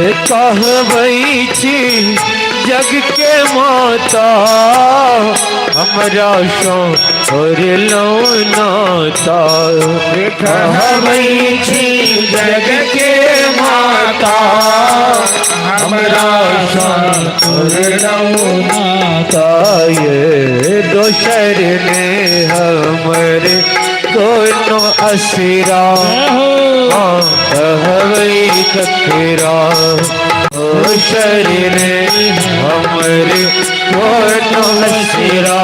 कहबै छी जग के माता हमरा और नाता। कहबै छी जग के माता हमरा और नाता। ये दोसर ने हमर दोनों असिरा कहबै ककरा। दोसर ने हमर दोनों असिरा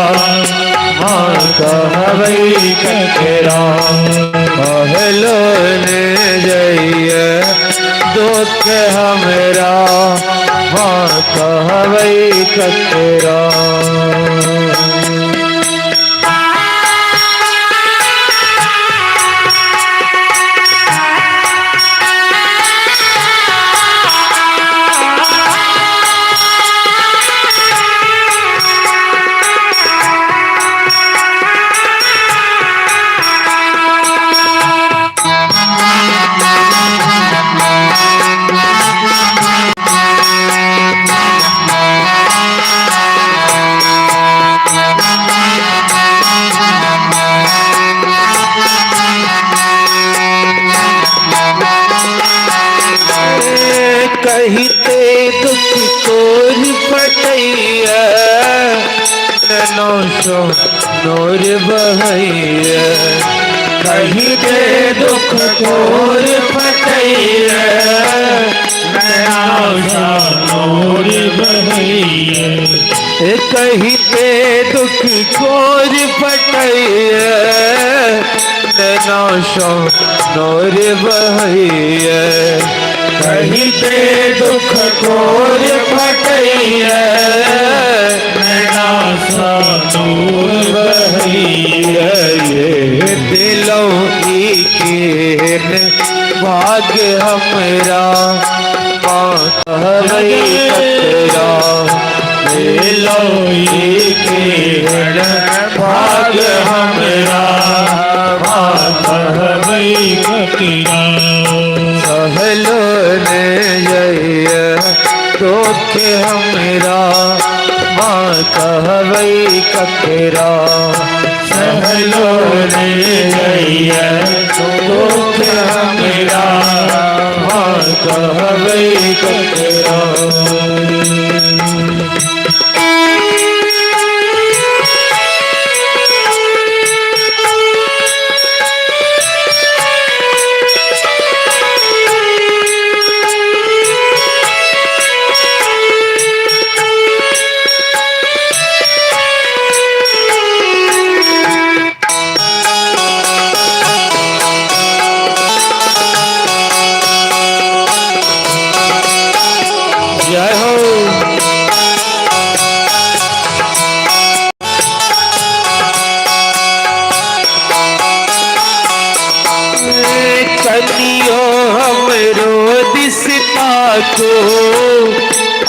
कहबै ककरा। कहलो ने जइए दुख हमरा कहबै ककरा। कहिते दुख तोर पटैया नौ नोर बहैया। कहिते दुख तोर पटैया नौर बहैया। कहिते दुख तोर पटैया नौर बहैया। कहिते दुख तोर पटैया नूर बहैया। दिलों की भाग हमरा कहबै ककरा। दिलों की भाग हमरा कहबै ककरा। सहलो ने जइए दुख हमरा कहबै ककरा। सहलो ने जइए दुख हमरा कहबै ककरा। जय हो। कनियो हमरो दिसता को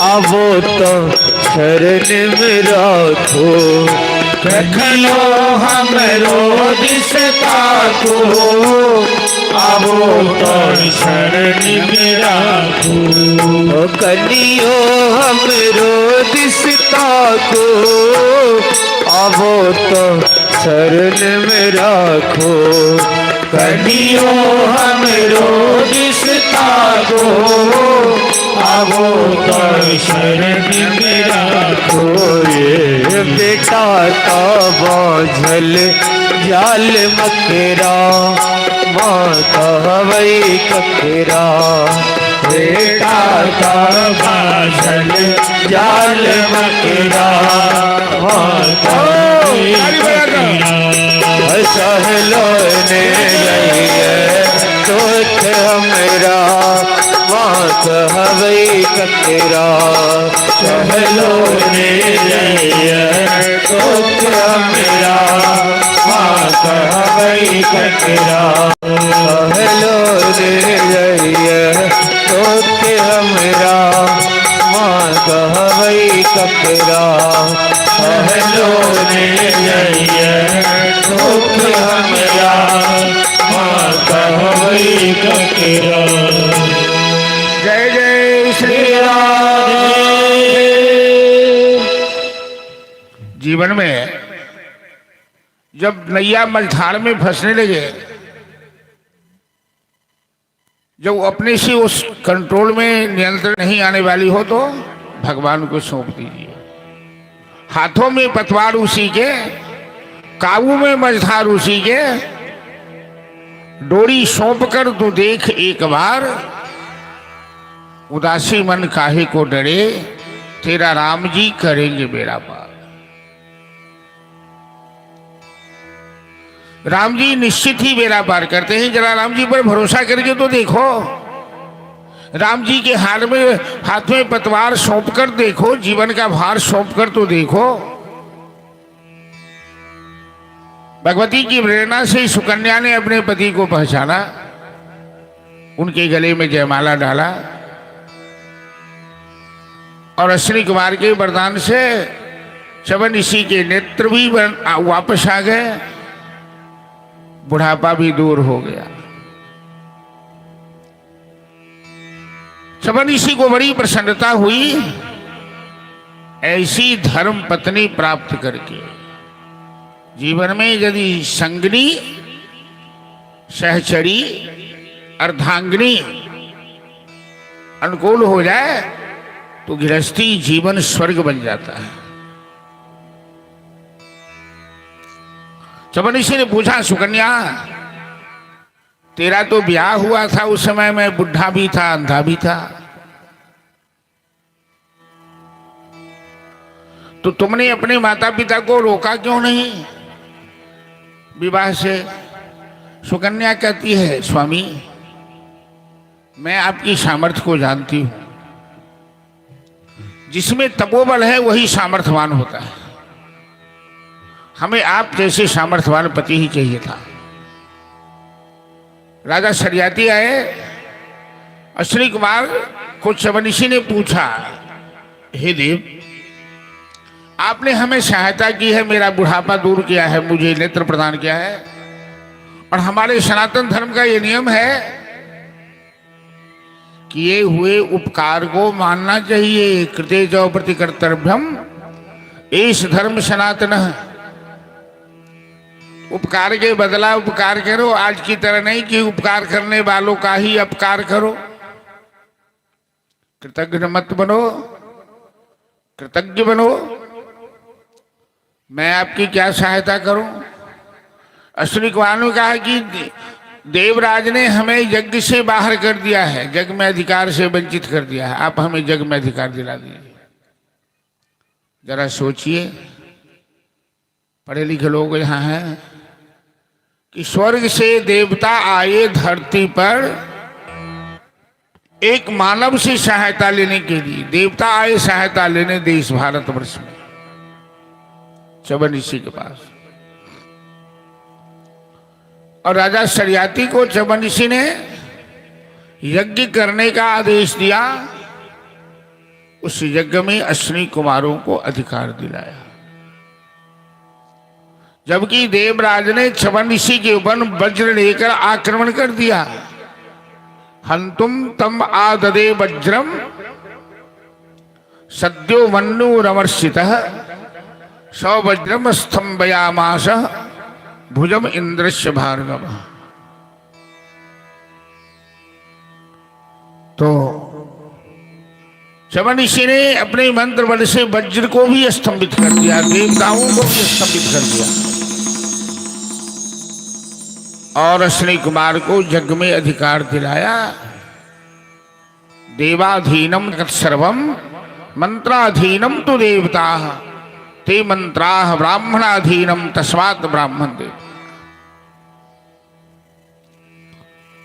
आवो तो शरण में राखो। कखनो हमरो दिसता को आवो तो शरण में राखो। कनियो हमरो दिसता को आवो तो शरण में राखो। कनियो हमरो दिसता को आवो तो शरण में राखो। ये बेटा का बाझल जाल मकरा कहबै ककरा। बेटा का बाझल जाल मकरा सहलो ने जइए दुख हमरा कहबै ककरा। सहलो ने जइए दुख हमरा कहबै ककरा। सहलो ने जइए दुख हमरा कहबै ककरा। सहलो ने जइए दुख हमरा कहबै ककरा। जय जय श्री राधे। जीवन में जब नैया मझधार में फंसने लगे, जब अपने से उस कंट्रोल में नियंत्रण नहीं आने वाली हो तो भगवान को सौंप दीजिए। हाथों में पतवार उसी के, काबू में मझधार उसी के, डोरी सौंप कर तू देख एक बार, उदासी मन काहे को डरे, तेरा राम जी करेंगे बेड़ा पार। राम जी निश्चित ही बेड़ा पार करते हैं। जरा राम जी पर भरोसा करके तो देखो। राम जी के हाथ में पतवार सौंप कर देखो, जीवन का भार सौंप कर तो देखो। भगवती की प्रेरणा से सुकन्या ने अपने पति को पहचाना, उनके गले में जयमाला डाला और अश्विनी कुमार के वरदान से चवन ऋषि के नेत्र भी वापस आ गए, बुढ़ापा भी दूर हो गया। चवन ऋषि को बड़ी प्रसन्नता हुई ऐसी धर्म पत्नी प्राप्त करके। जीवन में यदि संगनी, सहचरी, अर्धांगिनी अनुकूल हो जाए तो गृहस्थी जीवन स्वर्ग बन जाता है। चवन ऋषि ने पूछा, सुकन्या तेरा तो ब्याह हुआ था, उस समय मैं बुढ़ा भी था, अंधा भी था, तो तुमने अपने माता पिता को रोका क्यों नहीं विवाह से? सुकन्या कहती है, स्वामी मैं आपकी सामर्थ्य को जानती हूं, जिसमें तपोबल है वही सामर्थ्यवान होता है। हमें आप जैसे सामर्थ्यवान पति ही चाहिए था। राजा शरियाती आए, अश्विनी कुमार को चवन ऋषि ने पूछा, हे देव आपने हमें सहायता की है, मेरा बुढ़ापा दूर किया है, मुझे नेत्र प्रदान किया है, और हमारे सनातन धर्म का ये नियम है किए हुए उपकार को मानना चाहिए। कृते जो प्रतिकर्तव्यम एष धर्म सनातन। उपकार के बदला उपकार करो, आज की तरह नहीं कि उपकार करने वालों का ही अपकार करो। कृतज्ञ मत बनो, कृतज्ञ बनो। मैं आपकी क्या सहायता करूं? अश्विनी कुमार ने कहा कि देवराज ने हमें यज्ञ से बाहर कर दिया है, जग में अधिकार से वंचित कर दिया है, आप हमें जग में अधिकार दिला दीजिए। जरा सोचिए, पढ़े लिखे लोग यहाँ हैं कि स्वर्ग से देवता आए धरती पर एक मानव से सहायता लेने के लिए। देवता आए सहायता लेने देश भारतवर्ष में चवन ऋषि के पास, और राजा शरियाती को चवन ऋषि ने यज्ञ करने का आदेश दिया। उस यज्ञ में अश्विनी कुमारों को अधिकार दिलाया, जबकि देवराज ने चवन ऋषि के ऊपर वज्र लेकर आक्रमण कर दिया। हंतुम तम आददे वज्रम सद्यो मन्नुरमर्षितः सौवज्रम स्तंभयामास भुजम इंद्रस्य भार्गव। तो चवन ऋषि ने अपने मंत्र बल से वज्र को भी स्तंभित कर दिया, देवताओं को भी स्तंभित कर दिया, और अश्विनी कुमार को यज्ञ में अधिकार दिलाया। देवाधीनम सर्वम मंत्राधीनम तो देवता ते मंत्राः ब्राह्मणाधीनम तस्मात् ब्राह्मण देव।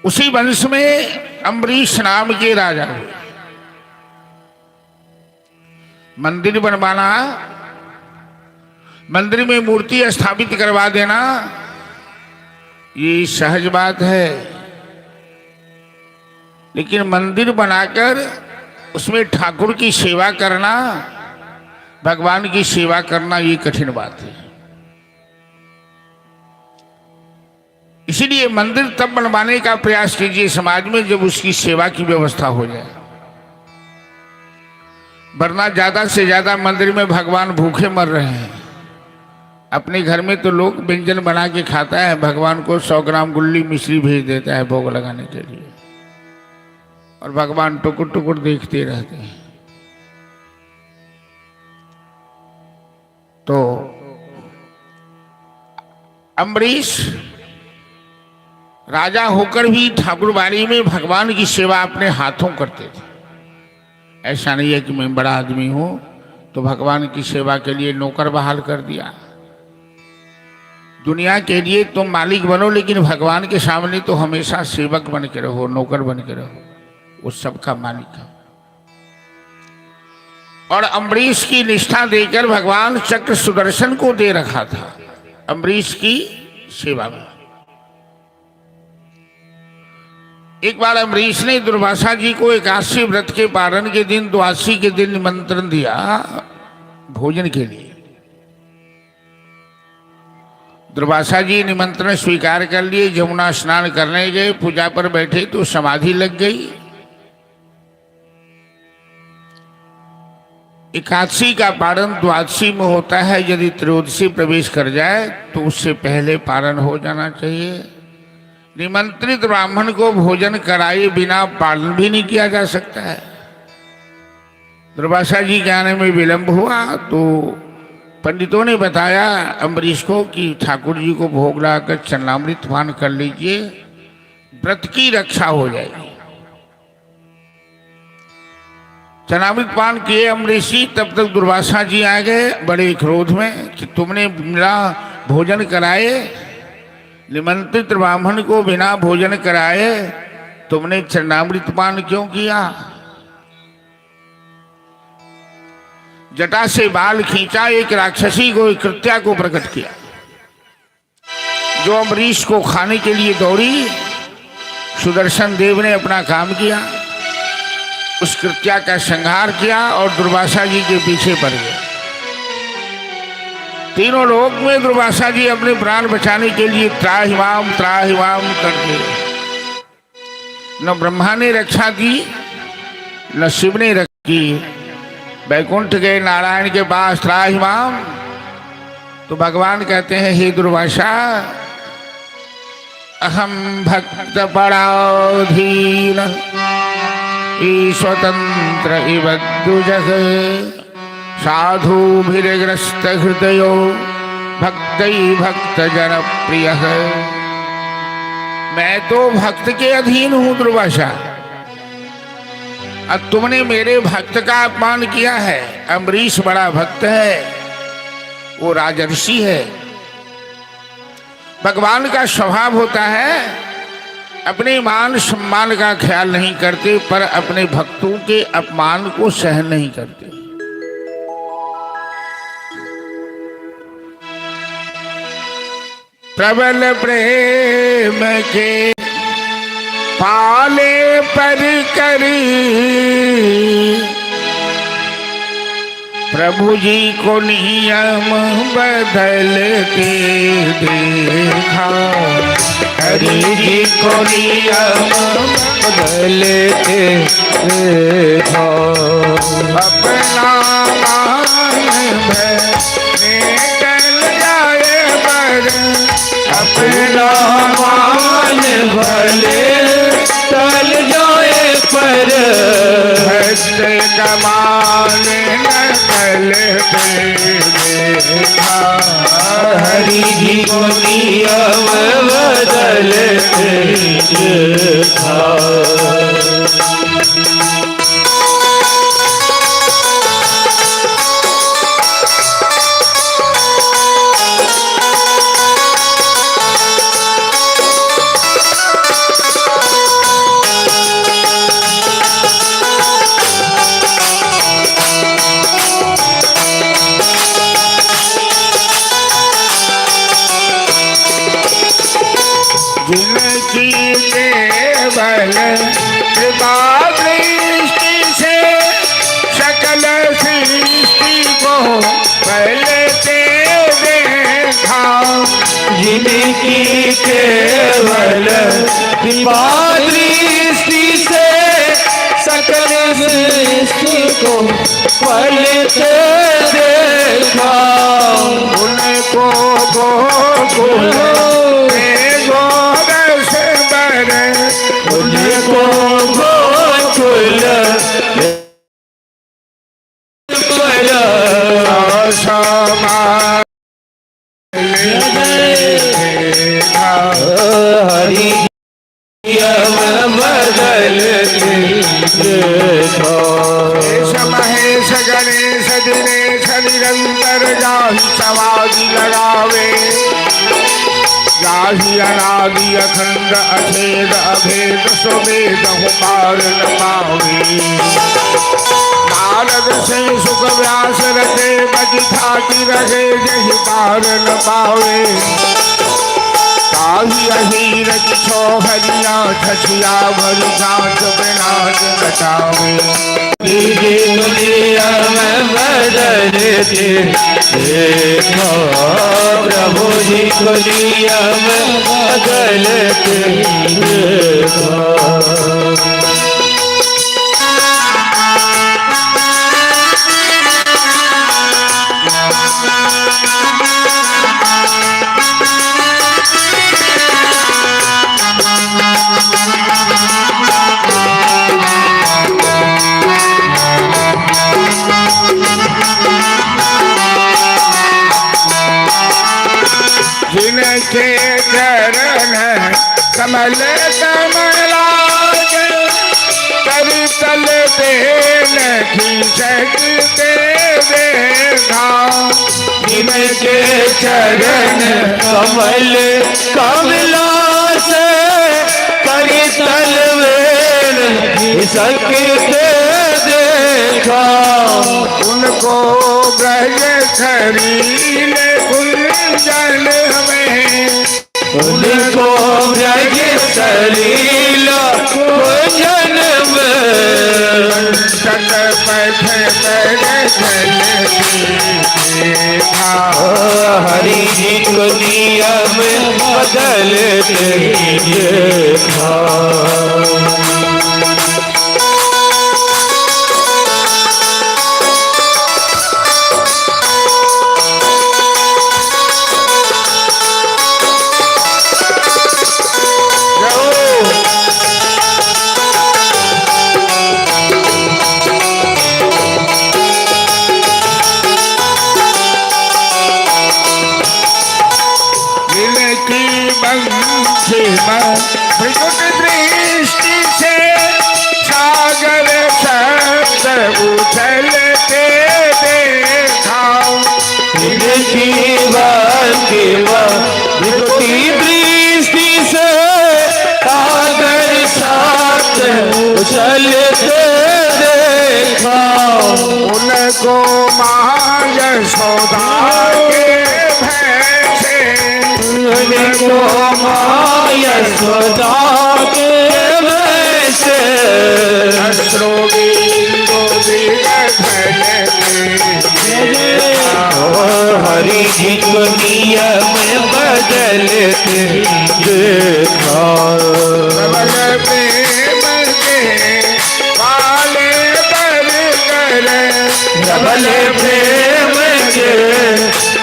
उसी वंश में अम्बरीश नाम के राजा हुए। मंदिर बनवाना, मंदिर में मूर्ति स्थापित करवा देना, ये सहज बात है, लेकिन मंदिर बनाकर उसमें ठाकुर की सेवा करना, भगवान की सेवा करना, ये कठिन बात है। इसीलिए मंदिर तब बनवाने का प्रयास कीजिए समाज में जब उसकी सेवा की व्यवस्था हो जाए। वरना ज्यादा से ज्यादा मंदिर में भगवान भूखे मर रहे हैं। अपने घर में तो लोग व्यंजन बना के खाता है, भगवान को 100 ग्राम गुल्ली मिश्री भेज देता है भोग लगाने के लिए, और भगवान टुकुर टुकुर देखते रहते हैं। तो अम्बरीश राजा होकर भी ठाकुरबाड़ी में भगवान की सेवा अपने हाथों करते थे। ऐसा नहीं है कि मैं बड़ा आदमी हूं तो भगवान की सेवा के लिए नौकर बहाल कर दिया। दुनिया के लिए तुम मालिक बनो, लेकिन भगवान के सामने तो हमेशा सेवक बन के रहो, नौकर बन के रहो, वो सबका मालिक है। और अम्बरीश की निष्ठा देकर भगवान चक्र सुदर्शन को दे रखा था अम्बरीश की सेवा में। एक बार अम्बरीश ने दुर्वासा जी को एकादशी व्रत के पारण के दिन, द्वादशी के दिन निमंत्रण दिया भोजन के लिए। दुर्वासा जी निमंत्रण स्वीकार कर लिए, यमुना स्नान करने गए, पूजा पर बैठे तो समाधि लग गई। एकादशी का पारण द्वादशी में होता है, यदि त्रयोदशी प्रवेश कर जाए तो उससे पहले पारण हो जाना चाहिए। निमंत्रित ब्राह्मण को भोजन कराए बिना पालन भी नहीं किया जा सकता है। दुर्वासा जी के आने में विलंब हुआ तो पंडितों ने बताया अम्बरीश को कि ठाकुर जी को भोग लगाकर चरणामृत पान कर लीजिए, व्रत की रक्षा हो जाएगी। चरणामृत पान किए अम्बरीश जी, तब तक दुर्वासा जी आ गए बड़े क्रोध में कि तुमने मेरा भोजन कराए, निमंत्रित ब्राह्मण को बिना भोजन कराए तुमने चरणामृत पान क्यों किया। जटा से बाल खींचा, एक राक्षसी को, एक कृत्या को प्रकट किया जो अम्बरीश को खाने के लिए दौड़ी। सुदर्शन देव ने अपना काम किया, उस कृत्या का संहार किया और दुर्वासा जी के पीछे पड़ गए। तीनों लोक में दुर्वासा जी अपने प्राण बचाने के लिए त्राहिमाम करते। न ब्रह्मा ने रक्षा दी न शिव ने रखी। बैकुंठ गए नारायण के पास त्राहिमाम, तो भगवान कहते हैं हे दुर्वासा, अहम भक्त पराधीन स्वतंत्र इव द्विजः साधुभिर्ग्रस्त हृदयो भक्तै भक्त जन प्रिय। मैं तो भक्त के अधीन हूं दुर्वासा, अब तुमने मेरे भक्त का अपमान किया है। अम्बरीश बड़ा भक्त है, वो राजर्षि है। भगवान का स्वभाव होता है अपने मान सम्मान का ख्याल नहीं करते, पर अपने भक्तों के अपमान को सहन नहीं करते। प्रबल प्रेम के पाले पर करी प्रभु जी को नियम बदल के देखा। हरि जी को नियम बदल के देखा। अपना मान निकल जाए पर, अपना मान भले टल जाए पर, भक्त का मान नकल देखा। हरि जी को नियम बदल के देखा। जिनकी केवल कृपा को पलते देखा, उनको गोकुल में गोरस बरे, उनको गोकुल हरि बदल महेश गणेश दिनेश निरंतर जाहि समाधि लगावे, जाहि अनादि अखंड अछेद अभेद सुवेद हुमार न पावे। नारद से सुख व्यास रखे बज ठाकी रहे जहि पार न पावे। ताहि अहीर किछो हरिया छछिया भरि जांच बिनाश घटावे। दुनिया में बदलते देखो, प्रभु जी दुनिया में बदलते देखो। जिनके चरण कमल कमलाज, करि तल देन खींचते देखा। जिनके चरण कमल कमलाज, करि तल देन खींचते देखा। उनको ब्रज खरीले कुंजन में, उनको ब्रज सलीला भोजन में, सत पथ पर देखा। हरि जी को नियम बदलते देखा। दृष्टि से सागर शब्द उछलते देखा। दृष्टि से सागर शब्द उछलते देखा। उनको महायशोदा के भैसे, उनको यशोदा के वैसे, अश्रुबिंदु हरि जी को नियम बदलते देखा। प्रबल प्रेम के पाले पर कर, प्रबल प्रेम के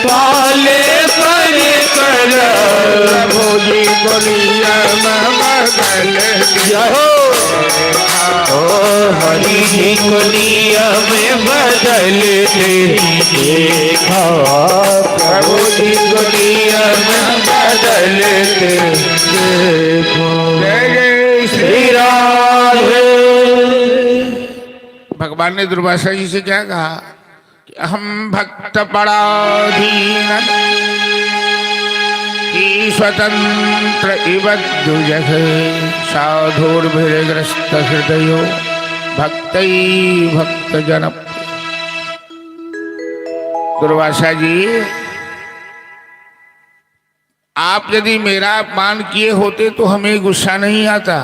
पाले पर कर, प्रभु जी को नियम बदल हरि जी को नियम बदलते देखा। प्रभु जी को नियम बदलते देखो। श्री राधे। भगवान ने दुर्वासा जी से क्या कहा कि अहम भक्त पराधीन स्वतंत्र इव दुजः, साधुर्भिर्ग्रस्त हृदयो भक्तै भक्त जन। दुर्वासा जी, आप यदि मेरा अपमान किए होते तो हमें गुस्सा नहीं आता,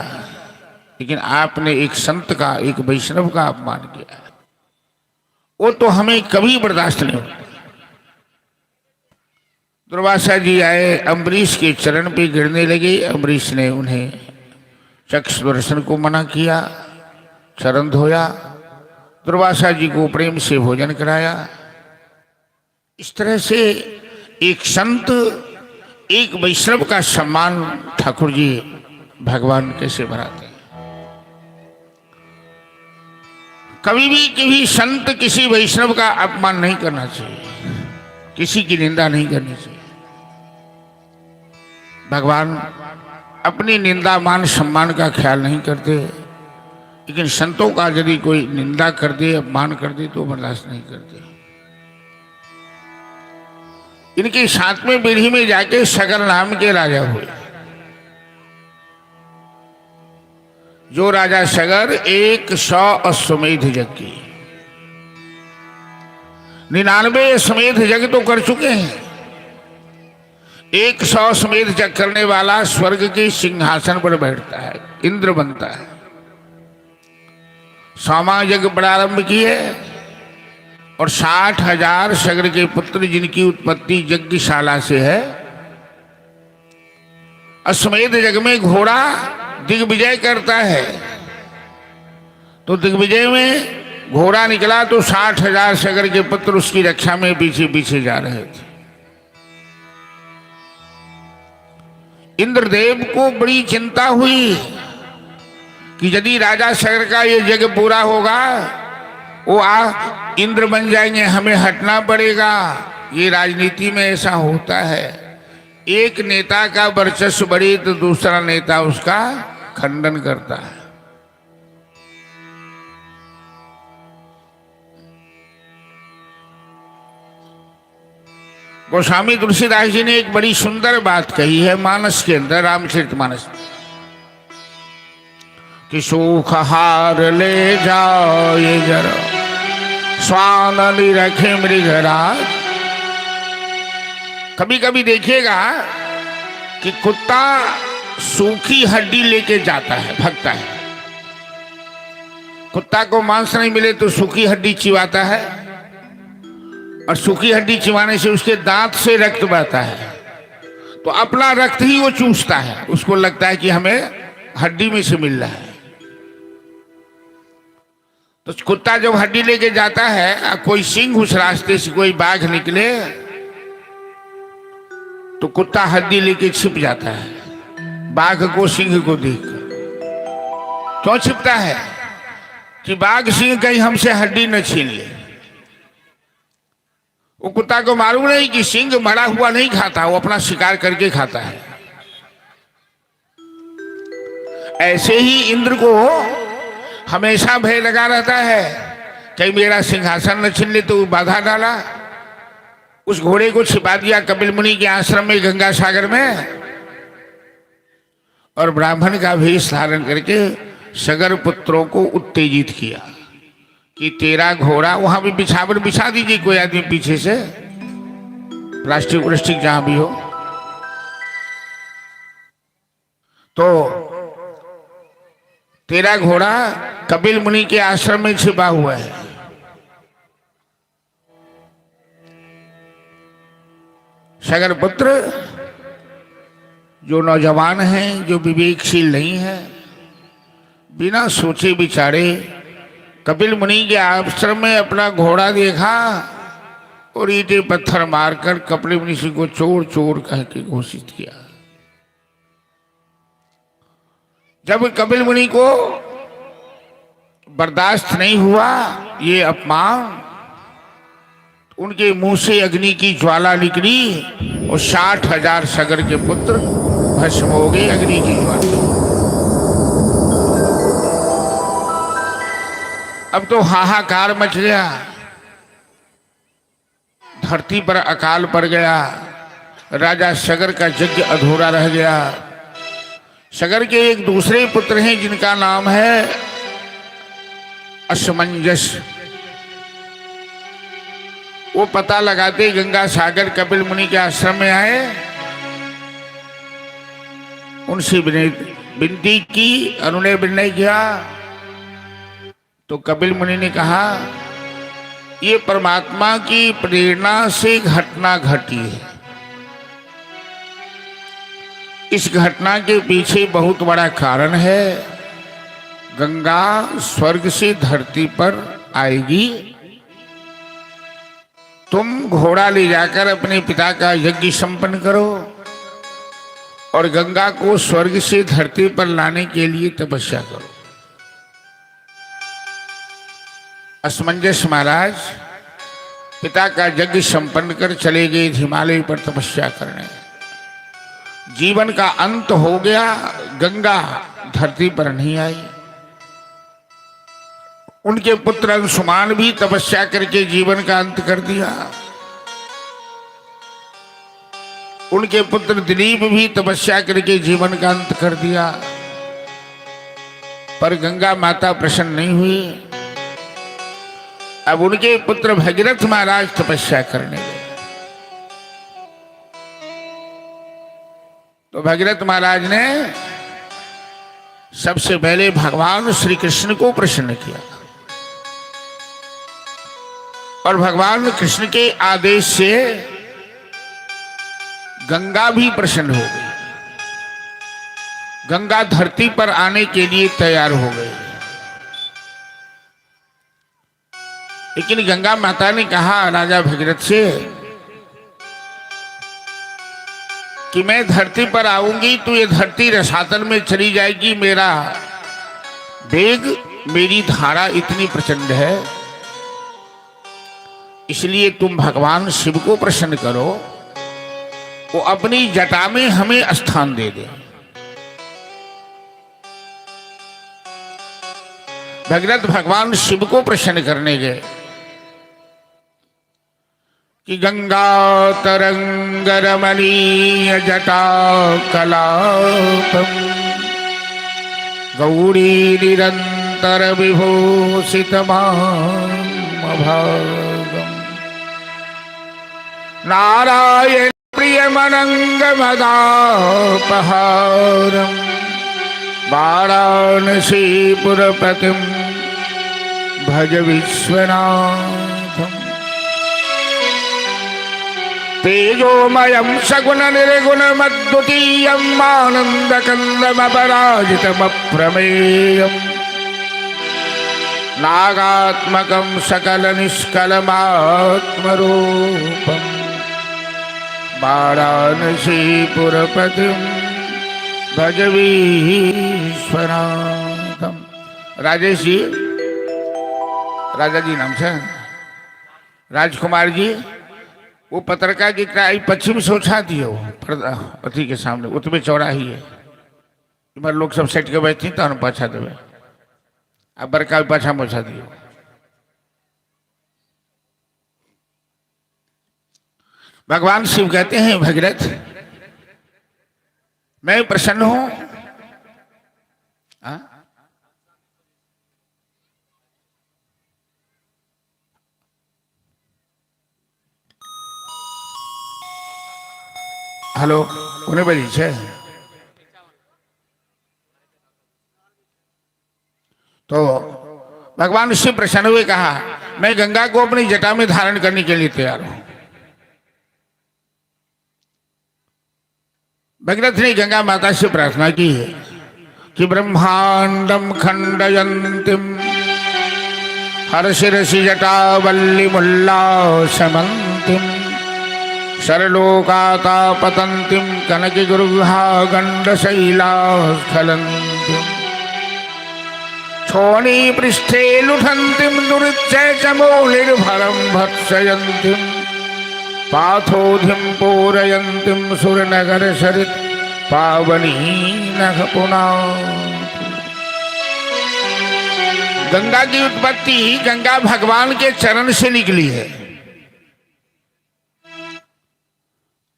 लेकिन आपने एक संत का, एक वैष्णव का अपमान किया, वो तो हमें कभी बर्दाश्त नहीं होता। दुर्वासा जी आए, अम्बरीश के चरण पे गिरने लगे। अम्बरीश ने उन्हें चक्षु दर्शन को मना किया, चरण धोया दुर्वासा जी को प्रेम से भोजन कराया। इस तरह से एक संत, एक वैष्णव का सम्मान ठाकुर जी भगवान कैसे बढ़ाते हैं। कभी भी किसी संत, किसी वैष्णव का अपमान नहीं करना चाहिए, किसी की निंदा नहीं करनी चाहिए। भगवान अपनी निंदा मान सम्मान का ख्याल नहीं करते, लेकिन संतों का यदि कोई निंदा कर दे, अपमान कर दे तो बर्दाश्त नहीं करते। इनके 7वें पीढ़ी में जाके सगर नाम के राजा हुए। जो राजा सगर 100 अश्वमेध यज्ञ की, 99 अश्वमेध यज्ञ तो कर चुके हैं। 100 अश्वमेध यज्ञ करने वाला स्वर्ग के सिंहासन पर बैठता है, इंद्र बनता है। 100वां यज्ञ प्रारंभ किए और 60,000 सगर के पुत्र जिनकी उत्पत्ति यज्ञशाला से है। अश्वमेध यज्ञ में घोड़ा दिग्विजय करता है, तो दिग्विजय में घोड़ा निकला तो 60,000 सगर के पुत्र उसकी रक्षा में पीछे पीछे जा रहे थे। इंद्रदेव को बड़ी चिंता हुई कि यदि राजा सगर का ये यज्ञ पूरा होगा, वो इंद्र बन जाएंगे, हमें हटना पड़ेगा। ये राजनीति में ऐसा होता है, एक नेता का वर्चस्व बढ़े तो दूसरा नेता उसका खंडन करता है। गोस्वामी तुलसीदास जी ने एक बड़ी सुंदर बात कही है मानस के अंदर, रामचरितमानस, कि सुख हार ले जाओ ये जरा स्वानली रखे मृगराज। कभी कभी देखिएगा कि कुत्ता सूखी हड्डी लेके जाता है, भागता है। कुत्ता को मांस नहीं मिले तो सूखी हड्डी चिबाता है, और सूखी हड्डी चिबाने से उसके दांत से रक्त बहता है, तो अपना रक्त ही वो चूसता है। उसको लगता है कि हमें हड्डी में से मिल रहा है। तो कुत्ता जब हड्डी लेके जाता है, कोई सिंह उस रास्ते से, कोई बाघ निकले तो कुत्ता हड्डी लेके छिप जाता है बाघ को, सिंह को देख। क्यों छिपता है? कि बाघ सिंह कहीं हमसे हड्डी न छीन ले। वो कुत्ता को मालूम नहीं कि सिंह मरा हुआ नहीं खाता, वो अपना शिकार करके खाता है। ऐसे ही इंद्र को हमेशा भय लगा रहता है, कहीं मेरा सिंहासन न छीन ले, तो बाधा डाला। उस घोड़े को छिपा दिया कपिल मुनि के आश्रम में गंगा सागर में, और ब्राह्मण का वेश धारण करके सगर पुत्रों को उत्तेजित किया कि तेरा घोड़ा, वहां भी बिछावर बिछा दीजिए कोई आदमी पीछे से, प्लास्टिक व्लास्टिक जहां भी हो, तो तेरा घोड़ा कपिल मुनि के आश्रम में छिपा हुआ है। सगर पुत्र जो नौजवान हैं, जो विवेकशील नहीं है, बिना सोचे विचारे कपिल मुनि के आश्रम में अपना घोड़ा देखा और ईंटे पत्थर मारकर कपिल मुनि सिंह को चोर चोर कह के घोषित किया। जब कपिल मुनि को बर्दाश्त नहीं हुआ ये अपमान, उनके मुंह से अग्नि की ज्वाला निकली और 60,000 सगर के पुत्र भस्म हो गए अग्नि की ज्वाला। अब तो हाहाकार मच गया, धरती पर अकाल पड़ गया, राजा सगर का यज्ञ अधूरा रह गया। सगर के एक दूसरे पुत्र हैं जिनका नाम है असमंजस। वो पता लगाते गंगा सागर कपिल मुनि के आश्रम में आए, उनसे विनती की, उन्होंने विनय किया, तो कपिल मुनि ने कहा ये परमात्मा की प्रेरणा से घटना घटी है। इस घटना के पीछे बहुत बड़ा कारण है। गंगा स्वर्ग से धरती पर आएगी। तुम घोड़ा ले जाकर अपने पिता का यज्ञ संपन्न करो और गंगा को स्वर्ग से धरती पर लाने के लिए तपस्या करो। असमंजस महाराज पिता का यज्ञ संपन्न कर चले गए हिमालय पर तपस्या करने। जीवन का अंत हो गया, गंगा धरती पर नहीं आई। उनके पुत्र अंशुमान भी तपस्या करके जीवन का अंत कर दिया। उनके पुत्र दिलीप भी तपस्या करके जीवन का अंत कर दिया, पर गंगा माता प्रसन्न नहीं हुई। अब उनके पुत्र भगीरथ महाराज तपस्या करने लगे। तो भगीरथ महाराज ने सबसे पहले भगवान श्री कृष्ण को प्रसन्न किया और भगवान कृष्ण के आदेश से गंगा भी प्रसन्न हो गई। गंगा धरती पर आने के लिए तैयार हो गई। लेकिन गंगा माता ने कहा राजा भगीरथ से कि मैं धरती पर आऊंगी तो ये धरती रसातल में चली जाएगी। मेरा वेग, मेरी धारा इतनी प्रचंड है, इसलिए तुम भगवान शिव को प्रसन्न करो, वो अपनी जटा में हमें स्थान दे दे। भगीरथ भगवान शिव को प्रसन्न करने गए कि गंगा तरंग रमणीय जटा कलापम गौरी निरंतर विभूषित भागम नारायण प्रियमनंग मदापहारम वाराणसीपुरपतिं भज विश्वनाथम तेजोमयं सगुण निर्गुण मद्वितीयम् आनन्दकन्दमपराजितमप्रमेयम् नागात्मकं सकलनिष्कलमात्मरूपम् वाराणसीपुरपतिं भज विश्वनाथम। राजेश जी, राजा जी नाम से राजकुमार जी, वो पत्रकार की कड़ाई पश्चिम से उठा दिए हो पति के सामने, उतने चौराही है। इमर लोग सब सेट के बैठी तो हम पाछा देवे, अब बड़का पाछा मोछा दियो। भगवान शिव कहते हैं भगीरथ मैं प्रसन्न हूं। हेलो, उन्हें बजी छे तो भगवान शिव प्रसन्न हुए, कहा मैं गंगा को अपनी जटा में धारण करने के लिए तैयार हूं। भगीरथ ने गंगा माता से प्रार्थना की है कि ब्रह्मांडम खंडयंतिम हर्षिरसि जटावल्लिमुल्लासमंतिम सर्वलोकातापतंतिम कनकगृहा गंडशैलास्खलंतिम छोणी पृष्ठे लुठंतिम दुरिच्यचमूलिर्भरं भत्सयंतिम पाथोधिम पूरयंतिम सुरनगर सरित पावनी नख पुनाव। गंगा की उत्पत्ति गंगा भगवान के चरण से निकली है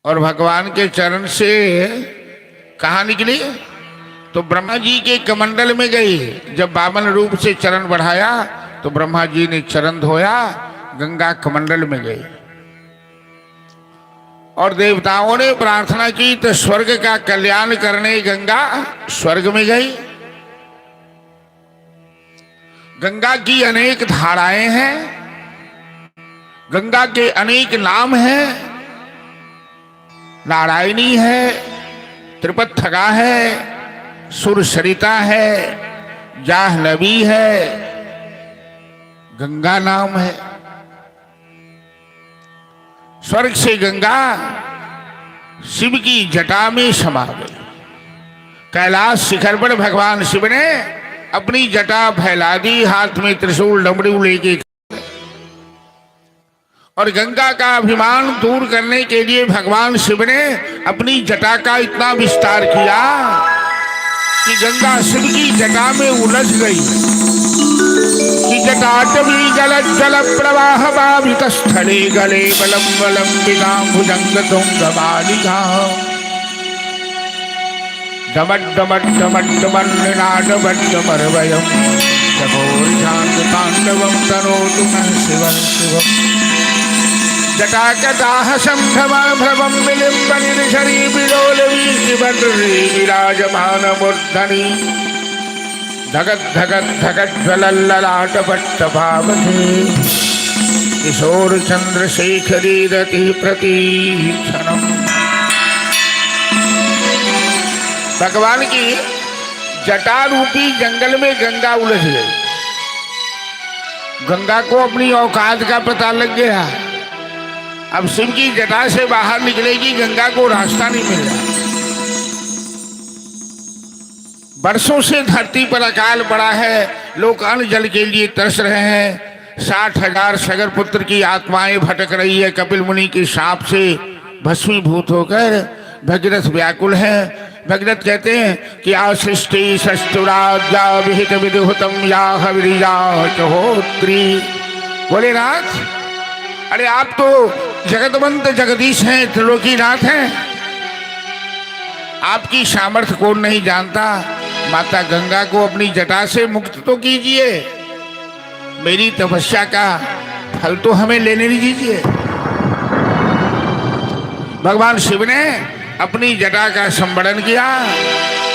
और भगवान के चरण से कहाँ निकली? तो ब्रह्मा जी के कमंडल में गई। जब बामन रूप से चरण बढ़ाया तो ब्रह्मा जी ने चरण धोया, गंगा कमंडल में गई और देवताओं ने प्रार्थना की तो स्वर्ग का कल्याण करने गंगा स्वर्ग में गई। गंगा की अनेक धाराएं हैं, गंगा के अनेक नाम हैं। नारायणी है, त्रिपथगा है, सुरसरिता है, जाह्नवी है, गंगा नाम है। स्वर्ग से गंगा शिव की जटा में समा गई। कैलाश शिखर पर भगवान शिव ने अपनी जटा फैला दी, हाथ में त्रिशूल डमरू लेके, और गंगा का अभिमान दूर करने के लिए भगवान शिव ने अपनी जटा का इतना विस्तार किया कि गंगा शिव की जटा में उलझ गई कि जटाटवी जल जल प्रवाह बाभित स्थले गले बलम बलम बिना भुजंग तुंग बालिका डमट डमट डमट डमन नाडमट डमरवयम चकोर शांत तांडवम तनोतु नः शिवं शिवम् जटाकटाह संभ्रमा भ्रमं विलिम्बनि निशरी विलोलवी शिवन्द्री विराजमान मूर्धनि धगत धगत धगत ज्वलल्ललाट पट्टभावते किशोर चंद्रशेखरी रति प्रतीक्षणम्। भगवान की जटा रूपी जंगल में गंगा उलझ गई। गंगा को अपनी औकात का पता लग गया। अब शिव की जटा से बाहर निकलेगी, गंगा को रास्ता नहीं मिल रहा। वर्षों से धरती पर अकाल पड़ा है, लोग अन्न जल के लिए तरस रहे हैं। 60,000 सगर पुत्र की आत्माएं भटक रही है। कपिल मुनि के शाप से भस्मीभूत होकर भगीरथ व्याकुल है। भगीरथ कहते हैं कि आसृष्टि सस्तुराजा विहित विदुहतम या हविरिया चहोत्री। भोलेनाथ, अरे आप तो जगतवंत जगदीश हैं, त्रिलोकीनाथ हैं, आपकी सामर्थ्य कौन नहीं जानता। माता गंगा को अपनी जटा से मुक्त तो कीजिए, मेरी तपस्या का फल तो हमें लेने दीजिए। भगवान शिव ने अपनी जटा का संवरण किया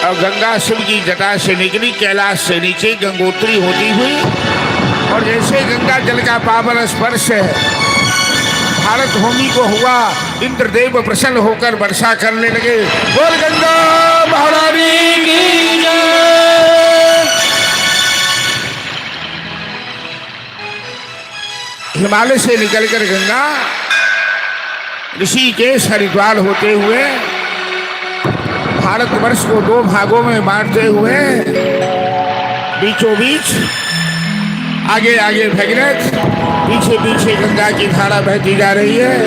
और गंगा शिव की जटा से निकली, कैलाश से नीचे गंगोत्री होती हुई, और जैसे गंगा जल का पावन स्पर्श भारत भूमि को हुआ, इंद्रदेव प्रसन्न होकर वर्षा करने लगे। बोल गंगा महारानी की जय। हिमालय से निकलकर गंगा ऋषिकेश हरिद्वार होते हुए भारतवर्ष को 2 भागों में बांटते हुए बीचों बीच आगे आगे भगीरथ, पीछे पीछे गंगा की धारा बहती जा रही है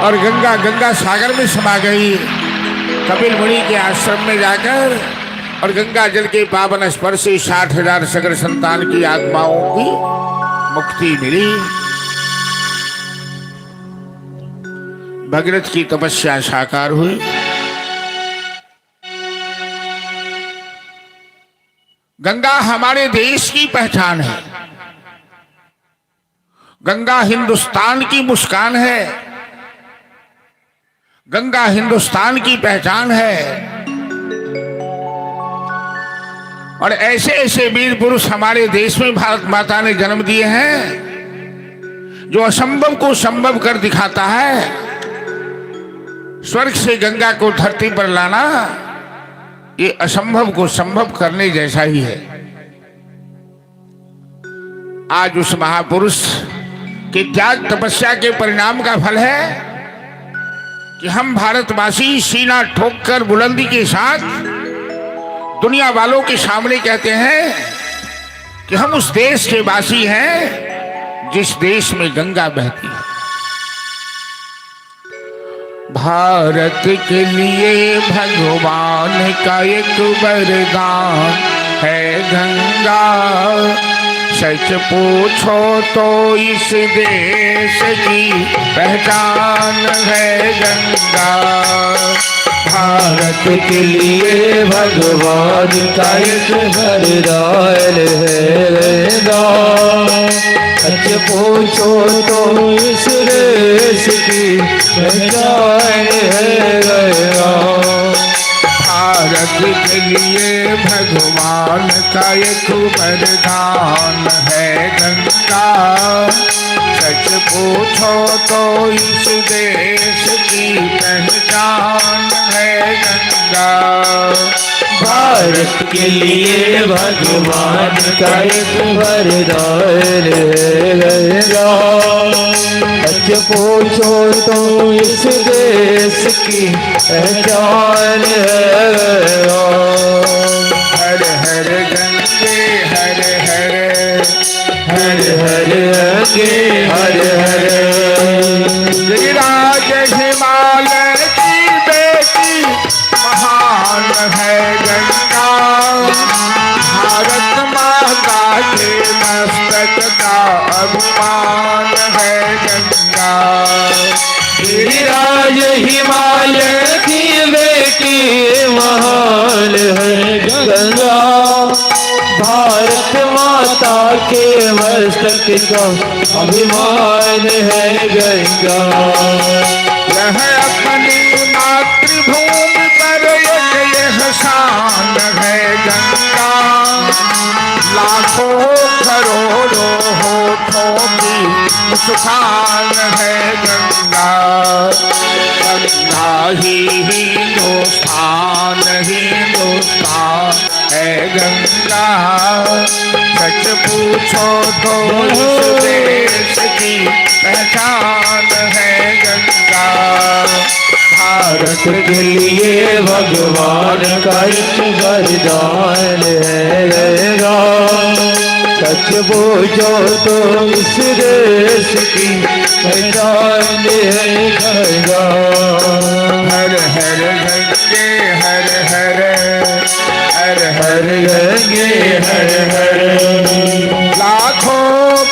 और गंगा गंगा सागर में समा गई। कपिल मुनि के आश्रम में जाकर और गंगा जल के पावन स्पर्श से 60,000 सगर संतान की आत्माओं की मुक्ति मिली। भगीरथ की तपस्या साकार हुई। गंगा हमारे देश की पहचान है, गंगा हिंदुस्तान की मुस्कान है, गंगा हिंदुस्तान की पहचान है। और ऐसे ऐसे वीर पुरुष हमारे देश में भारत माता ने जन्म दिए हैं जो असंभव को संभव कर दिखाता है। स्वर्ग से गंगा को धरती पर लाना ये असंभव को संभव करने जैसा ही है। आज उस महापुरुष के त्याग तपस्या के परिणाम का फल है कि हम भारतवासी सीना ठोककर बुलंदी के साथ दुनिया वालों के सामने कहते हैं कि हम उस देश के वासी हैं जिस देश में गंगा बहती है। भारत के लिए भगवान का एक वरदान है गंगा, सच पूछो तो इस देश की पहचान है गंगा। भारत के लिए भगवान का एक वरदान है गंगा, सच पूछो तो इस देश की पहचान है गंगा। भारत के लिए भगवान का एक वरदान है गंगा, सच पूछो तो इस देश की पहचान है गंगा। भारत भारत के लिए भगवान का एक वरदान है गंगा। सच पूछो तो इस देश की पहचान है गंगा। हर हर गंगे हर हर हर हर गंगे हर हर। गिरिराज हिमालय की बेटी महान है गंगा। भारत माता के मस्तक का अभिमान है गंगा। गिरिराज हिमालय की बेटी महान है गंगा। भारत माता के मस्तक का अभिमान है गंगा। यह अपनी मातृभूमि पर एक एहसान है गंगा। लाखों करोड़ों होठों की मुस्कान है गंगा। गंगा ही हिंदुस्तान हिंदुस्तान है गंगा। सच पूछो तो इस देश की पहचान है गंगा। भारत के लिए भगवान का एक वरदान है गंगा। सच पूछो तो इस देश की पहचान है गंगा। हर हर गंगे हर हर हर हर गंगे हर हर। लाखों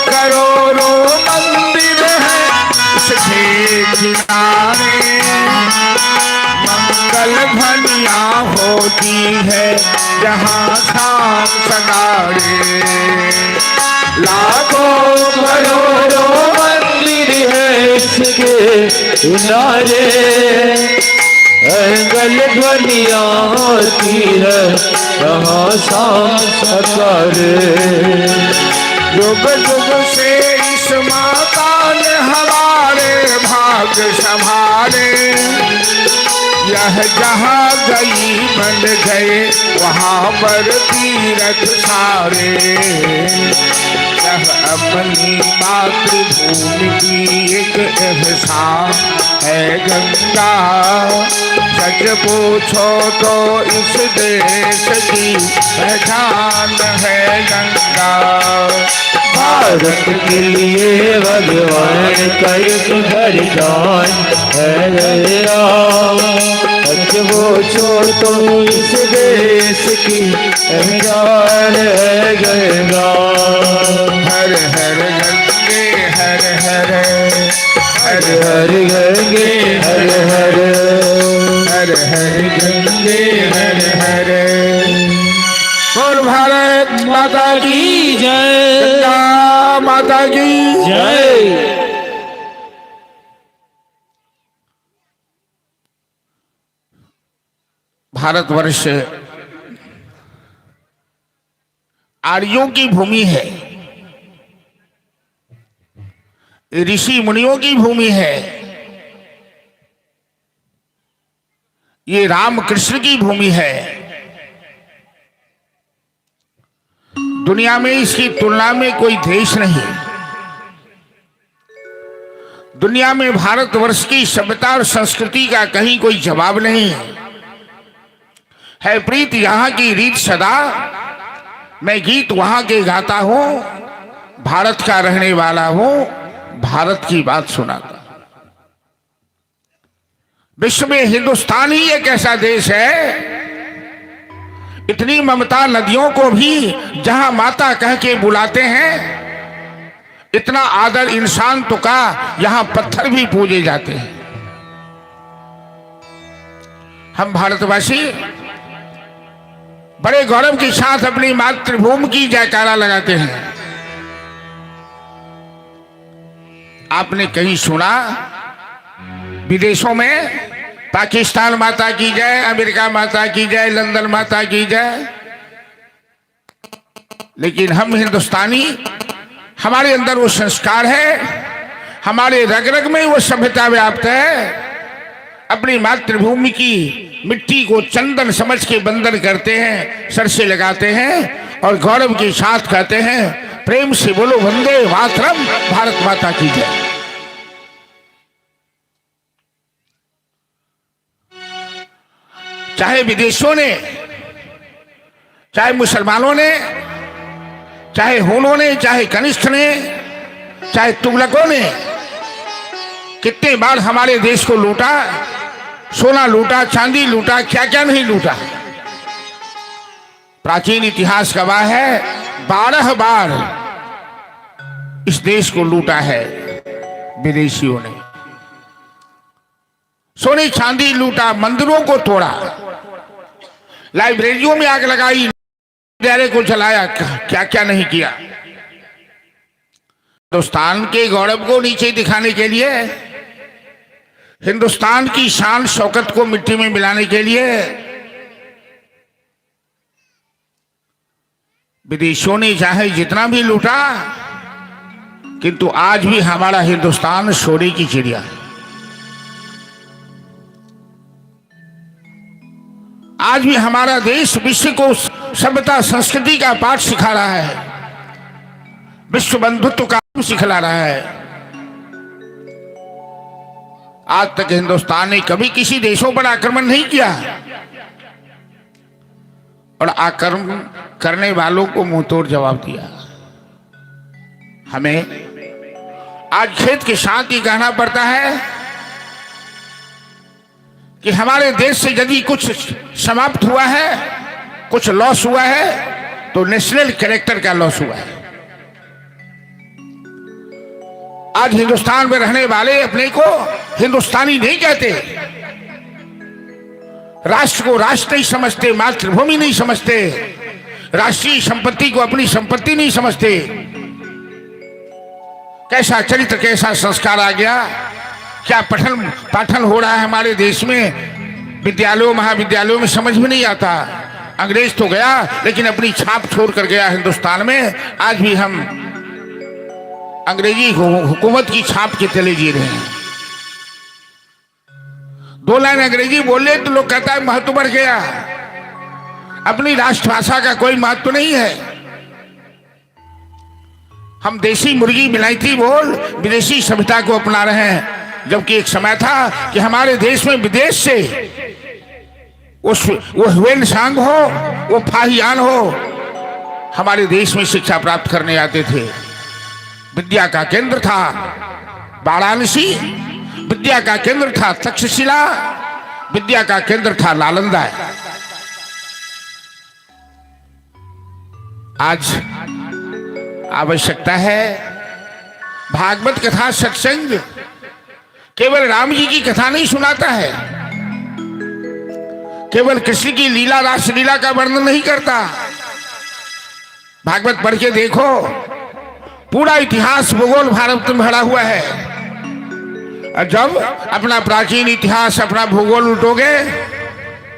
करोड़ों मंदिर हैं उसके किनारे। मंगल ध्वनिया होती है जहाँ शाम सगारे। लाखों करोड़ों मंदिर है इसके किनारे। मंगल ध्वनिया होती है जहाँ शाम सगारे। युग युग से इस माता ने हमारे भाग्य संभाले। यह जहाँ गई बन गए वहाँ पर तीरथ सारे। यह अपनी मातृभूमि की एक एहसान है गंगा। सच पूछो तो इस देश की पहचान है गंगा। भारत के लिए भगवान का एक वरदान है गंगा। सच पूछो तो इस देश की पहचान है गंगा। हर हर गंगे हर हर हर हर गंगे हर हर। हर हर गंगे हर हर। और भारत माता की जय। गंगा माता की जय। भारतवर्ष आर्यों की भूमि है, ऋषि मुनियों की भूमि है। ये राम कृष्ण की भूमि है। दुनिया में इसकी तुलना में कोई देश नहीं। दुनिया में भारतवर्ष की सभ्यता और संस्कृति का कहीं कोई जवाब नहीं है। प्रीत यहाँ की रीत सदा, मैं गीत वहां के गाता हूं। भारत का रहने वाला हूं, भारत की बात सुनाता। विश्व में हिंदुस्तान ही एक ऐसा देश है, इतनी ममता नदियों को भी जहां माता कह के बुलाते हैं, इतना आदर इंसान तो का यहां पत्थर भी पूजे जाते हैं। हम भारतवासी बड़े गौरव के साथ अपनी मातृभूमि की जयकारा लगाते हैं। आपने कहीं सुना विदेशों में पाकिस्तान माता की जय, अमेरिका माता की जय, लंदन माता की जय? लेकिन हम हिंदुस्तानी, हमारे अंदर वो संस्कार है, हमारे रग रग में वो सभ्यता व्याप्त है। अपनी मातृभूमि की मिट्टी को चंदन समझ के बंधन करते हैं, सर से लगाते हैं और गौरव के साथ कहते हैं, प्रेम से बोलो वंदे मातरम, भारत माता की जय। चाहे विदेशों ने, चाहे मुसलमानों ने, चाहे हुनों ने, चाहे कनिष्ठ ने, चाहे तुगलकों ने कितने बार हमारे देश को लूटा, सोना लूटा, चांदी लूटा, क्या क्या नहीं लूटा। प्राचीन इतिहास गवाह है, 12 बार इस देश को लूटा है विदेशियों ने। सोने चांदी लूटा, मंदिरों को तोड़ा, लाइब्रेरियों में आग लगाई, विद्यालय को जलाया, क्या क्या नहीं किया। हिंदुस्तान के गौरव को नीचे दिखाने के लिए, हिंदुस्तान की शान शौकत को मिट्टी में मिलाने के लिए विदेशियों ने चाहे जितना भी लूटा, किंतु आज भी हमारा हिंदुस्तान सोने की चिड़िया है। आज भी हमारा देश विश्व को सभ्यता संस्कृति का पाठ सिखा रहा है, विश्व बंधुत्व का सिखला रहा है। आज तक हिंदुस्तान ने कभी किसी देशों पर आक्रमण नहीं किया और आक्रमण करने वालों को मुंहतोड़ जवाब दिया। हमें आज खेत के साथ ही कहना पड़ता है कि हमारे देश से यदि कुछ समाप्त हुआ है, कुछ लॉस हुआ है, तो नेशनल कैरेक्टर का लॉस हुआ है। आज हिंदुस्तान में रहने वाले अपने को हिंदुस्तानी नहीं कहते, राष्ट्र को राष्ट्र नहीं समझते, मातृभूमि नहीं समझते, राष्ट्रीय संपत्ति को अपनी संपत्ति नहीं समझते। कैसा चरित्र, कैसा संस्कार आ गया, क्या पठन पाठन हो रहा है हमारे देश में, विद्यालयों महाविद्यालयों में समझ में नहीं आता। अंग्रेज तो गया लेकिन अपनी छाप छोड़ कर गया हिंदुस्तान में। आज भी हम अंग्रेजी हुकूमत की छाप के तले जी रहे हैं। 2 लाइन अंग्रेजी बोले तो लोग कहता है महत्व बढ़ गया। अपनी राष्ट्रभाषा का कोई महत्व नहीं है। हम देसी मुर्गी मिलाइती बोल विदेशी सभ्यता को अपना रहे हैं, जबकि एक समय था कि हमारे देश में विदेश से वो ह्वेन सांग हो, वो फाहियान हो, हमारे देश में शिक्षा प्राप्त करने आते थे। विद्या का केंद्र था वाराणसी, विद्या का केंद्र था तक्षशिला, विद्या का केंद्र था नालंदा। आज आवश्यकता है भागवत कथा सत्संग केवल राम जी की कथा नहीं सुनाता है, केवल कृष्ण की लीला रासलीला का वर्णन नहीं करता। भागवत पढ़ के देखो, पूरा इतिहास भूगोल भारत में भरा हुआ है। और जब अपना प्राचीन इतिहास अपना भूगोल उल्टोगे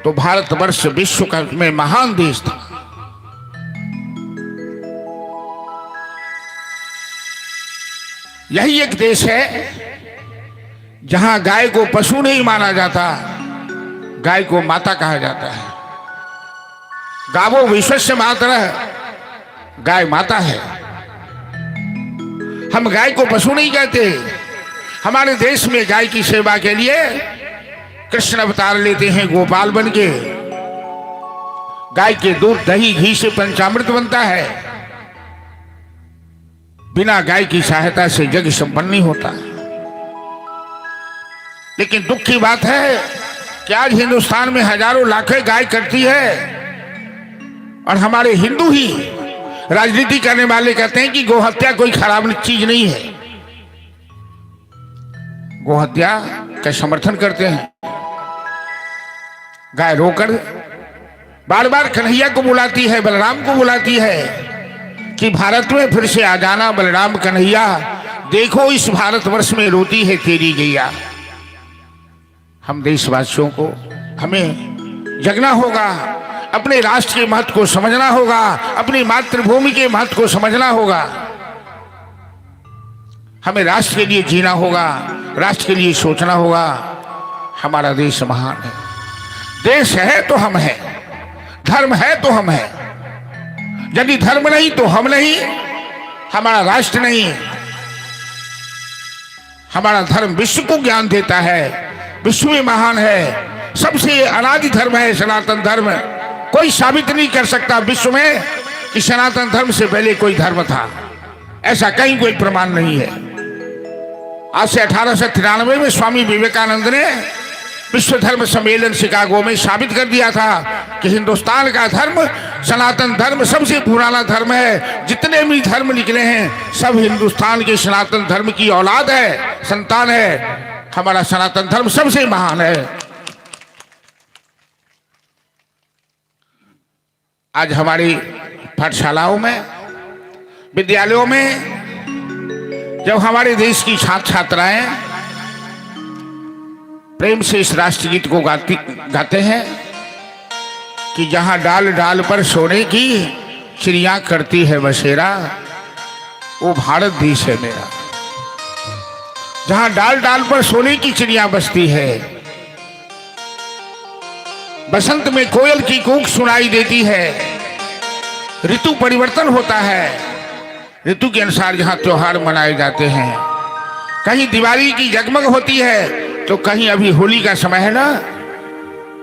तो भारतवर्ष विश्व का में महान देश था। यही एक देश है जहां गाय को पशु नहीं माना जाता, गाय को माता कहा जाता है। गावो विश्वस्य मातरः, गाय माता है। हम गाय को पशु नहीं कहते। हमारे देश में गाय की सेवा के लिए कृष्ण अवतार लेते हैं गोपाल बन के। गाय के दूध दही घी से पंचामृत बनता है। बिना गाय की सहायता से जग संपन्न नहीं होता। लेकिन दुख की बात है कि आज हिंदुस्तान में हजारों लाखें गाय करती है और हमारे हिंदू ही राजनीति करने वाले कहते हैं कि गोहत्या कोई खराब चीज नहीं है। गोहत्या का समर्थन करते हैं। गाय रोकर बार बार कन्हैया को बुलाती है, बलराम को बुलाती है कि भारत में फिर से आ जाना बलराम कन्हैया, देखो इस भारतवर्ष में रोती है तेरी गैया। हम देशवासियों को हमें जगना होगा, अपने राष्ट्र के महत्व को समझना होगा, अपनी मातृभूमि के महत्व को समझना होगा। हमें राष्ट्र के लिए जीना होगा, राष्ट्र के लिए सोचना होगा। हमारा देश महान है। देश है तो हम हैं, धर्म है तो हम हैं। यदि धर्म नहीं तो हम नहीं, हमारा राष्ट्र नहीं। हमारा धर्म विश्व को ज्ञान देता है, विश्व में महान है, सबसे अनादि धर्म है सनातन धर्म। कोई साबित नहीं कर सकता विश्व में कि सनातन धर्म से पहले कोई धर्म था, ऐसा कहीं कोई प्रमाण नहीं है। आज से 1893 में स्वामी विवेकानंद ने विश्व धर्म सम्मेलन शिकागो में साबित कर दिया था कि हिंदुस्तान का धर्म सनातन धर्म सबसे पुराना धर्म है। जितने भी धर्म निकले हैं सब हिंदुस्तान के सनातन धर्म की औलाद है, संतान है। हमारा सनातन धर्म सबसे महान है। आज हमारी पाठशालाओं में, विद्यालयों में जब हमारे देश की छात्र छात्राएं प्रेम से इस राष्ट्रगीत को गाते हैं कि जहां डाल डाल पर सोने की चिड़िया करती है बसेरा, वो भारत देश है मेरा। जहां डाल डाल पर सोने की चिड़िया बसती है, बसंत में कोयल की कूक सुनाई देती है, ऋतु परिवर्तन होता है, ऋतु के अनुसार जहां त्योहार मनाए जाते हैं, कहीं दिवाली की जगमग होती है तो कहीं अभी होली का समय है ना।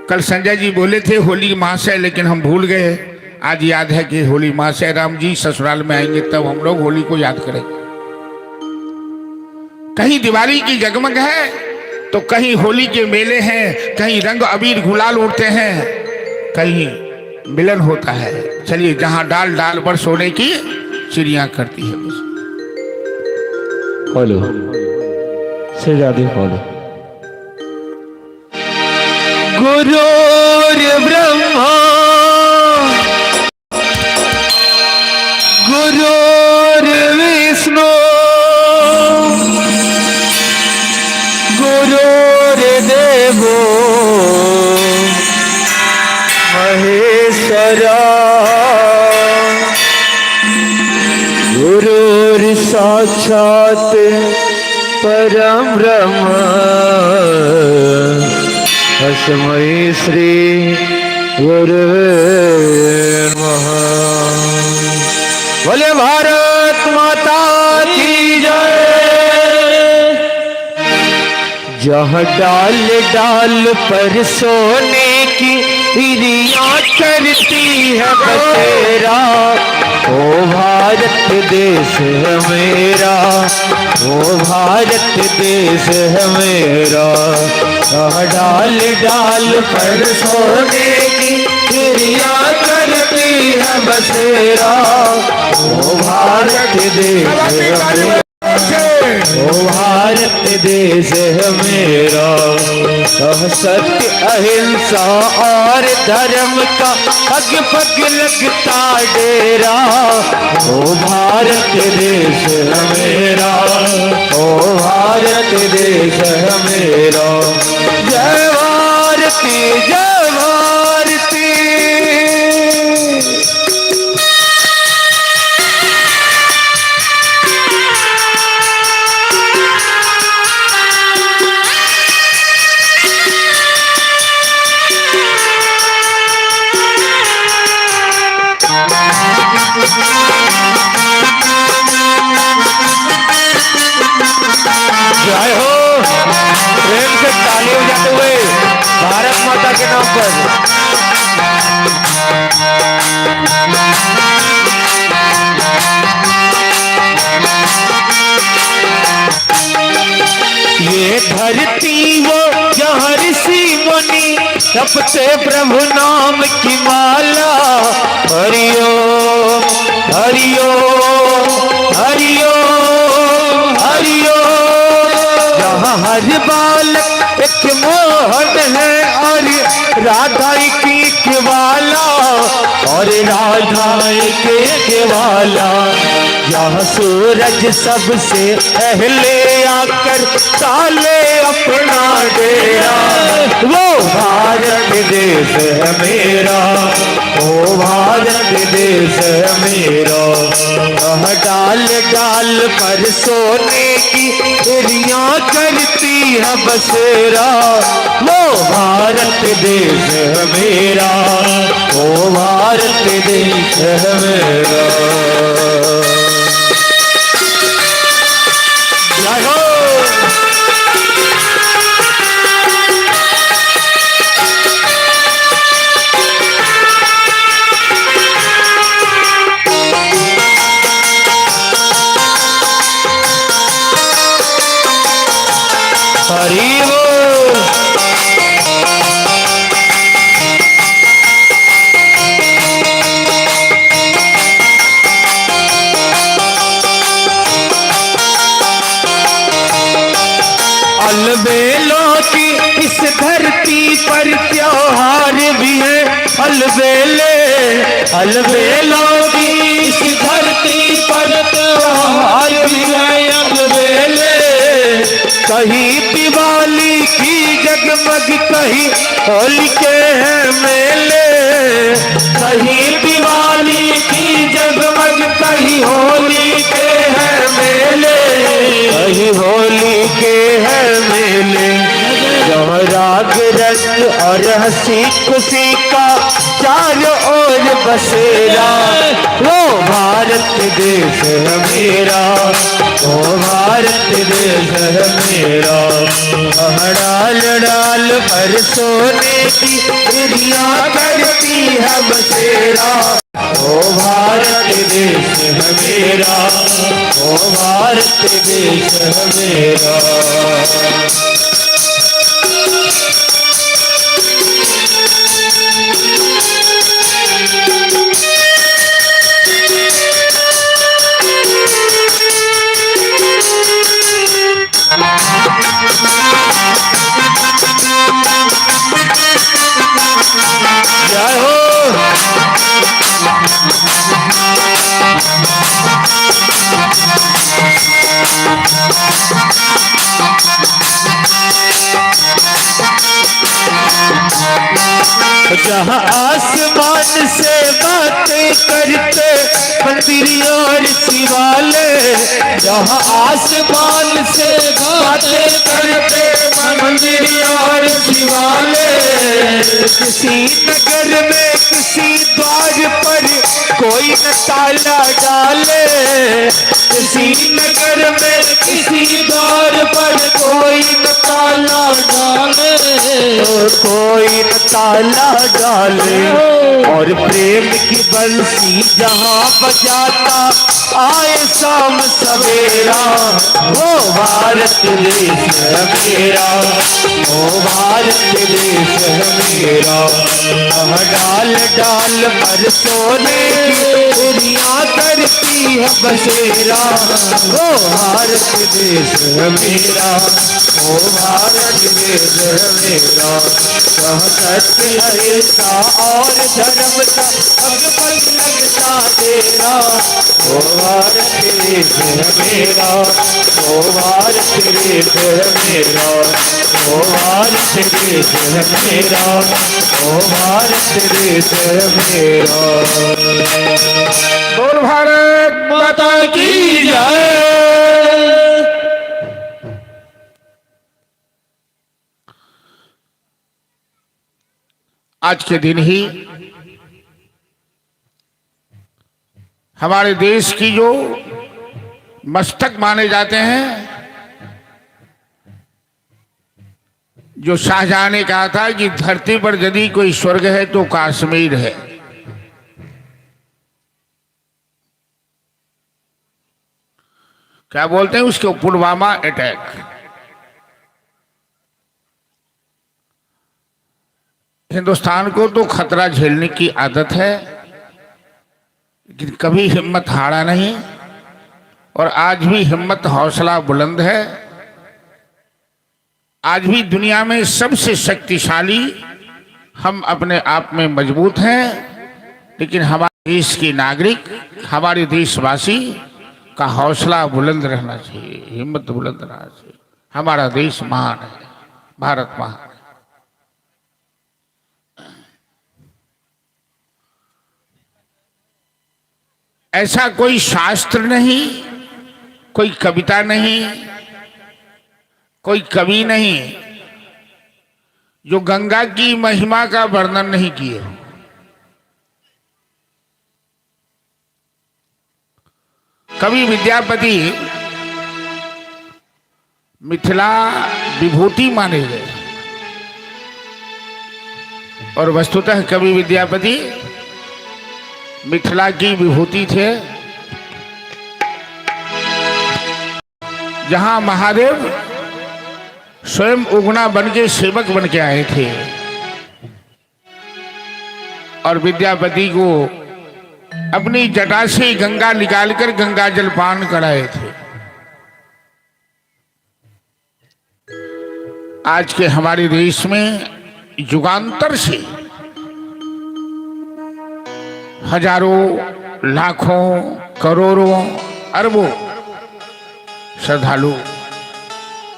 कल संजय जी बोले थे होली मास है, लेकिन हम भूल गए। आज याद है कि होली मास है। राम जी ससुराल में आएंगे तब हम लोग होली को याद करेंगे। कहीं दिवाली की जगमग है तो कहीं होली के मेले हैं, कहीं रंग अबीर गुलाल उड़ते हैं, कहीं मिलन होता है। चलिए, जहां डाल डाल पर सोने की चिड़िया करती है। फॉलो से ज्यादा फॉलो। गुरुर्ब्रह्मा गुरुर्विष्णु गुरुर्देवो महेश्वरा गुरुर्साक्षात् परम ब्रह्म तस्मै श्री गुरुवे नमः। बोले भारत माता की जय। जहाँ डाल डाल पर सोने की चिड़िया करती है बसेरा, ओ भारत देश है मेरा, ओ भारत देश है मेरा। डाल डाल पर सोने की चिड़िया करती है बसेरा, ओ भारत देश है मेरा, ओ भारत देश है मेरा। सत्य अहिंसा और धर्म का पग पग लगता डेरा, ओ भारत देश है मेरा, ओ भारत देश है मेरा। जय भारती जय भारती। जय हो। प्रेम से ताली बजाते हुए भारत माता के नाम पर। ये धरती वो जहाँ ऋषि मुनि जपते प्रभु नाम की माला। हरिओम हरिओम हरिओम हरिओम। जहाँ हर बालक एक मोहन है और राधा की वाला, और और राधा के वाला, यहाँ सूरज सबसे पहले आकर डाले अपना डेरा। वो भारत देश है मेरा, ओ भारत देश है मेरा। डाल डाल पर सोने की चिड़ियाँ करती है बसेरा। वो भारत देश है मेरा, ओ भारत देश है मेरा। जय हो। हरि बोल। अलबेलों की इस धरती पर त्योहार भी है, अलबेले अलबेलों की इस धरती पर त्योहार भी है, अलबेले। कहीं दिवाली की जगमग, कहीं होली के हैं मेले। कहीं दिवाली की जगमग, कहीं होली के हैं मेले। कहीं होली के हैं मेले। जहाँ राग रंग और हंसी खुशी का चारों ओर बसेरा। वो भारत देश है मेरा, वो भारत देश है मेरा। डाल डाल पर सोने की चिड़ियाँ करती है बसेरा। ओ भारत देश है मेरा, ओ भारत देश है मेरा। जय हो। जहाँ आसमान से बातें करते मंदिर और शिवालय। जहाँ आसमान से बातें करते मंदिर और शिवालय। किसी नगर में किसी द्वार पर कोई न ताला डाले। किसी नगर में किसी द्वार पर कोई न ताला डाले। कोई न ताला डाले। और प्रेम की बंसी जहाँ बजाता आए शाम सवेरा। वो भारत देश है मेरा, वो भारत देश है मेरा। डाल डाल पर सोने की चिड़ियाँ करती है बसेरा। वो भारत देश है मेरा, वो भारत देश है मेरा। सत्य अहिंसा और धर्म का पग पग लगता तेरा। वो भारत देश है मेरा, वो भारत देश है मेरा। वो भारत देश है मेरा, वो भारत देश है मेरा। बोल भारत माता की जय। आज के दिन ही हमारे देश की जो मस्तक माने जाते हैं, जो शाहजहां ने कहा था कि धरती पर यदि कोई स्वर्ग है तो कश्मीर है। क्या बोलते हैं उसको, पुलवामा अटैक। हिंदुस्तान को तो खतरा झेलने की आदत है, लेकिन कभी हिम्मत हारा नहीं। और आज भी हिम्मत हौसला बुलंद है। आज भी दुनिया में सबसे शक्तिशाली हम अपने आप में मजबूत हैं। लेकिन हमारे देश के नागरिक, हमारे देशवासी का हौसला बुलंद रहना चाहिए, हिम्मत बुलंद रहना चाहिए। हमारा देश महान है, भारत महान है। ऐसा कोई शास्त्र नहीं, कोई कविता नहीं, कोई कवि नहीं जो गंगा की महिमा का वर्णन नहीं किए हो। कवि विद्यापति मिथिला विभूति माने गए और वस्तुतः कवि विद्यापति मिथिला की विभूति थे। जहां महादेव स्वयं उगना बन के सेवक बन के आए थे और विद्यापति को अपनी जटा से गंगा निकालकर गंगा जल पान कराए थे। आज के हमारे देश में युगांतर से हजारों, लाखों, करोड़ों, अरबों श्रद्धालु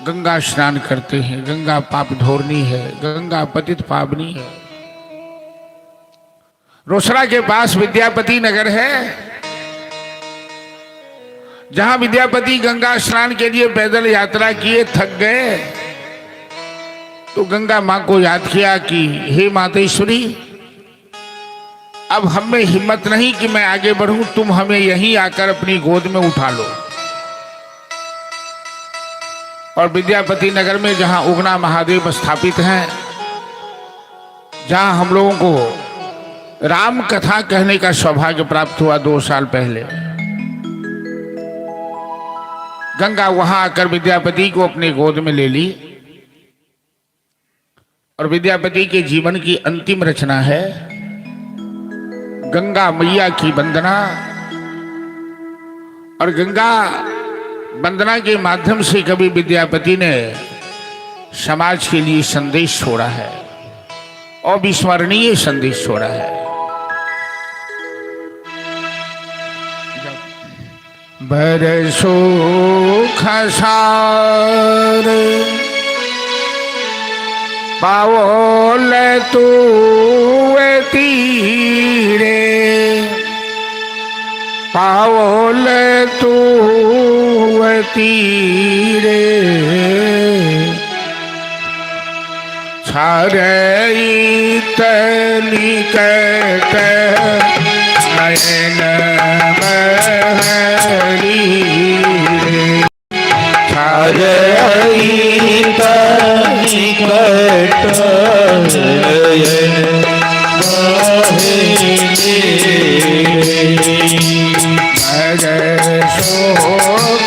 गंगा स्नान करते हैं। गंगा पाप धोरनी है, गंगा पतित पावनी है। रोसड़ा के पास विद्यापति नगर है, जहां विद्यापति गंगा स्नान के लिए पैदल यात्रा किए, थक गए तो गंगा मां को याद किया कि हे मातेश्वरी, अब हम में हिम्मत नहीं कि मैं आगे बढ़ूं, तुम हमें यहीं आकर अपनी गोद में उठा लो। और विद्यापति नगर में जहां उगना महादेव स्थापित हैं, जहां हम लोगों को राम कथा कहने का सौभाग्य प्राप्त हुआ 2 साल पहले, गंगा वहां आकर विद्यापति को अपने गोद में ले ली। और विद्यापति के जीवन की अंतिम रचना है गंगा मैया की वंदना। और गंगा वंदना के माध्यम से कवि विद्यापति ने समाज के लिए संदेश छोड़ा है, अविस्मरणीय संदेश छोड़ा है। बरसो खसार पावोल तू तीरे, पावोल तू तीरे, छारई तनिकट नयन महरी रे, छारई तनिकट नयन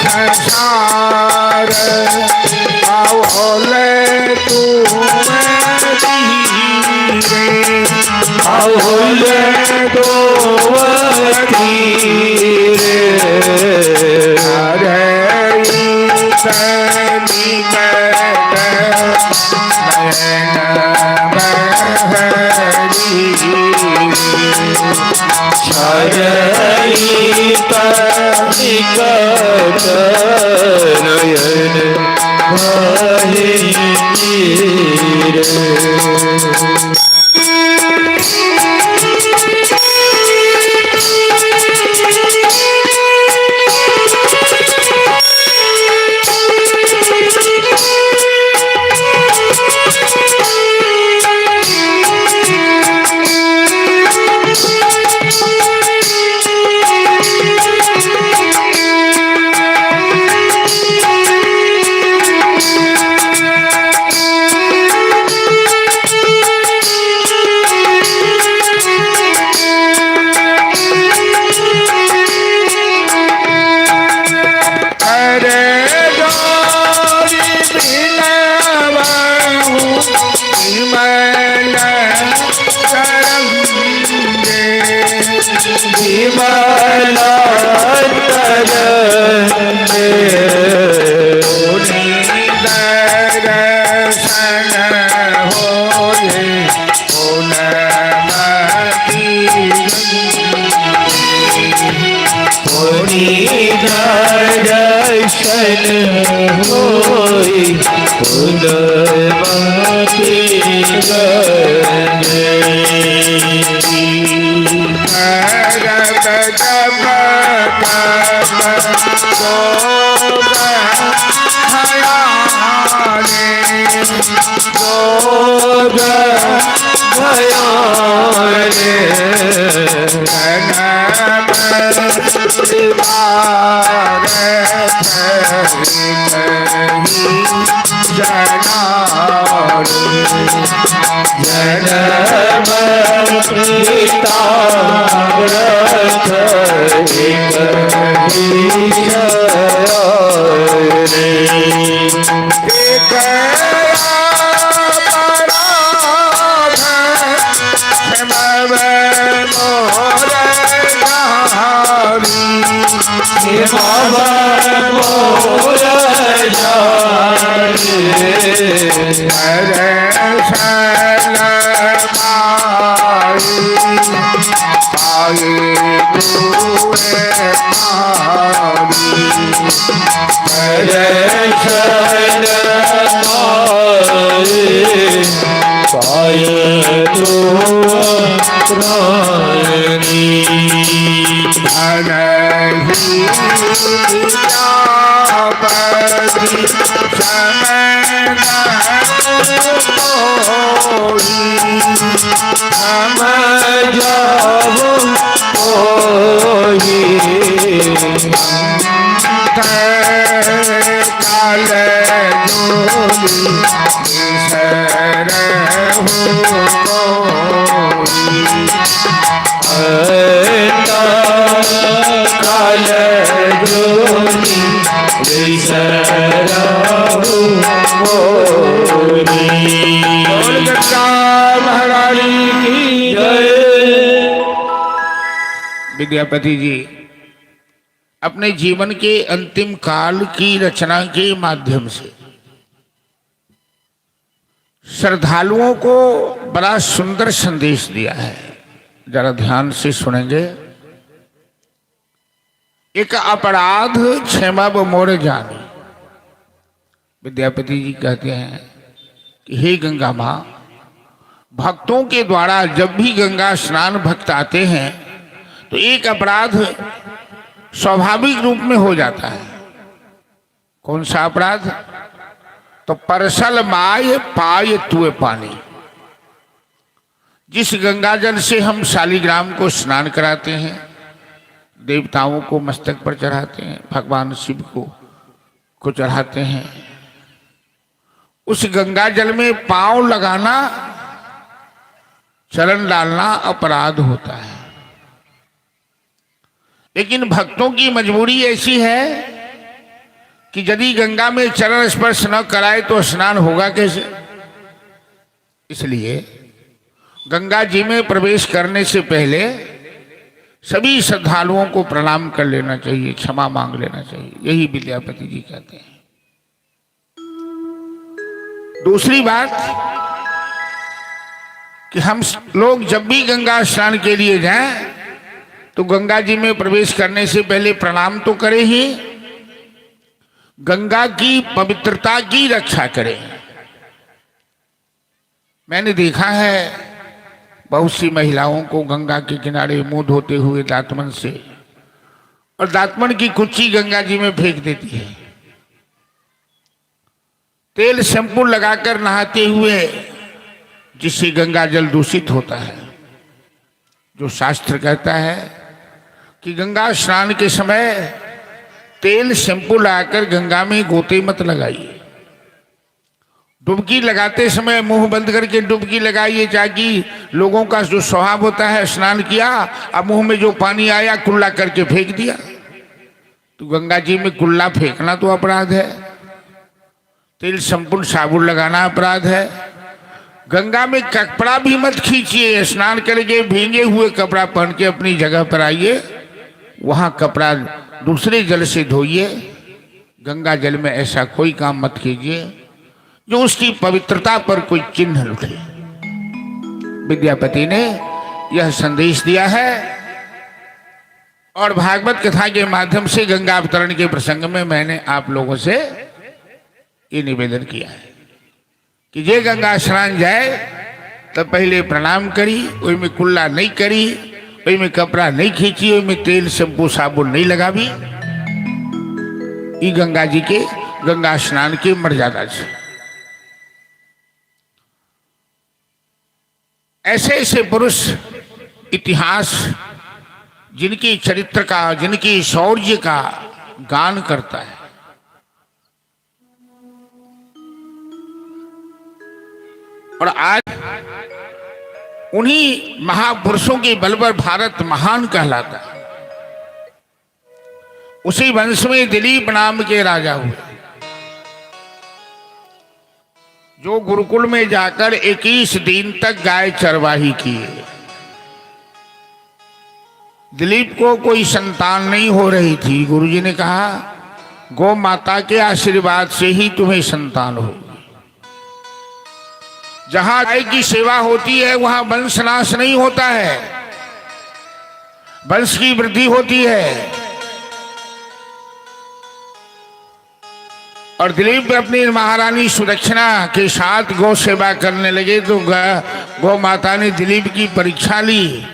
खसार आवले तू आवले तो तीरे, छायई तनिकट नयन महरी रे। होई फूलमती गले विद्यापति जी अपने जीवन के अंतिम काल की रचना के माध्यम से श्रद्धालुओं को बड़ा सुंदर संदेश दिया है। जरा ध्यान से सुनेंगे। एक अपराध क्षमा मोर जानी। विद्यापति जी कहते हैं कि हे गंगा माँ, भक्तों के द्वारा जब भी गंगा स्नान भक्त आते हैं तो एक अपराध स्वाभाविक रूप में हो जाता है। कौन सा अपराध? तो परसल माय पाय तुए पानी। जिस गंगा जल से हम शालिग्राम को स्नान कराते हैं, देवताओं को मस्तक पर चढ़ाते हैं, भगवान शिव को चढ़ाते हैं, उस गंगा जल में पांव लगाना, चरण डालना अपराध होता है। लेकिन भक्तों की मजबूरी ऐसी है कि यदि गंगा में चरण स्पर्श न कराए तो स्नान होगा कैसे। इसलिए गंगा जी में प्रवेश करने से पहले सभी श्रद्धालुओं को प्रणाम कर लेना चाहिए, क्षमा मांग लेना चाहिए। यही विद्यापति जी कहते हैं। दूसरी बात कि हम लोग जब भी गंगा स्नान के लिए जाएं तो गंगा जी में प्रवेश करने से पहले प्रणाम तो करें ही, गंगा की पवित्रता की रक्षा करें। मैंने देखा है बहुत सी महिलाओं को गंगा के किनारे मुंह धोते हुए दातमन से, और दातमन की कुच्ची गंगा जी में फेंक देती है। तेल शैम्पू लगाकर नहाते हुए, जिससे गंगा जल दूषित होता है। जो शास्त्र कहता है कि गंगा स्नान के समय तेल शैम्पू लगाकर गंगा में गोते मत लगाइए। डुबकी लगाते समय मुंह बंद करके डुबकी लगाइए, ताकि लोगों का जो स्वभाव होता है, स्नान किया अब मुंह में जो पानी आया कुल्ला करके फेंक दिया। तो गंगा जी में कुल्ला फेंकना तो अपराध है, तेल संपूर्ण साबुन लगाना अपराध है। गंगा में कपड़ा भी मत खींचिए। स्नान करके भीगे हुए कपड़ा पहन के अपनी जगह पर आइए, वहां कपड़ा दूसरे जल से धोइए। गंगा जल में ऐसा कोई काम मत कीजिए जो उसकी पवित्रता पर कोई चिन्ह उठे। विद्यापति ने यह संदेश दिया है। और भागवत कथा के माध्यम से गंगा अवतरण के प्रसंग में मैंने आप लोगों से ये निवेदन किया है कि जे गंगा स्नान जाए तो पहले प्रणाम करी, ओई में कुल्ला नहीं करी, ओई में कपड़ा नहीं खींची, ओई में तेल शैम्पू साबुन नहीं लगावी। ये गंगा जी के गंगा स्नान की मर्यादा है। ऐसे ऐसे पुरुष इतिहास जिनके चरित्र का, जिनके शौर्य का गान करता है। और आज उन्हीं महापुरुषों के बल पर भारत महान कहलाता है। उसी वंश में दिलीप नाम के राजा हुए, जो गुरुकुल में जाकर 21 दिन तक गाय चरवाही किए। दिलीप को कोई संतान नहीं हो रही थी। गुरुजी ने कहा, गौ माता के आशीर्वाद से ही तुम्हें संतान होगी। जहां गाय की सेवा होती है वहां वंश नाश नहीं होता है, वंश की वृद्धि होती है। और दिलीप अपनी महारानी सुदक्षिणा के साथ गौ सेवा करने लगे तो गौ माता ने दिलीप की परीक्षा ली।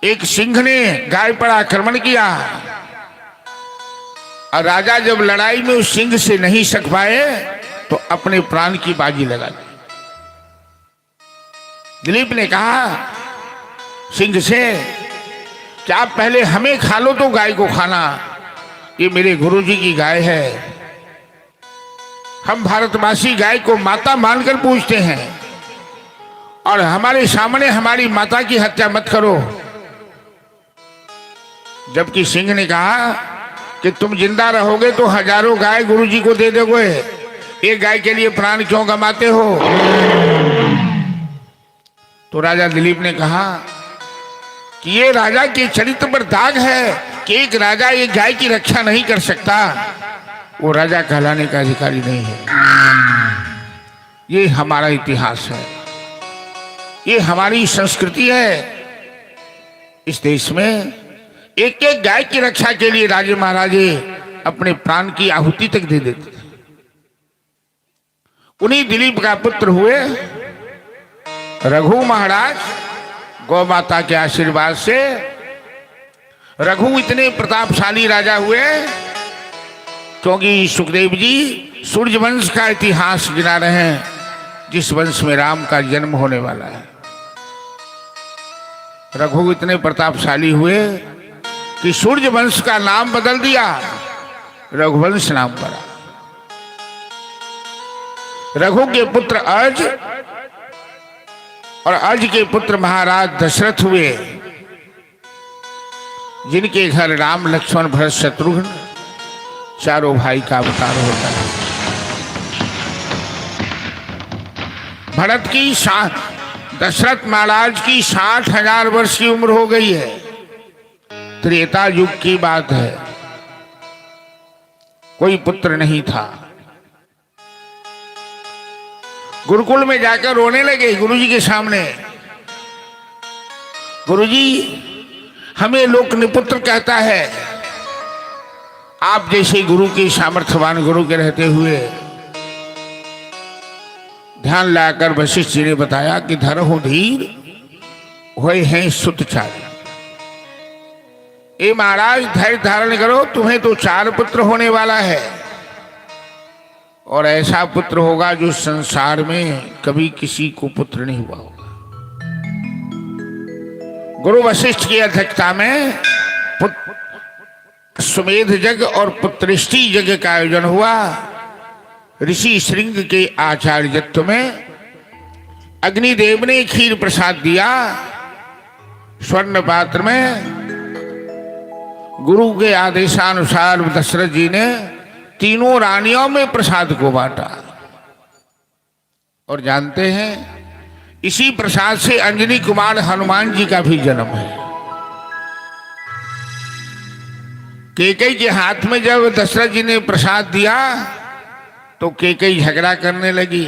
एक सिंह ने गाय पर आक्रमण किया और राजा जब लड़ाई में उस सिंह से नहीं सक पाए तो अपने प्राण की बाजी लगा दी। दिलीप ने कहा सिंह से, क्या आप पहले हमें खा लो तो गाय को खाना, ये मेरे गुरुजी की गाय है। हम भारतवासी गाय को माता मानकर पूजते हैं और हमारे सामने हमारी माता की हत्या मत करो। जबकि सिंह ने कहा कि तुम जिंदा रहोगे तो हजारों गाय गुरुजी को दे दोगे, एक गाय के लिए प्राण क्यों गंवाते हो। तो राजा दिलीप ने कहा कि ये राजा के चरित्र पर दाग है कि एक राजा एक गाय की रक्षा नहीं कर सकता, वो राजा कहलाने का अधिकारी नहीं है। ये हमारा इतिहास है, ये हमारी संस्कृति है। इस देश में एक एक गाय की रक्षा के लिए राजे महाराजे अपने प्राण की आहुति तक दे देते थे। उन्हीं दिलीप का पुत्र हुए रघु महाराज। गौ माता के आशीर्वाद से रघु इतने प्रतापशाली राजा हुए क्योंकि सुखदेव जी सूर्य वंश का इतिहास गिना रहे हैं, जिस वंश में राम का जन्म होने वाला है। रघु इतने प्रतापशाली हुए कि सूर्य वंश का नाम बदल दिया, रघुवंश नाम पड़ा। रघु के पुत्र अर्ज और अर्ज के पुत्र महाराज दशरथ हुए, जिनके घर राम लक्ष्मण भरत शत्रुघ्न चारों भाई का अवतार होता है। भरत की दशरथ महाराज की 60,000 वर्ष की उम्र हो गई है। त्रेता युग की बात है, कोई पुत्र नहीं था। गुरुकुल में जाकर रोने लगे गुरुजी के सामने। गुरुजी, हमें लोक निपुत्र कहता है, आप जैसे गुरु के सामर्थ्यवान गुरु के रहते हुए। ध्यान लाकर वशिष्ठ जी ने बताया कि धरहु धीर होए हैं सुतचारी। ए महाराज, धैर्य धारण करो, तुम्हें तो 4 पुत्र होने वाला है और ऐसा पुत्र होगा जो संसार में कभी किसी को पुत्र नहीं हुआ होगा। गुरु वशिष्ठ की अध्यक्षता में सुमेध यज्ञ और पुत्रिष्टि यज्ञ का आयोजन हुआ। ऋषि श्रृंग के आचार्यत्व में अग्निदेव ने खीर प्रसाद दिया स्वर्ण पात्र में। गुरु के आदेशानुसार दशरथ जी ने तीनों रानियों में प्रसाद को बांटा। और जानते हैं, इसी प्रसाद से अंजनी कुमार हनुमान जी का भी जन्म है। कैकेयी के हाथ में जब दशरथ जी ने प्रसाद दिया तो कैकेयी झगड़ा करने लगी,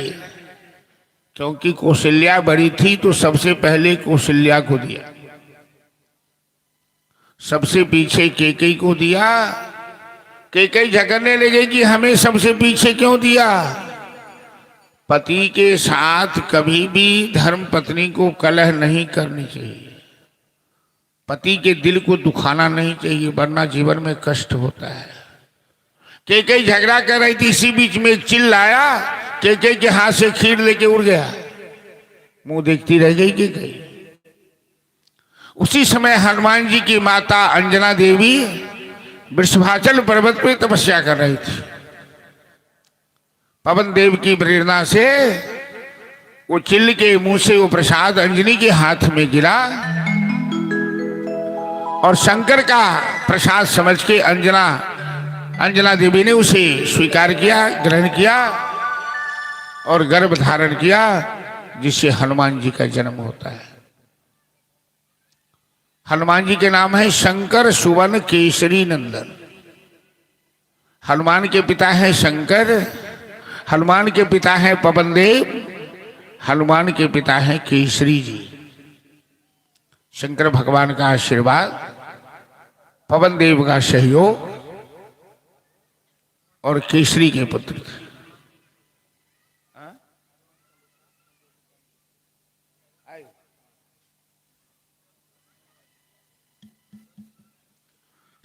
क्योंकि कौशल्या बड़ी थी तो सबसे पहले कौशल्या को दिया। सबसे पीछे केकई को दिया। केकई झगड़ने लगे कि हमें सबसे पीछे क्यों दिया। पति के साथ कभी भी धर्म पत्नी को कलह नहीं करनी चाहिए, पति के दिल को दुखाना नहीं चाहिए, वरना जीवन में कष्ट होता है। केकई झगड़ा कर रही थी, इसी बीच में चिल्लाया, केकई के हाथ से खीर लेके उड़ गया। मुंह देखती रह गई केकई। उसी समय हनुमान जी की माता अंजना देवी वृषभाचल पर्वत पर तपस्या कर रही थी। पवन देव की प्रेरणा से वो चिल्ल के मुंह से वो प्रसाद अंजनी के हाथ में गिरा और शंकर का प्रसाद समझ के अंजना देवी ने उसे स्वीकार किया, ग्रहण किया और गर्भ धारण किया, जिससे हनुमान जी का जन्म होता है। हनुमान जी के नाम है शंकर सुवन केसरी नंदन। हनुमान के पिता है शंकर, हनुमान के पिता है पवन देव, हनुमान के पिता है केसरी जी। शंकर भगवान का आशीर्वाद, पवन देव का सहयोग और केसरी के पुत्र थे।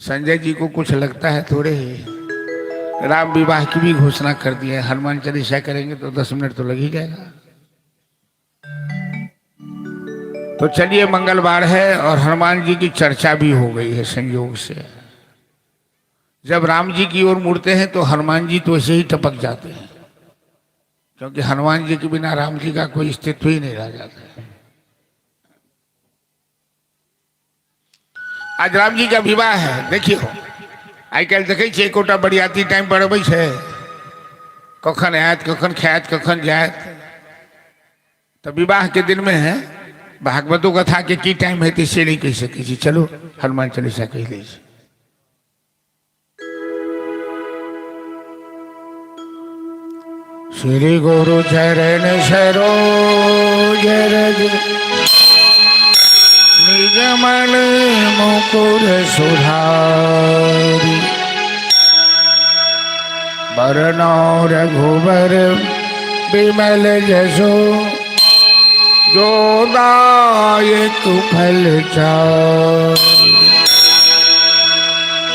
संजय जी को कुछ लगता है थोड़े ही राम विवाह की भी घोषणा कर दी है। हनुमान चालीसा करेंगे तो 10 मिनट तो लग ही जाएगा। तो चलिए, मंगलवार है और हनुमान जी की चर्चा भी हो गई है संयोग से। जब राम जी की ओर मुड़ते हैं तो हनुमान जी तो ऐसे ही टपक जाते हैं, क्योंकि हनुमान जी के बिना राम जी का कोई अस्तित्व ही नहीं रह जाता है। आज राम जी का विवाह है। देखियो, आई कल देखे छे कोटा बरियाती टाइम पर अबै छे, कखन आयत कखन खायत कखन जायत। तो विवाह के दिन में है भागवतों कथा के की टाइम है से नहीं कह सके छी। चलो हनुमान चालीसा कह ली। श्री गुरु चरण सरोज रज निज मन मुकुर सुधारी, वरनौ रघुबर विमल जसो, जो दायक फल चारि।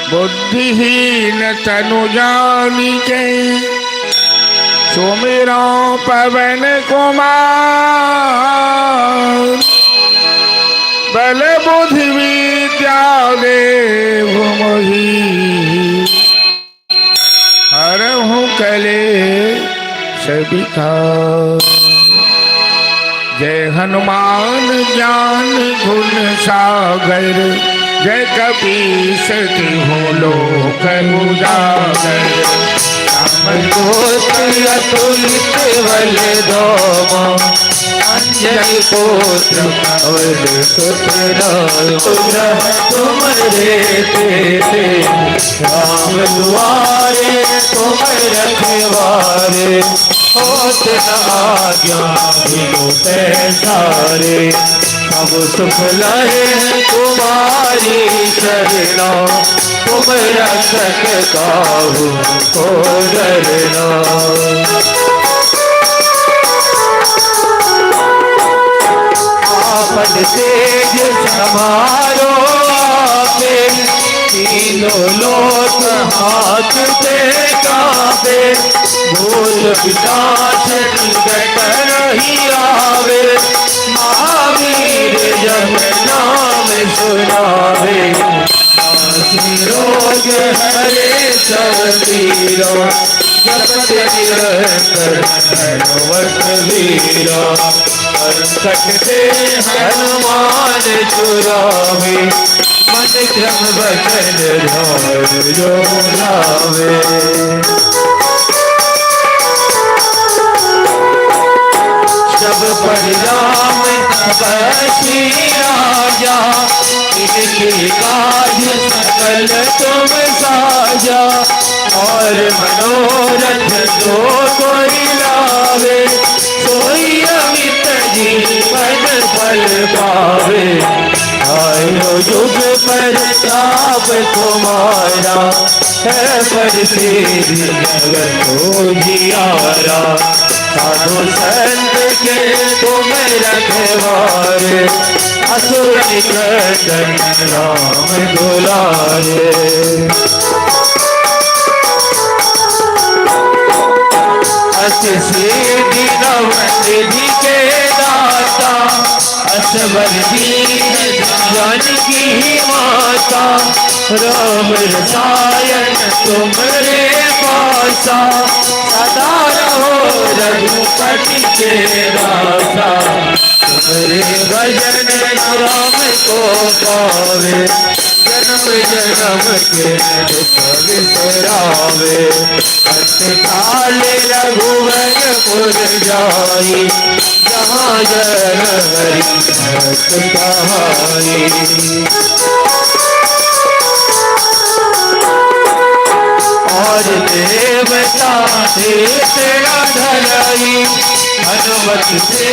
बुद्धिहीन तनु जानिके, सुमिरौ पवन कुमार। बल बुद्धि विद्या देहु मोहि, हरहु कलेश विकार। जय हनुमान ज्ञान गुण सागर, जय कपीस तिहुँ लोक उजागर। अतुलित बल धामा, अंजनी पुत्र पवन सुत। तुम्हारे तेरे राम दुआरे, तुम रखवारे। होत न आज्ञा बिनु पैसारे, सब सुख लहे तुम्हारी शरणा। तुम रक्षक काहू को डरना। आपन तेज समारो आपे, तीनों लोक हाथ से कांपे। भूत पिशाच निकट नहीं आवे, महावीर जब नाम सुनावे। रोग हरे सब पीरा, जपत निरंतर हनुमत वीरा। संकट से हनुमान छुड़ावे, मन क्रम वचन ध्यान जो लावे। सब परिणाम तपस्वी राजा, इनके काज सकल तुम साजा। और मनोरथ जो कोई लावे, सोई अमित जीवन फल पावे। आयो युग पर ताप तुम्हारा है, पर तेरी जगत को जियारा। साधु संत के तुम रखवारे, असुर निकटन राम दुलारे। अस सिद्धि नवनिधि के दाता, असवर दीन जानकी माता। राम रसायन तुमरे पासा, सदा रहो रघुपति के दाता। तुम्हारे भजन राम को पावे, जन्म जन्म के दुख बिसरावे। अंत काल रघुवरपुर जाई, जहाँ जन हरि भक्त कहाई। और देवता तेरा धराई, हनुमत से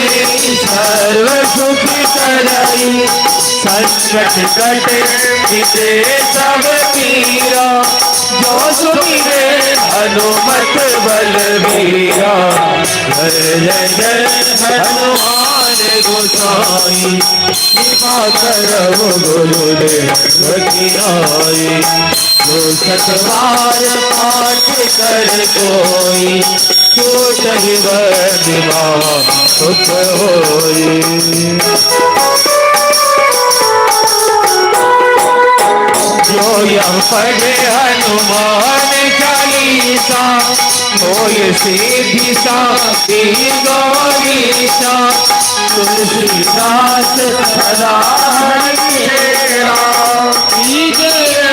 सर्व सुख कराई। संकट कटे जिते सब पीरा, जो सुमिरे हनुमत बलबीरा। जय जय हनुमान गोसाई, कृपा करहु गुरुदेव की नाई। जो सतबार पाठ कर कोई, छूटहि बंदिवा सुख होई। जो यह पढ़े हनुमान चालीसा, होय सिद्धि साखी गौरीसा। तुलसीदास सदा हरिरा,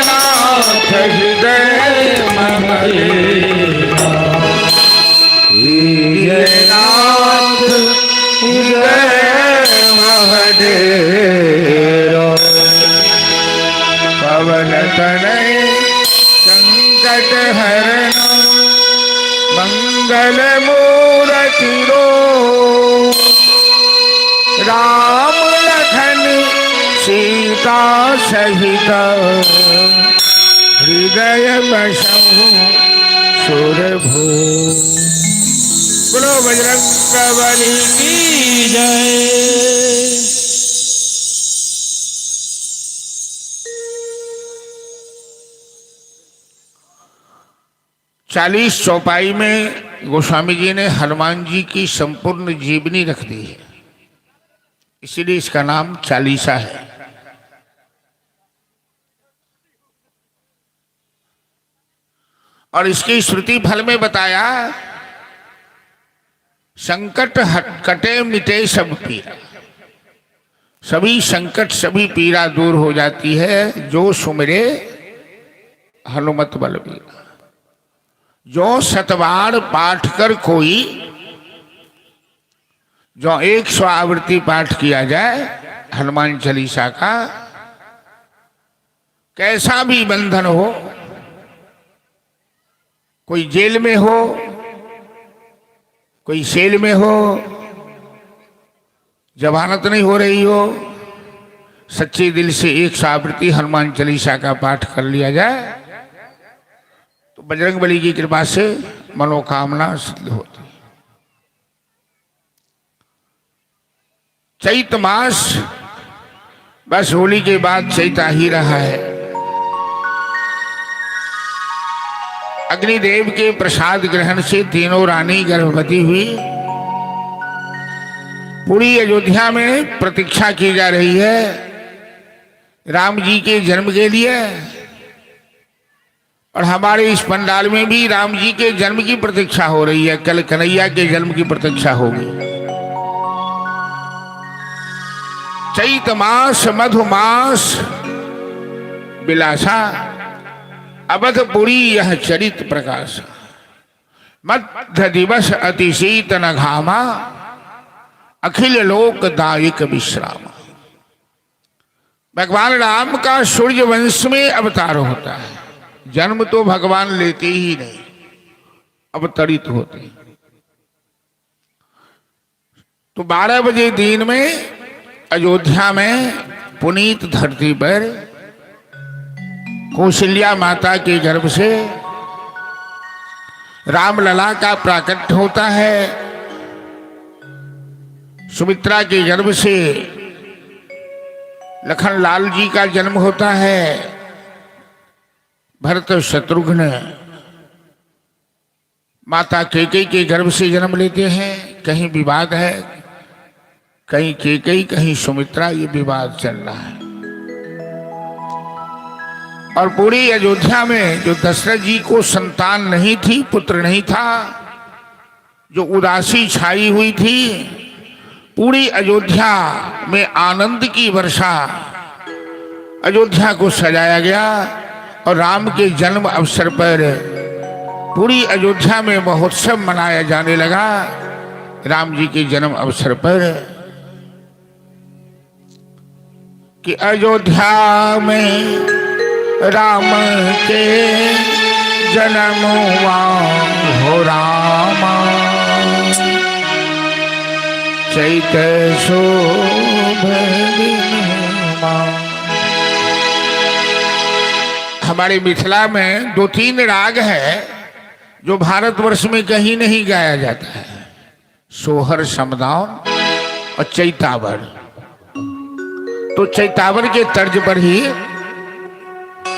नाथ हृदय मम लेना। नाथ हृदय मम डेरा। पवन तनय संकट हरण, मंगल मूरति रो। राम लखन सीता सहित, हृदय बसहु सुरभू। बोलो बजरंग बली की जय। 40 चौपाई में गोस्वामी जी ने हनुमान जी की संपूर्ण जीवनी रख दी है, इसीलिए इसका नाम चालीसा है। और इसकी श्रुति फल में बताया, संकट कटे मिटे सब पीरा। सभी संकट सभी पीड़ा दूर हो जाती है जो सुमिरे हनुमत बलबीरा। जो शतबार पाठ कर कोई, जो 100 आवृत्ति पाठ किया जाए हनुमान चालीसा का, कैसा भी बंधन हो, कोई जेल में हो, कोई सेल में हो, जमानत नहीं हो रही हो, सच्चे दिल से 100 आवृत्ति हनुमान चालीसा का पाठ कर लिया जाए तो बजरंग बली की कृपा से मनोकामना सिद्ध होती। चैत मास बस होली के बाद चैत आ ही रहा है। अग्निदेव के प्रसाद ग्रहण से तीनों रानी गर्भवती हुई। पूरी अयोध्या में प्रतीक्षा की जा रही है राम जी के जन्म के लिए, और हमारे इस पंडाल में भी राम जी के जन्म की प्रतीक्षा हो रही है। कल कन्हैया के जन्म की प्रतीक्षा होगी। चैत मास मधुमास विलासा, अवधपुरी यह चरित प्रकाश। मध्य दिवस अतिशीत न घामा, अखिल लोकदायक विश्राम। भगवान राम का सूर्य वंश में अवतार होता है। जन्म तो भगवान लेते ही नहीं, अवतरित होते। तो 12 बजे दिन में अयोध्या में पुनीत धरती पर कौशल्या माता के गर्भ से रामलला का प्राकट्य होता है, सुमित्रा के गर्भ से लखन लाल जी का जन्म होता है, भरत शत्रुघ्न माता कैकेयी के गर्भ से जन्म लेते हैं। कहीं विवाद है, कहीं कैकेयी कहीं सुमित्रा, ये विवाद चल रहा है। और पूरी अयोध्या में जो दशरथ जी को संतान नहीं थी, पुत्र नहीं था, जो उदासी छाई हुई थी, पूरी अयोध्या में आनंद की वर्षा, अयोध्या को सजाया गया और राम के जन्म अवसर पर पूरी अयोध्या में महोत्सव मनाया जाने लगा। राम जी के जन्म अवसर पर कि अयोध्या में राम के जन्म हो रामा, चैत शोभ दिनमा। हमारे मिथिला में 2-3 राग है जो भारतवर्ष में कहीं नहीं गाया जाता है, सोहर, समदाउन और चैतावर। तो चैतावर के तर्ज पर ही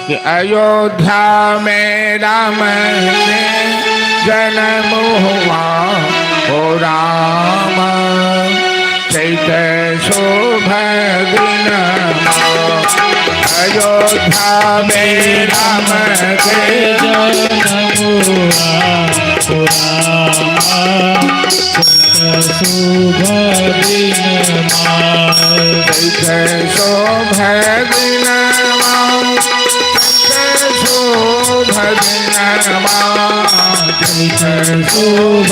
कि अयोध्या में राम ने जन्म हुआ हो राम, चैत शोभ दिनमा। अयोध्या में राम के जन्म हुआ हो राम, शुभ दिनमा। चैत शोभ दिनमा, चैत शोभ दिनमा, चैत शुभ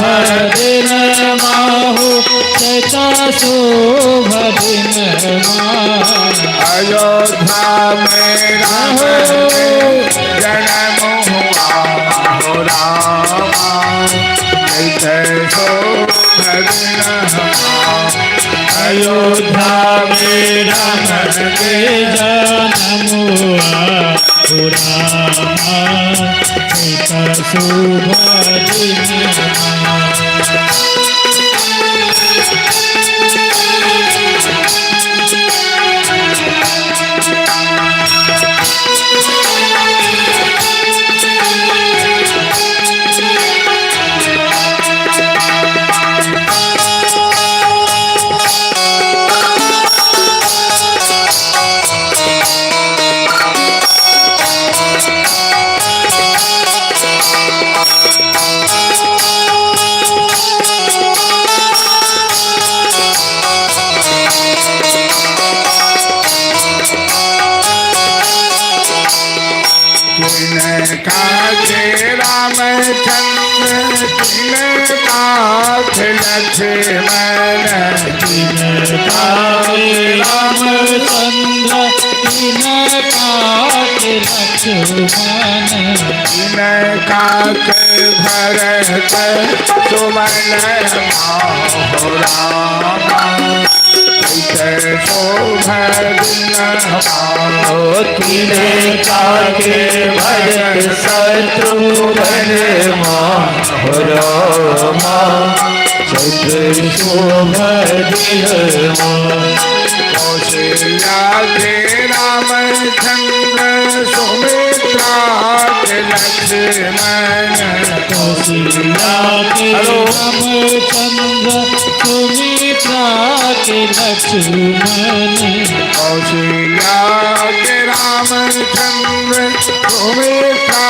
दिनमा हो, चैत शुभ दिनमा। अयोध्या में राम जन्म हुआ हो राम, चैत शोभ दिनमा। अयोध्या में राम के जन्म हुआ हो राम, चैत शुभ दिनमा। काके रामचंद्र काक लक्ष्मण, काके रामचंद्र काक लक्ष्मण। काक भरत सुमन हो राम, चैत शोभ दिनमा। काके भरत शत्रुघ्न हो रामा, चैत शोभ दिनमा। कौशल्या के रामचंद्र सुमित्रा के लक्ष्मण, कौशल्या के रामचंद्र सुमित्रा के लक्ष्मण। कौशल्या के रामचंद्र सुमित्रा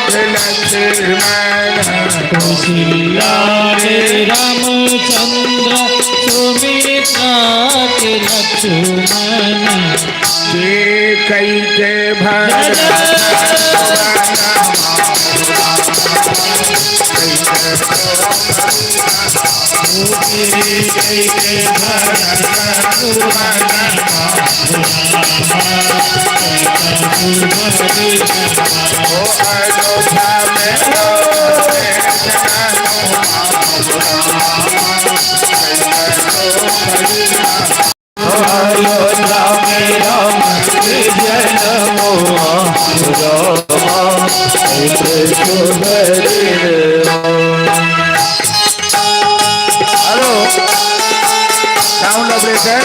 के लक्ष्मण। कौशल्या के रामचंद्र सुमित्रा के लक्ष्मण। कैकेयी के भरत अयोध्या में भीतर।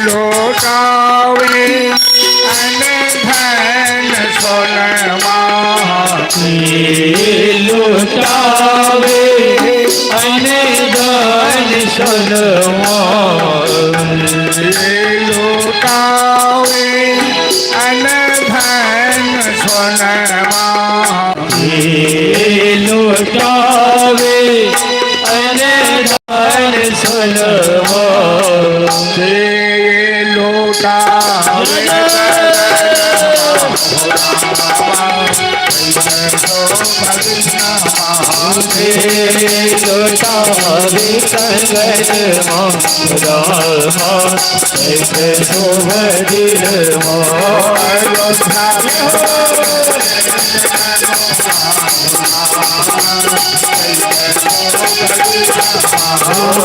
लोटावे अन धन सोनमा लुटावे अनदान सोनमा लोटावे अन धन सोनमा लुटावे अनदान सोनमा लोटावे कंगन रामा ऐसे शोभदिल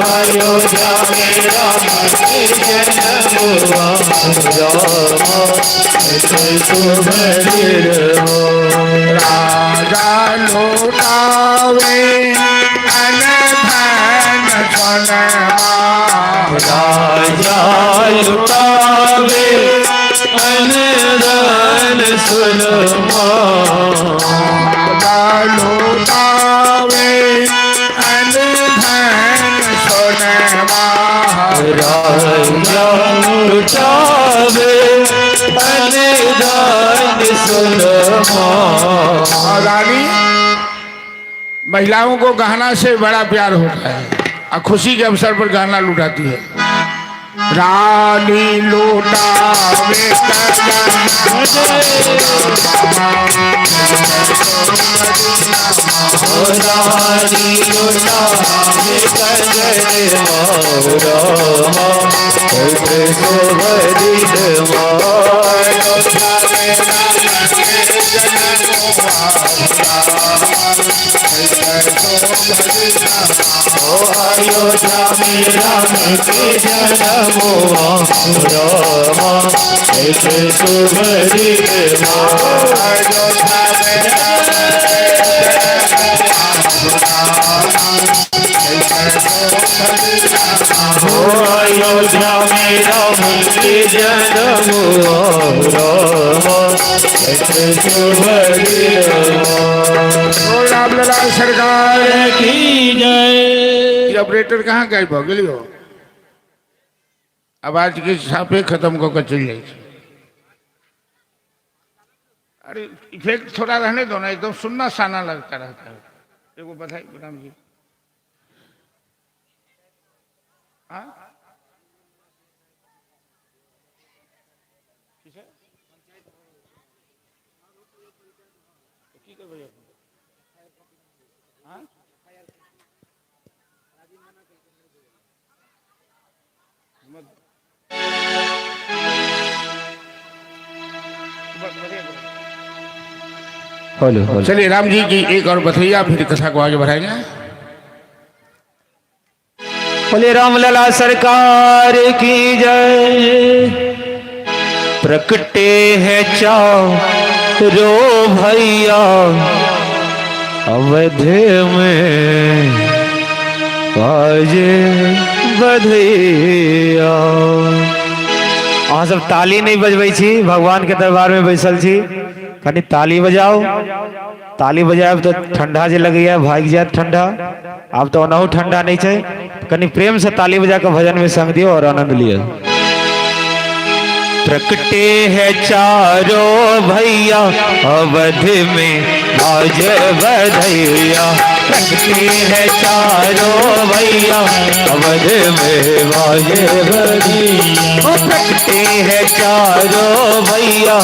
अयोध्या में राम के जन्म हुआ रामा ऐसे शोभदिल राजा लोटावे अन धन सोनमा राजा लुटावे अनदान सोनमा लोटावे अन धन सोनमा राजा लुटावे अनदान सोनमा। रानी महिलाओं को गहना से बड़ा प्यार होता है और खुशी के अवसर पर गहना लुटाती है। रानी लुटावे रानी लुटावे कंगन रामा ऐसे शोभदिल अयोध्या में राम के जन्म हुआ रामा ऐसे शोभदिल अयोध्या में राम के जन्म हुआ रामा ऐसे शोभदिल राम लला सरकार की जय। ऑपरेटर कहाँ गए भगली हो आवाज के छापे खत्म को चल जाए। अरे इफेक्ट थोड़ा रहने दो ना, एकदम सुनना साना लगता रहता है। एगो बधाई राम जी। हाँ चलिए राम जी की एक और बथैया फिर कथा को आगे बढ़ाएंगे। बोले रामलला सरकार की जय। प्रकटे है चारो भैया अवध में बाजे बधैया। अहाँ सब ताली नहीं बजबै छी, भगवान के दरबार में बैसल छी, कनी ताली बजाओ। ताली बजाब तो ठंडा जे लगैया भाग जात ठंडा। अब तो ओनाहु ठंडा नहीं है, कनी प्रेम से ताली बजा के भजन में संग दियो और आनंद लियो। प्रकटे है चारों भैया अवध में बाज बधैया। प्रकटे है चारों भैया अवध में बाज बधैया। प्रकटे है चारों भैया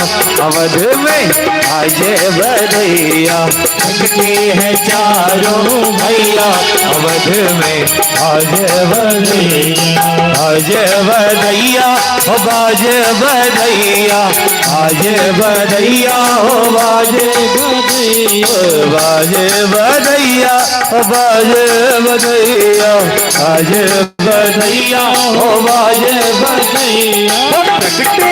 अवध में बाज बधैया। प्रकटे है चारों भैया अवध में बाज बधैया। बाज बधैया हो बाज बधैया, बाज बधैया हो बाज बधैया। बाजे बधैया बाजे बधैया बाजे बधैया ओ बाजे बधैया। प्रगटे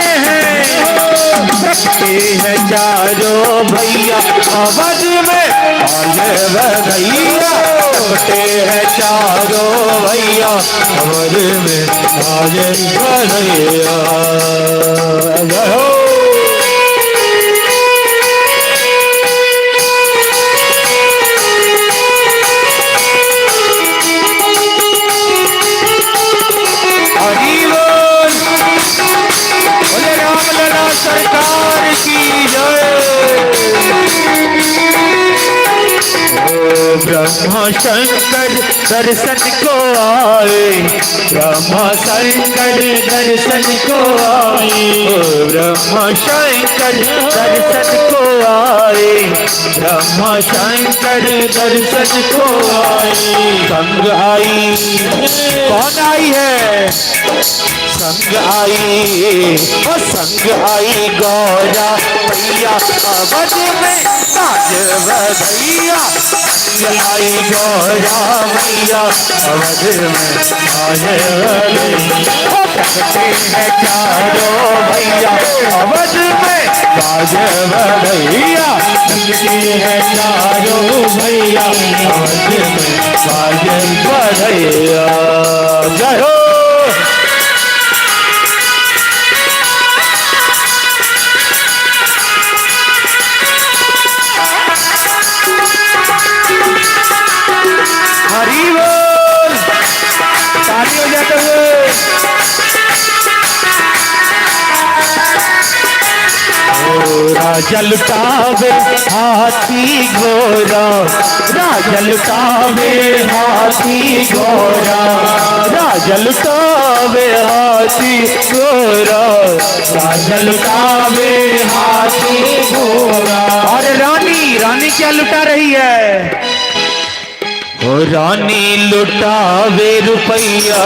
हैं चारों भैया आवाज में बाजे बधैया। प्रगटे हैं चारों भैया आवाज में बाजे बधैया। सरकार की जय। ब्रह्मा शंकर दर्शन को आए ब्रह्मा शंकर दर्शन को आए ब्रह्मा शंकर दर्शन को आए ब्रह्मा शंकर दर्शन को आए। संग आई कौन आई है संग आई और संग आई गौरा भैया अवध में बाज बधैया। संग आई गौरा भैया अवध में बाज बधैया। प्रगटे हैं चारों भैया अवध में बाज बधैया। प्रगटे हैं चारों भैया अवध में बाज बधैया। जय हो। हरी बोल ताली हो जाते हुए राजा लुटावे हाथी घोड़ा राजा लुटावे हाथी घोड़ा राजा लुटावे हाथी घोड़ा राजा लुटावे हाथी घोड़ा। और रानी क्या लुटा रही है रानी लुटावे रुपैया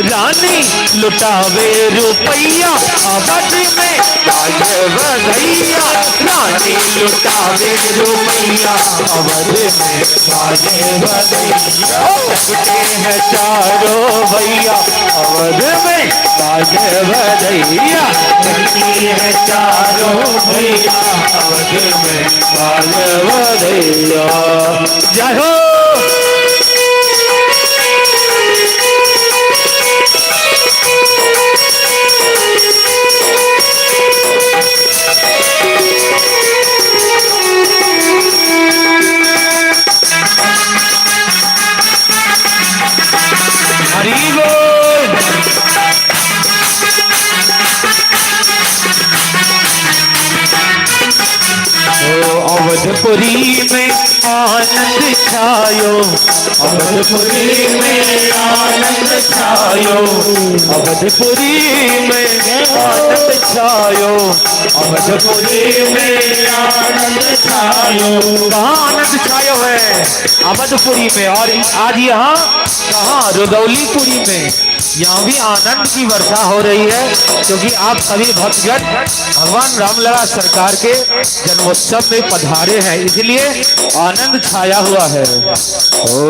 रानी लुटावे रुपैया अवध में बाज बधैया। रानी लुटावे रुपैया अवध में बाज बधैया। प्रगटे हैं चारों भैया अवध में बाज बधैया। प्रगटे हैं चारों भैया अवध में बाज बधैया। जय हो। हरी बोल। अवधपुरी में आनंद छायो अवधपुरी में आनंद छायो अवधपुरी में आनंद छायो अवधपुरी में आनंद छायो। कहाँ आनंद छायो है अवधपुरी में। और आज यहाँ कहाँ रुदौलीपुरी में यहाँ भी आनंद की वर्षा हो रही है क्योंकि आप सभी भक्तगण भगवान रामलला सरकार के जन्मोत्सव में पधारे हैं इसलिए आनंद छाया हुआ है। ओ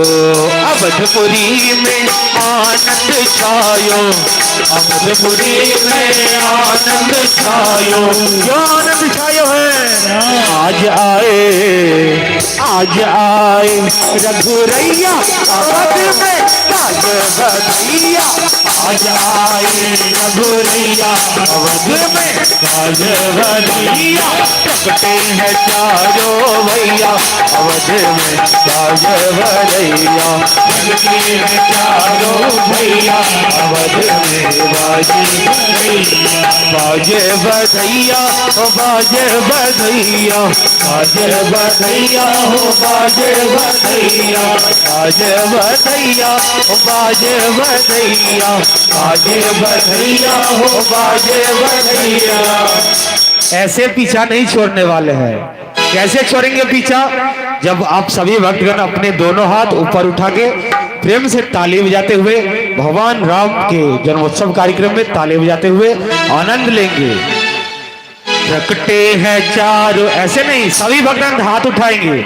अवधपुरी में आनंद छायो अवधपुरी में आनंद छायो। क्यों आनंद छायो है आज आए रघुरैया अवध में बाज बधैया। आज आए रघुरैया अवध में बाज बधैया। प्रगटे हैं चारों भैया अवध में बाज बधैया। प्रगटे हैं चारों भैया अवध में बाज बधैया। बाजे बधैया हो बाजे बधैया बाजे बधैया हो बाजे बधैया बाजे बधैया हो बाजे बधैया बाजे बधैया हो बाजे बधैया। ऐसे पीछा नहीं छोड़ने वाले हैं। कैसे छोड़ेंगे पीछा जब आप सभी भक्तगण अपने दोनों हाथ ऊपर उठा के प्रेम से ताली बजाते हुए भगवान राम के जन्मोत्सव कार्यक्रम में ताली बजाते हुए आनंद लेंगे। प्रकटे हैं चारों, ऐसे नहीं, सभी भक्तजन हाथ उठाएंगे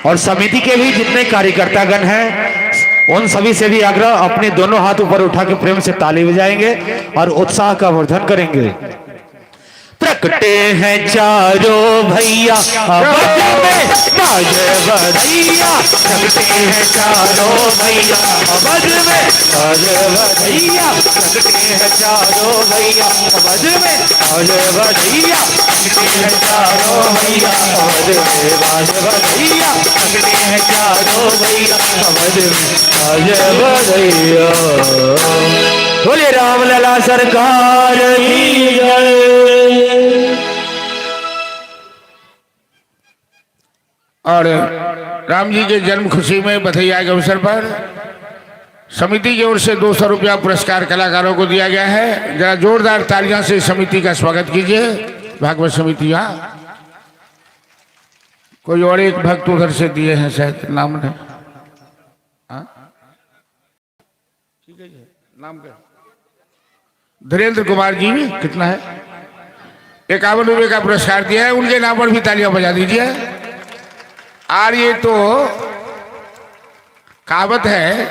और समिति के भी जितने कार्यकर्तागण हैं उन सभी से भी आग्रह, अपने दोनों हाथ ऊपर उठा के प्रेम से ताली बजाएंगे और उत्साह का वर्धन करेंगे। प्रकटे हैं चारों भैया बाजे बधैया, प्रकटे हैं चारों भैया बज में बाजे बधैया, प्रकटे हैं चारों भैया बज में बाजे बधैया, प्रकटे हैं चारों भैया बज में बाजे बधैया, प्रकटे हैं चारों भैया बज में बाजे बधैया। बोले राम लला सरकार की जय। और राम जी के जन्म खुशी में बधैया के अवसर पर समिति की ओर से 200 रुपया पुरस्कार कलाकारों को दिया गया है। जरा जोरदार तालियां से समिति का स्वागत कीजिए। भागवत समिति, यहाँ कोई और एक भक्त उधर से दिए हैं शायद, नाम नहीं, ठीक है, नाम क्या? धीरेन्द्र कुमार जी, कितना है? 51 रुपये का पुरस्कार दिया है, उनके नाम पर भी तालियां बजा दीजिए। और ये तो कहावत है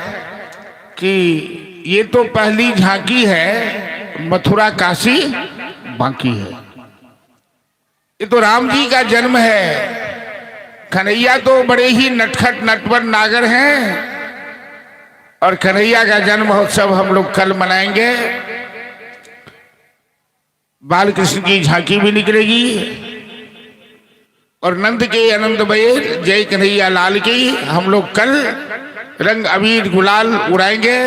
कि ये तो पहली झांकी है, मथुरा काशी बाकी है। ये तो राम जी का जन्म है। कन्हैया तो बड़े ही नटखट नटवर नागर हैं और कन्हैया का जन्म महोत्सव हम लोग कल मनाएंगे। बाल कृष्ण की झांकी भी निकलेगी और नंद के आनंदमय जय कन्हैया लाल की हम लोग कल रंग अबीर गुलाल उड़ाएंगे।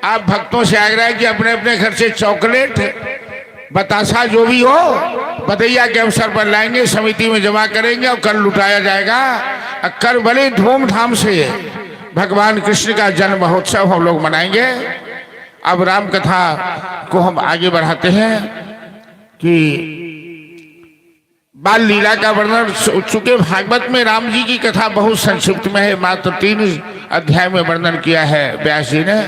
आप भक्तों से आग्रह है कि अपने अपने घर से चॉकलेट बतासा जो भी हो बधैया के अवसर पर लाएंगे, समिति में जमा करेंगे और कल लुटाया जाएगा। कल बड़े धूमधाम से भगवान कृष्ण का जन्म महोत्सव हम लोग मनाएंगे। अब राम कथा को हम आगे बढ़ाते हैं कि बाल लीला का वर्णन, चूंकि भागवत में राम जी की कथा बहुत संक्षिप्त में है, मात्र 3 अध्याय में वर्णन किया है व्यास जी ने,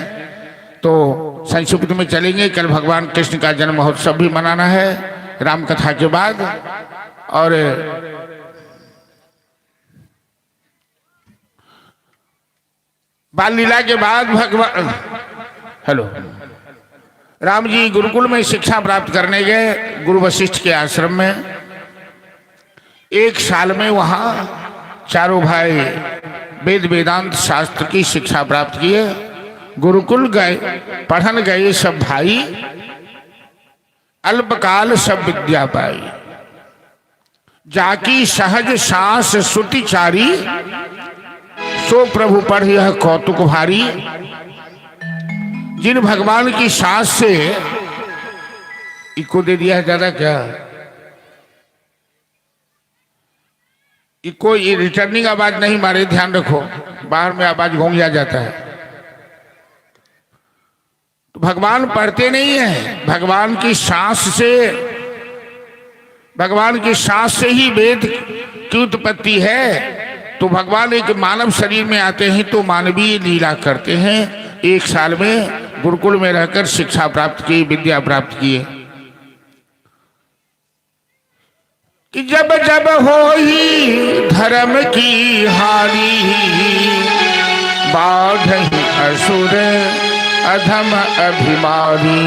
तो संक्षिप्त में चलेंगे। कल भगवान कृष्ण का जन्म महोत्सव भी मनाना है राम कथा के बाद। और बाल लीला के बाद भगवान राम जी गुरुकुल में शिक्षा प्राप्त करने गए, गुरु वशिष्ठ के आश्रम में। 1 साल में वहां चारों भाई वेद वेदांत शास्त्र की शिक्षा प्राप्त किए। गुरुकुल गए, पढ़न गए सब भाई, अल्पकाल सब विद्या पाई। जाकी सहज सांस सुतिचारी, सो प्रभु पढ़ यह कौतुक भारी। जिन भगवान की सांस से, इको दे दिया है ज्यादा क्या, कोई रिटर्निंग आवाज नहीं मारे, ध्यान रखो, बाहर में आवाज गूंजा जाता है। तो भगवान पढ़ते नहीं है, भगवान की सांस से ही वेद की उत्पत्ति है। तो भगवान एक मानव शरीर में आते हैं तो मानवीय लीला करते हैं। 1 साल में गुरुकुल में रहकर शिक्षा प्राप्त की, विद्या प्राप्त किए। कि जब जब हो ही धर्म की हानि, बाढ़हि असुर अधम अभिमानी।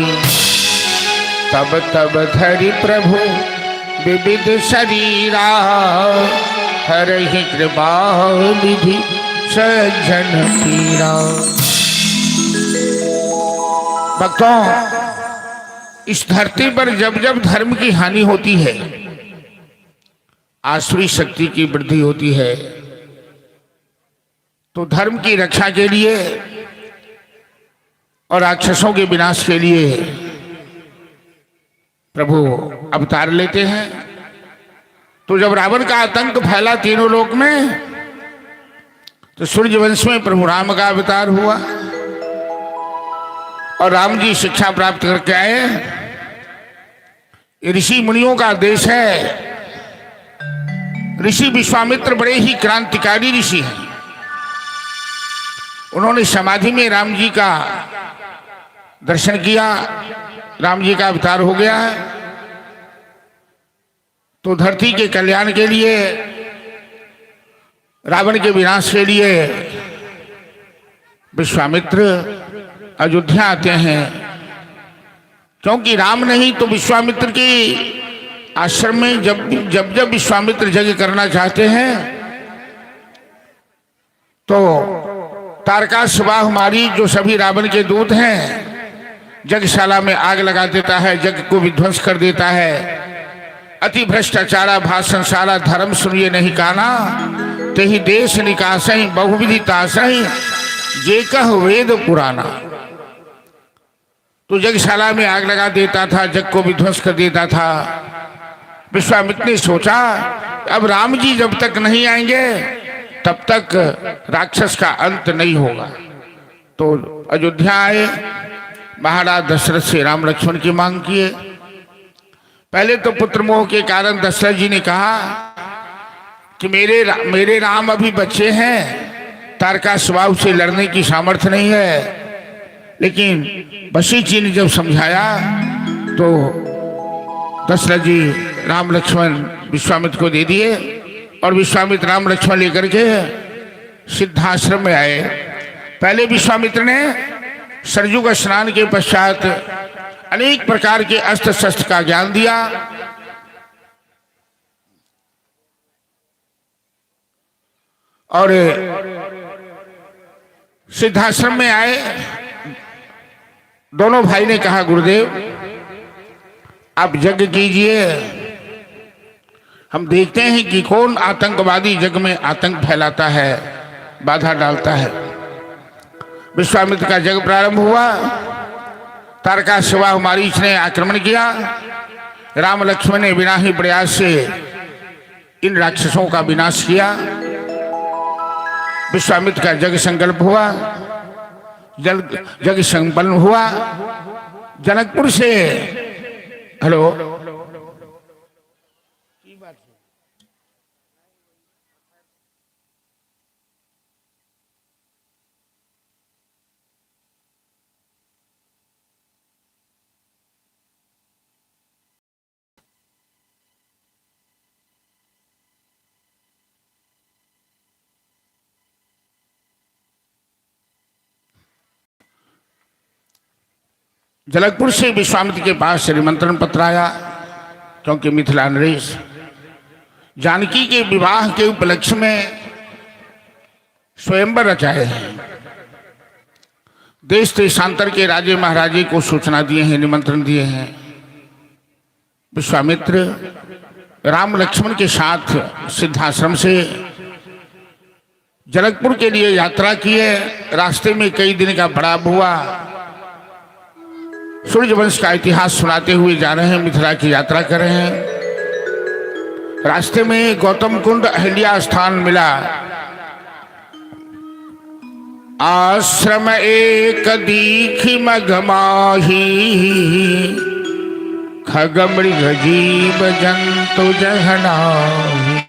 तब तब धरि प्रभु विविध शरीरा, हरहि कृपा निधि सज्जन पीरा। भक्तों, इस धरती पर जब जब धर्म की हानि होती है, आसुरी शक्ति की वृद्धि होती है, तो धर्म की रक्षा के लिए और राक्षसों के विनाश के लिए प्रभु अवतार लेते हैं। तो जब रावण का आतंक फैला तीनों लोक में, तो सूर्यवंश में प्रभु राम का अवतार हुआ और राम जी शिक्षा प्राप्त करके आए। ऋषि मुनियों का देश है। ऋषि विश्वामित्र बड़े ही क्रांतिकारी ऋषि हैं। उन्होंने समाधि में राम जी का दर्शन किया, राम जी का अवतार हो गया है। तो धरती के कल्याण के लिए, रावण के विनाश के लिए विश्वामित्र अयोध्या आते हैं। क्योंकि राम नहीं तो विश्वामित्र के आश्रम में जब विश्वामित्र यज्ञ करना चाहते हैं तो तारकासुर हमारी जो सभी रावण के दूत हैं यज्ञशाला में आग लगा देता है, यज्ञ को विध्वंस कर देता है। अति भ्रष्टाचारा भाषण सारा धर्म सुनिए नहीं काना, तेहि देश निकासहि बहुविधि तासहि जे कह वेद पुराना। तो यज्ञशाला में आग लगा देता था, यज्ञ को विध्वंस कर देता था। विश्वामित्र ने सोचा अब राम जी जब तक नहीं आएंगे तब तक राक्षस का अंत नहीं होगा। तो अयोध्या आए, महाराज दशरथ से राम लक्ष्मण की मांग किए। पहले तो पुत्र मोह के कारण दशरथ जी ने कहा कि मेरे राम अभी बच्चे हैं, तारकासुर से लड़ने की सामर्थ्य नहीं है। लेकिन वशिष्ठ जी ने जब समझाया तो दशरथ जी राम लक्ष्मण विश्वामित्र को दे दिए और विश्वामित्र राम लक्ष्मण लेकर के सिद्धाश्रम में आए। पहले विश्वामित्र ने सरयू का स्नान के पश्चात अनेक प्रकार के अस्त्र शस्त्र का ज्ञान दिया। और सिद्धाश्रम में आए, दोनों भाई ने कहा गुरुदेव आप यज्ञ कीजिए, हम देखते हैं कि कौन आतंकवादी यज्ञ में आतंक फैलाता है, बाधा डालता है। विश्वामित्र का यज्ञ प्रारंभ हुआ। तारकासुर मारीच ने आक्रमण किया। राम लक्ष्मण ने बिना ही प्रयास से इन राक्षसों का विनाश किया। विश्वामित्र का यज्ञ संकल्प हुआ, यज्ञ संपन्न हुआ। जनकपुर से हेलो जनकपुर से विश्वामित्र के पास निमंत्रण पत्र आया, क्योंकि मिथिला नरेश जानकी के विवाह के उपलक्ष्य में स्वयंवर रचाए हैं। देश देशांतर के राजे महाराजे को सूचना दिए हैं, निमंत्रण दिए हैं। विश्वामित्र राम लक्ष्मण के साथ सिद्धाश्रम से जनकपुर के लिए यात्रा किए। रास्ते में कई दिन का पड़ाव हुआ। सूर्यवंश का इतिहास सुनाते हुए जा रहे हैं, मिथिला की यात्रा कर रहे हैं। रास्ते में गौतम कुंड अहिल्या स्थान मिला। आश्रम एक दीखि मघमाही, खग मृग जीव जंतु जहनाही।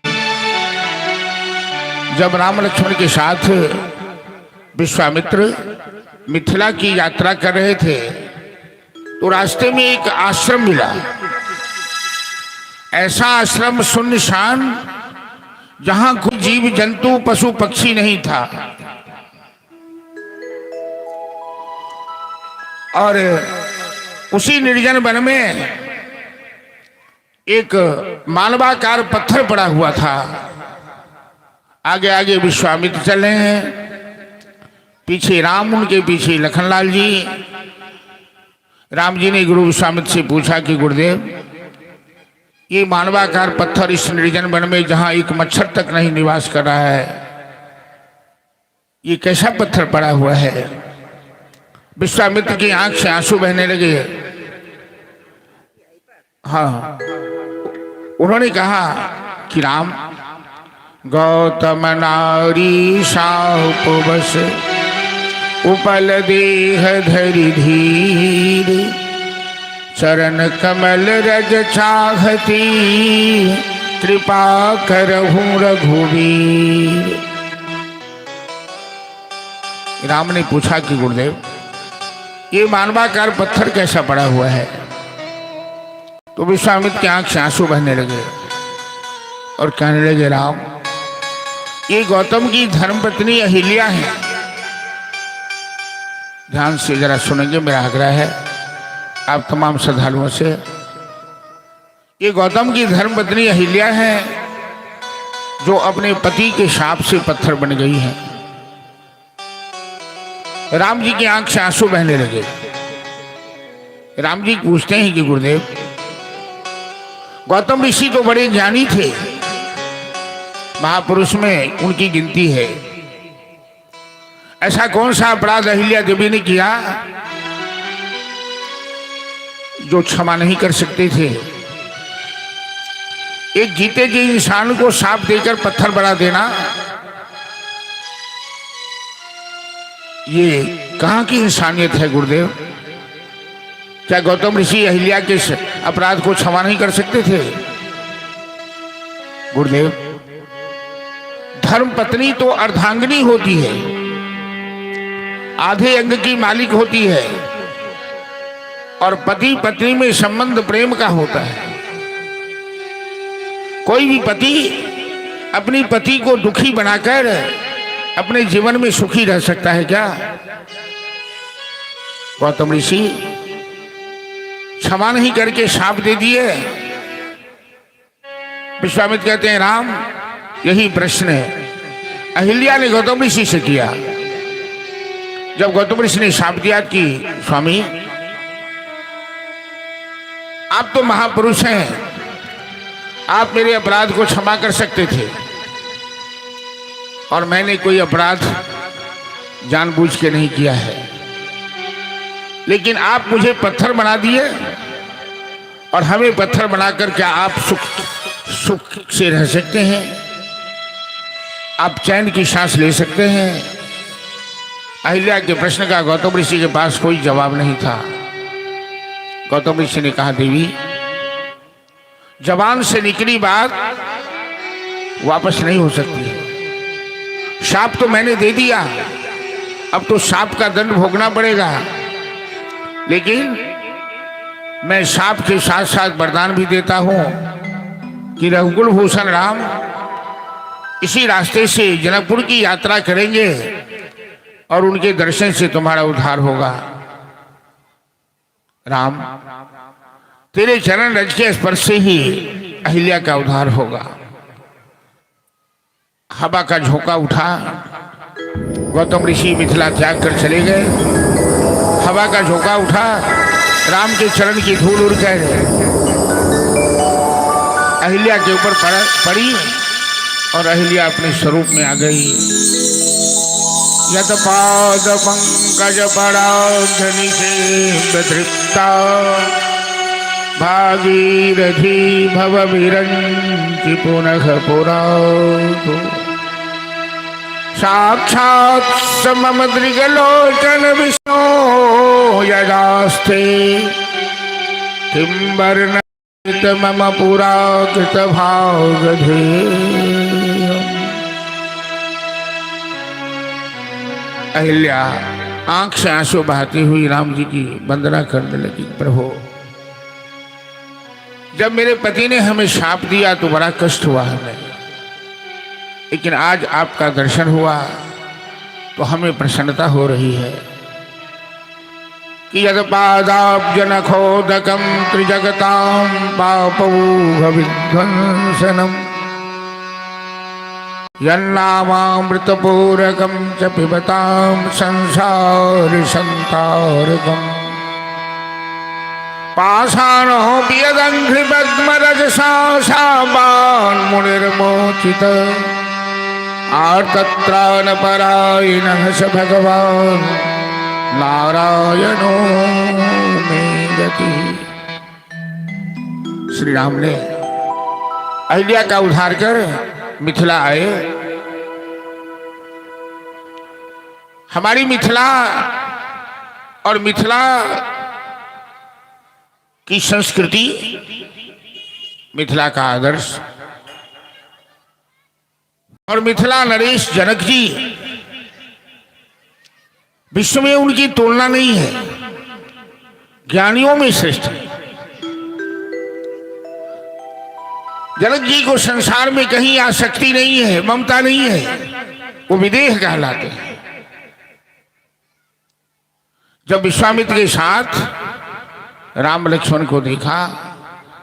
जब राम लक्ष्मण के साथ विश्वामित्र मिथिला की यात्रा कर रहे थे तो रास्ते में एक आश्रम मिला। ऐसा आश्रम सुनसान जहां कोई जीव जंतु पशु पक्षी नहीं था। और उसी निर्जन वन में एक मानवाकार पत्थर पड़ा हुआ था। आगे आगे विश्वामित्र चल रहे हैं, पीछे राम, उनके पीछे लखनलाल जी। राम जी ने गुरु विश्वामित्र से पूछा कि गुरुदेव ये मानवाकार पत्थर इस निर्जन वन में जहां एक मच्छर तक नहीं निवास कर रहा है, ये कैसा पत्थर पड़ा हुआ है? विश्वामित्र की आंख से आंसू बहने लगे। हाँ, उन्होंने कहा कि राम, गौतम नारी साउपवश उपल देह धरि धीर, चरण कमल रज चाहती, कृपा करहूं रघुवीर। राम ने पूछा कि गुरुदेव ये मानवाकार पत्थर कैसा पड़ा हुआ है? तो विश्वामित्र की आंख से आंसू बहने लगे। और कहने लगे राम, ये गौतम की धर्मपत्नी अहिल्या है। ध्यान से जरा सुनेंगे, मेरा आग्रह है आप तमाम श्रद्धालुओं से। ये गौतम की धर्मपत्नी अहिल्या है, जो अपने पति के शाप से पत्थर बन गई है। राम जी की आंख से आंसू बहने लगे। राम जी पूछते हैं कि गुरुदेव, गौतम ऋषि तो बड़े ज्ञानी थे, महापुरुष में उनकी गिनती है, ऐसा कौन सा अपराध अहिल्या देवी ने किया जो क्षमा नहीं कर सकते थे? एक जीते जी इंसान को सांप देकर पत्थर बना देना, ये कहां की इंसानियत है गुरुदेव? क्या गौतम ऋषि अहिल्या के अपराध को क्षमा नहीं कर सकते थे? गुरुदेव, धर्म पत्नी तो अर्धांगिनी होती है, आधे अंग की मालिक होती है, और पति पत्नी में संबंध प्रेम का होता है। कोई भी पति अपनी पति को दुखी बनाकर अपने जीवन में सुखी रह सकता है क्या? गौतम ऋषि क्षमा नहीं करके शाप दे दिए। विश्वामित्र कहते हैं राम, यही प्रश्न है अहिल्या ने गौतम ऋषि से किया। जब गौतम ऋषि ने शाप दिया कि स्वामी आप तो महापुरुष हैं, आप मेरे अपराध को क्षमा कर सकते थे, और मैंने कोई अपराध जानबूझ के नहीं किया है, लेकिन आप मुझे पत्थर बना दिए, और हमें पत्थर बनाकर क्या आप सुख से रह सकते हैं? आप चैन की सांस ले सकते हैं? अहिल्या के प्रश्न का गौतम ऋषि के पास कोई जवाब नहीं था। गौतम ऋषि ने कहा, देवी, जबान से निकली बात वापस नहीं हो सकती है। शाप तो मैंने दे दिया, अब तो शाप का दंड भोगना पड़ेगा, लेकिन मैं शाप के साथ साथ वरदान भी देता हूं कि रघुकुल भूषण राम इसी रास्ते से जनकपुर की यात्रा करेंगे और उनके दर्शन से तुम्हारा उद्धार होगा। राम, तेरे चरण रज के स्पर्श से ही अहिल्या का उद्धार होगा। हवा का झोंका उठा, गौतम ऋषि मिथिला त्याग कर चले गए। हवा का झोंका उठा, राम के चरण की धूल उड़कर अहिल्या के ऊपर पड़ी, और अहिल्या अपने स्वरूप में आ गई। यत पाद पंकज पराधनि से तृप्ता भागीरथी भव विरंचि पुनः पुरातु साक्षात् समम दृगलोचन विष्णु यदास्ते किं वर्णित मम पुरा कृत भागधेयम्। अहिल्या आंख से आंसू बहाती हुई राम जी की वंदना करने लगी। प्रभु, जब मेरे पति ने हमें शाप दिया तो बड़ा कष्ट हुआ हमें, लेकिन आज आपका दर्शन हुआ तो हमें प्रसन्नता हो रही है कि यद पादाब्जनखोदकं त्रिजगतां पापौघ विध्वंसनम् यन्नामामृतपूरकं च पिबतां संसार संतारकम् पाषाणोऽपि यदङ्घ्रिपद्मरजसा शापान्मुनिर्मोचित आर्तत्राणपरायणः स भगवान् नारायणो मे गतिः। श्री राम ने अहिल्या का उद्धार कर मिथिला आए। हमारी मिथिला और मिथिला की संस्कृति, मिथिला का आदर्श, और मिथिला नरेश जनक जी, विश्व में उनकी तुलना नहीं है, ज्ञानियों में श्रेष्ठ है। जनक जी को संसार में कहीं आसक्ति नहीं है, ममता नहीं है, वो विदेह कहलाते हैं। जब विश्वामित्र के साथ राम लक्ष्मण को देखा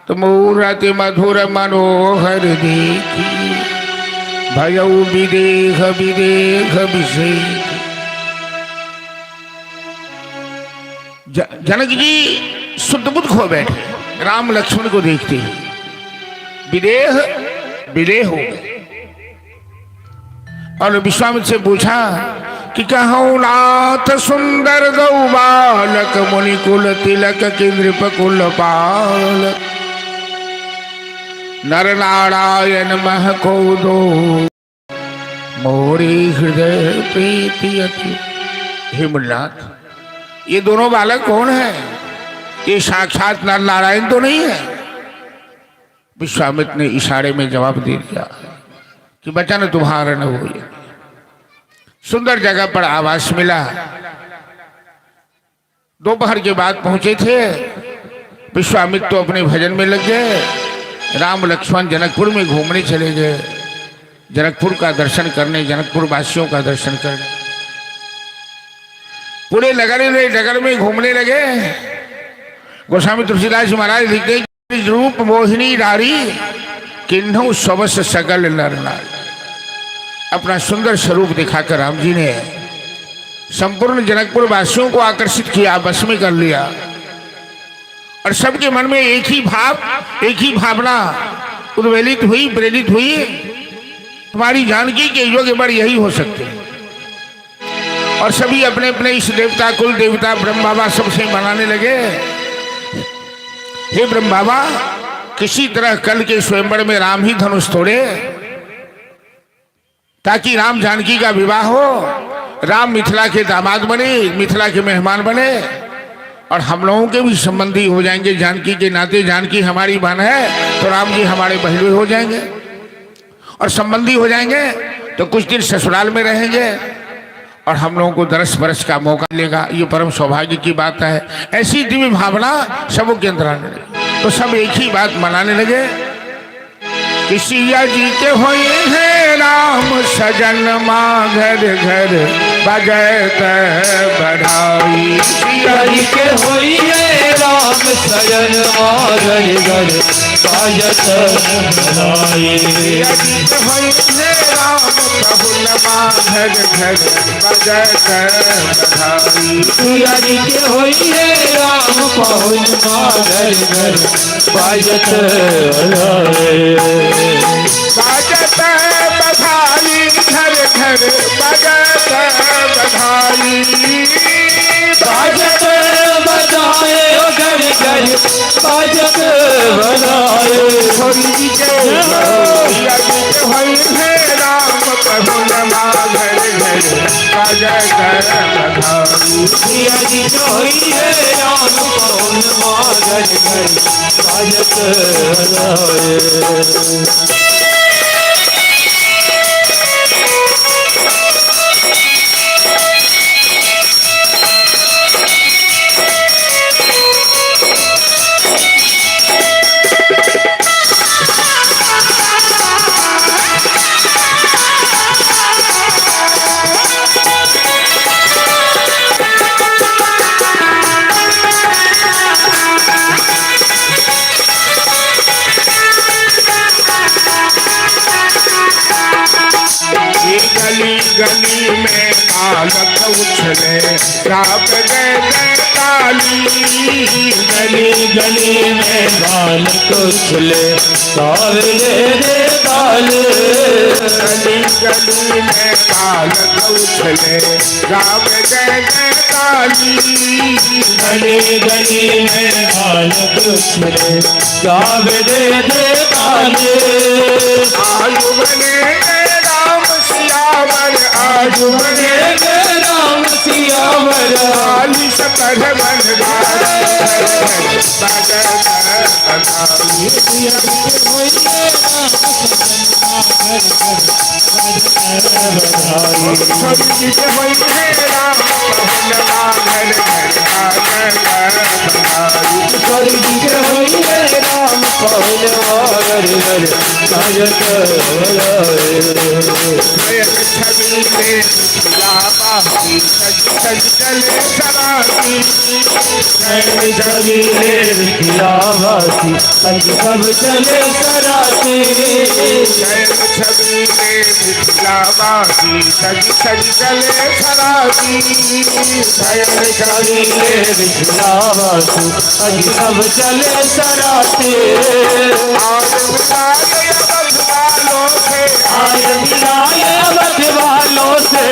तो मूरत मधुर मनोहर देखी भयउ विदेह विदेह विषेक। जनक जी शुद्ध बुद्ध खो बैठे राम लक्ष्मण को देखते ही, विदेह विदेह हो गए। और विश्वामित्र से पूछा कि कहूँ नाथ सुंदर गौ बालक मुनि कुल तिलक के नृप कुल पालक नर नारायण मह को दो मोरे हृदय प्रीति अति। हे मुन्नाथ, ये दोनों बालक कौन है? ये साक्षात नर नारायण तो नहीं है? विश्वामित्र ने इशारे में जवाब दे दिया कि बचन तुम्हारा न हो। सुंदर जगह पर आवास मिला। दोपहर के बाद पहुंचे थे। विश्वामित्र तो अपने भजन में लग गए। राम लक्ष्मण जनकपुर में घूमने चले गए, जनकपुर का दर्शन करने, जनकपुर वासियों का दर्शन करने। पूरे नगर में घूमने लगे। गोस्वामी तुलसीदास जी महाराज लिखते हैं, रूप मोहिनी नारी किन्हु सबस सकल नर नारी। अपना सुंदर स्वरूप दिखाकर राम जी ने संपूर्ण जनकपुर वासियों को आकर्षित किया, बस में कर लिया। और सबके मन में एक ही भाव, एक ही भावना उद्वेलित हुई, प्रेरित हुई, तुम्हारी जानकी के योग्य वर यही हो सकते हैं। और सभी अपने अपने इस देवता, कुल देवता ब्रह्म बाबा सबसे मनाने लगे। हे ब्रह्म बाबा, किसी तरह कल के स्वयंवर में राम ही धनुष तोड़े ताकि राम जानकी का विवाह हो, राम मिथिला के दामाद बने, मिथिला के मेहमान बने और हम लोगों के भी संबंधी हो जाएंगे जानकी के नाते। जानकी हमारी बहन है तो राम जी हमारे बहनोई हो जाएंगे और संबंधी हो जाएंगे तो कुछ दिन ससुराल में रहेंगे और हम लोगों को दरस बरस का मौका मिलेगा। ये परम सौभाग्य की बात है। ऐसी दिव्य भावना सबों के अंदर आने लगी। तो सब एक ही बात मनाने लगे कि सिया जी के होए हैं राम सजन माँ घर घर बजत बढ़ाई। सिया जी के होई है राम सजन माँ घर घर बजत बढ़ाई। सिया जी के होए हैं राम प्रभुल माँ घर घर बजत बढ़ाई। सिया जी के होई है राम प्रभुल माँ घर घर बजत बढ़ाई। बाजत बधाई घर घर बजत बधाई। बाजत बजाए घर घर बाजत बजाए। छोरी जी के सिया जी के होई है राम प्रभुल माँ घर घर बजत बधाई। सिया जी के होई है राम प्रभुल माँ घर घर बाजत बजाए। गली गली में पालक उछले रात गए काली। गली गली में बालक उछले सावले रे काले। गली गली में पालक उछले रात गए काली। गली गली में बालक उछले सावले रे काले। आयु बने राम सियावर, आयु बने राम सियावर। काली सकर बन के होइए राम पहलवा घर घर साजन छबीले मिथिलावासी सज सज चले सराती छबीले मिथिलावासी सज सब चले सराते छबीले मिथिलावासी सज सज चले सराती छबीले मिथिलावासी सज सब चले सराते आज मिलाए अवध वालों से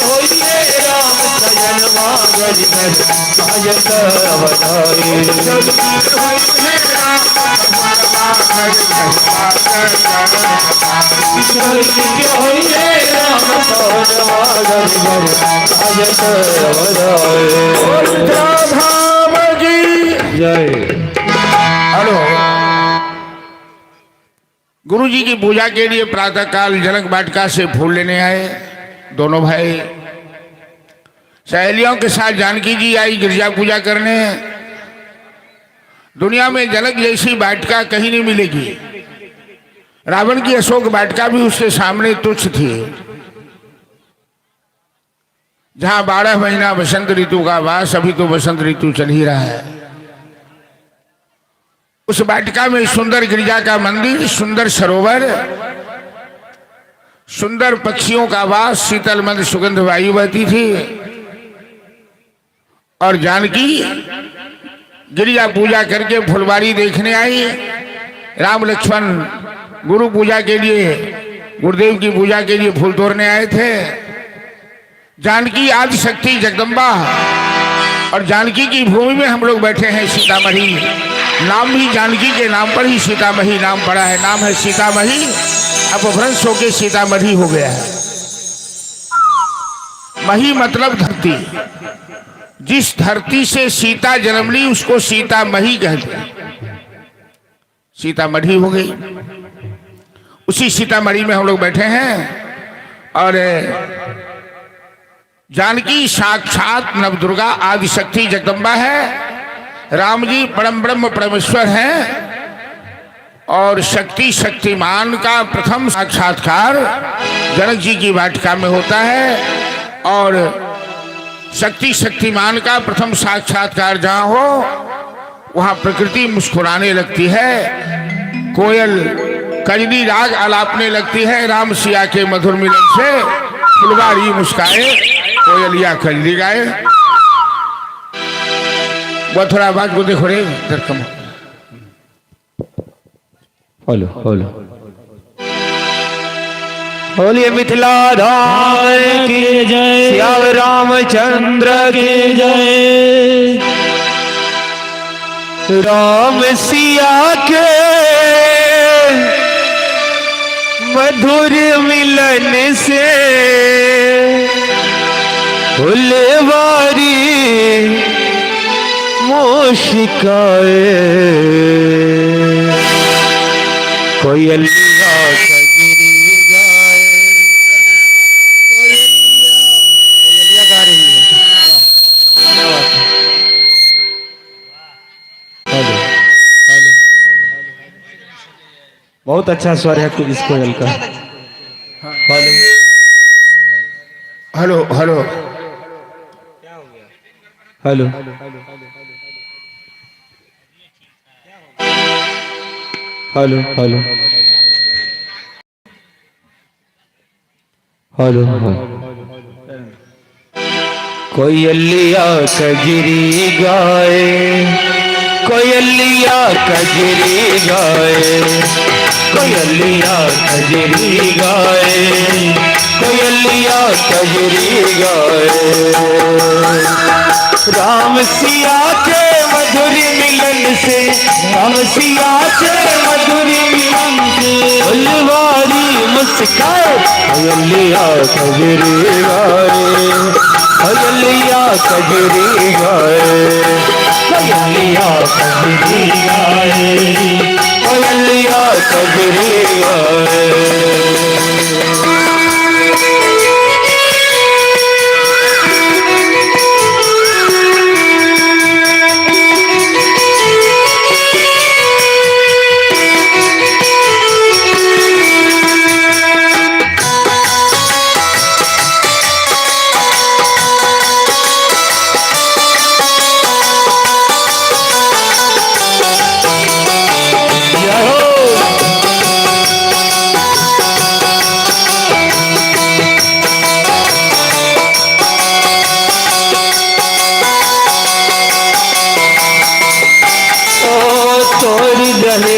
होइए राम सजन मागर घर साजन अवधारे होइए राम सजन मागर घर साजन अवधारे जय। हेलो, गुरु जी की पूजा के लिए प्रातःकाल जनक वाटिका से फूल लेने आए दोनों भाई। सहेलियों के साथ जानकी जी आई गिरजा पूजा करने। दुनिया में जनक जैसी वाटिका कहीं नहीं मिलेगी। रावण की अशोक वाटिका भी उसके सामने तुच्छ थी, जहां 12 महीना बसंत ऋतु का वास। अभी तो बसंत ऋतु चल ही रहा है। उस वाटिका में सुंदर गिरिजा का मंदिर, सुंदर सरोवर, सुंदर पक्षियों का वास, शीतल मंद सुगंध वायु बहती थी। और जानकी गिरिजा पूजा करके फुलवारी देखने आई। राम लक्ष्मण गुरु पूजा के लिए, गुरुदेव की पूजा के लिए फूल तोड़ने आए थे। जानकी आदि शक्ति जगदम्बा और जानकी की भूमि में हम लोग बैठे हैं। सीतामढ़ी नाम भी जानकी के नाम पर ही सीतामढ़ी नाम पड़ा है। नाम है सीतामढ़ी, अब भ्रंश होके सीतामढ़ी हो गया है। मही मतलब धरती। जिस धरती से सीता जन्म ली उसको सीतामढ़ी कहते हैं। सीतामढ़ी हो गई। उसी सीतामढ़ी में हम लोग बैठे हैं। और जानकी साक्षात नवदुर्गा आदिशक्ति जगदम्बा है। राम जी परम ब्रह्म परमेश्वर हैं। और शक्ति शक्तिमान का प्रथम साक्षात्कार जनक जी की वाटिका में होता है। और शक्ति शक्तिमान का प्रथम साक्षात्कार जहाँ हो वहाँ प्रकृति मुस्कुराने लगती है। कोयल कजली राग आलापने लगती है। राम सिया के मधुर मिलन से फुलवारी मुस्काए, कोयलिया कजली गाए। बहुत थोड़ा आवाज को देखो रे, इधर कम। हेलो हेलो बोलिए मिथिला धाम की जय, श्याम रामचंद्र की जय। राम सिया के मधुर मिलन से फुलवारी मुस्काए, कोयलिया कजरी गाए। कोयलिया गा रही है। क्या बात है। हेलो हेलो, बहुत अच्छा स्वर है कुछ इस कोयल का। Hello hello hello hello hello hello hello कोयलिया कजरी गाए, कोयलिया कजरी गाए, कोयलिया कजरी गाए, कोयलिया कजरी गाए। राम सिया के मधुर मिलन से, राम सिया के मधुर मिलन से फुलवारी मुस्काए, कोयलिया कजरी गाए, कोयलिया कजरी गाए, कोयलिया कजरी गाए, कोयलिया कजरी गाए।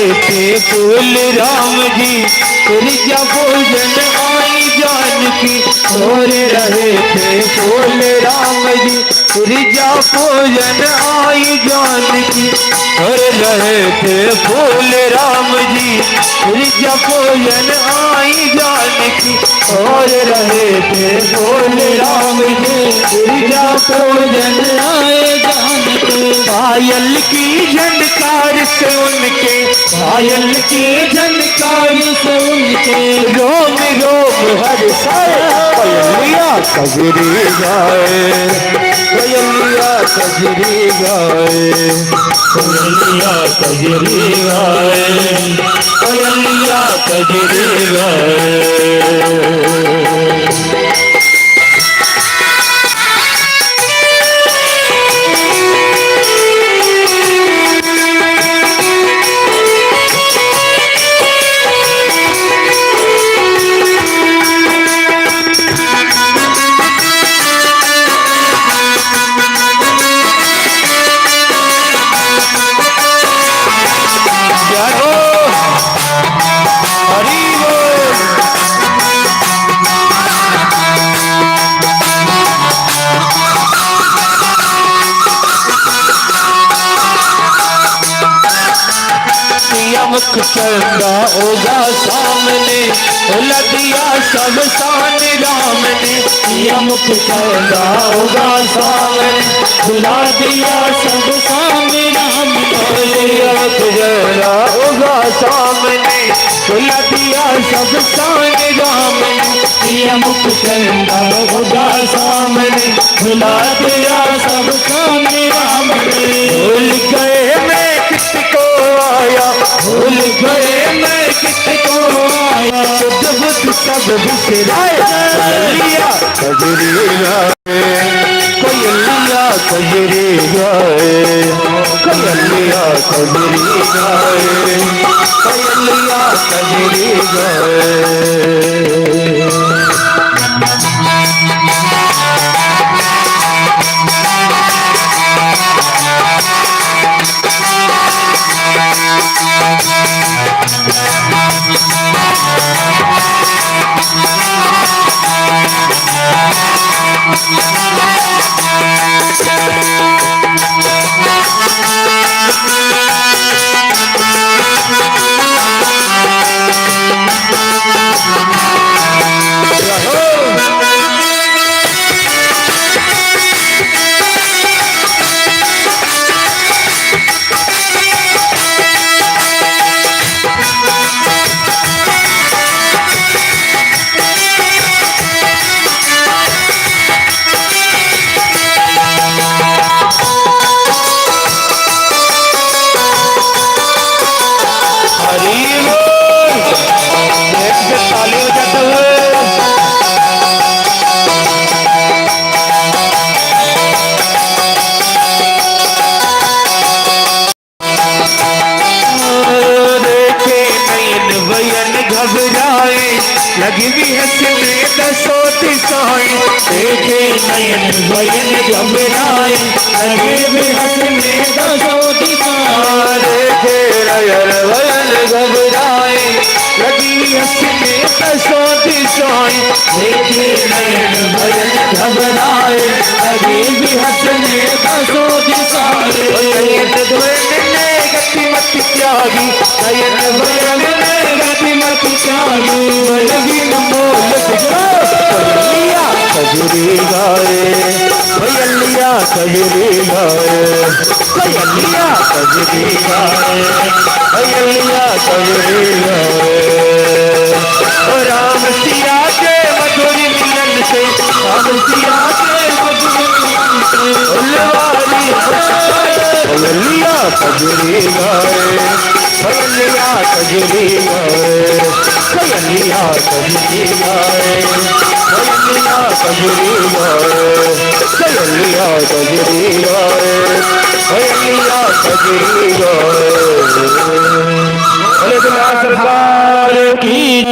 थे फूल राम जी, गिरजा पूजन आई जानकी। और रहे थे फूल राम जी, गिरजा पूजन आई जानकी। और रहे थे फूल राम जी, गिरजा पूजन आई जानकी। और रहे थे फूल राम जी, गिरजा पूजन आए जानकी। पायल की झनकार से उनके, पायल की झनकार से उनके, रोम रोम हर साए। पयलिया कजरी गाए, पयलिया कजरी गाए, पयलिया कजरी गाए, पयलिया कजरी गाए। मुख चंदा ओगा सामने, लदिया सब सान राम ने। या मुख चंदा ओगा सामने, बुला दिया सब सान राम ने। या मुख चंदा ओगा सामने, बुला दिया सब सान राम ने। या मुख चंदा ओगा सामने, बुला दिया सब सान राम ने। भूल गए मैं किसको आया, भूल गए मैं किसको आया। शुद्ध बुद्ध सब बिसराए। कोयलिया कजरी गाए, कोयलिया कजरी गाए, कोयलिया कजरी गाए, कोयलिया कजरी गाए। लगी भी हंसने दसो दिशाएं, देखे नयन बयन घबराए। लगी भी हंसने दसो दिशाएं, देखे नयन बयन घबराए। लगी हंसने दसो दिशाएं, देखे नयन बयन घबराए। लगी भी हंसने दसो दिशाएं। नयन बयन ने गति मत त्यागी, नयन बयन ने गति मत त्यागी। कोयलिया कजरी गाए, कोयलिया कजरी गाए, कोयलिया कजरी गाए, कोयलिया कजरी गाए। राम सिया के मधुर मिलन से, राम सिया के मधुर मिलन से, कोयलिया कजरी गाए, कोयलिया कजरी गाए, कोयलिया कजरी गाए, कोयलिया कजरी गाए, कोयलिया कजरी गाए, कोयलिया कजरी गाए। सरकार की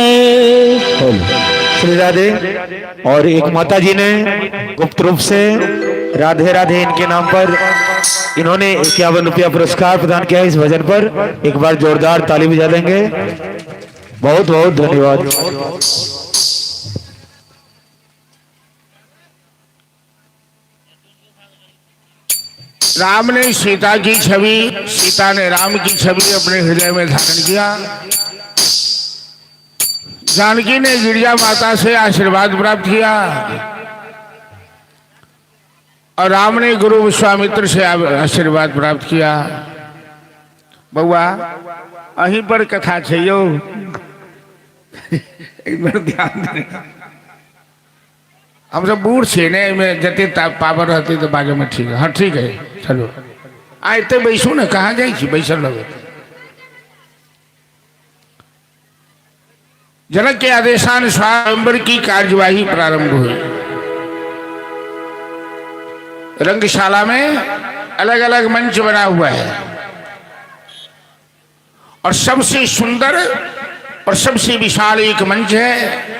श्री राधे। और एक माता जी ने गुप्त रूप से राधे राधे इनके नाम पर इन्होंने 51 रुपया पुरस्कार प्रदान किया इस भजन पर। एक बार जोरदार ताली बजा देंगे। बहुत बहुत धन्यवाद। राम ने सीता की छवि, सीता ने राम की छवि अपने हृदय में धारण किया। जानकी ने गिरिजा माता से आशीर्वाद प्राप्त किया और राम ने गुरु विश्वामित्र से आशीर्वाद प्राप्त किया। बउआ अहीं पर कथा छो, एक बार ध्यान दे। हम सब बूढ़ छे ने में जते पावर रहते तो बाजू में ठीक है। हाँ ठीक है, चलो आते बैसू ने, कहाँ जाए बैसल लगे। जनक के आदेशानुसार स्वयंवर की कार्यवाही प्रारंभ हुई। रंगशाला में अलग अलग मंच बना हुआ है और सबसे सुंदर और सबसे विशाल एक मंच है।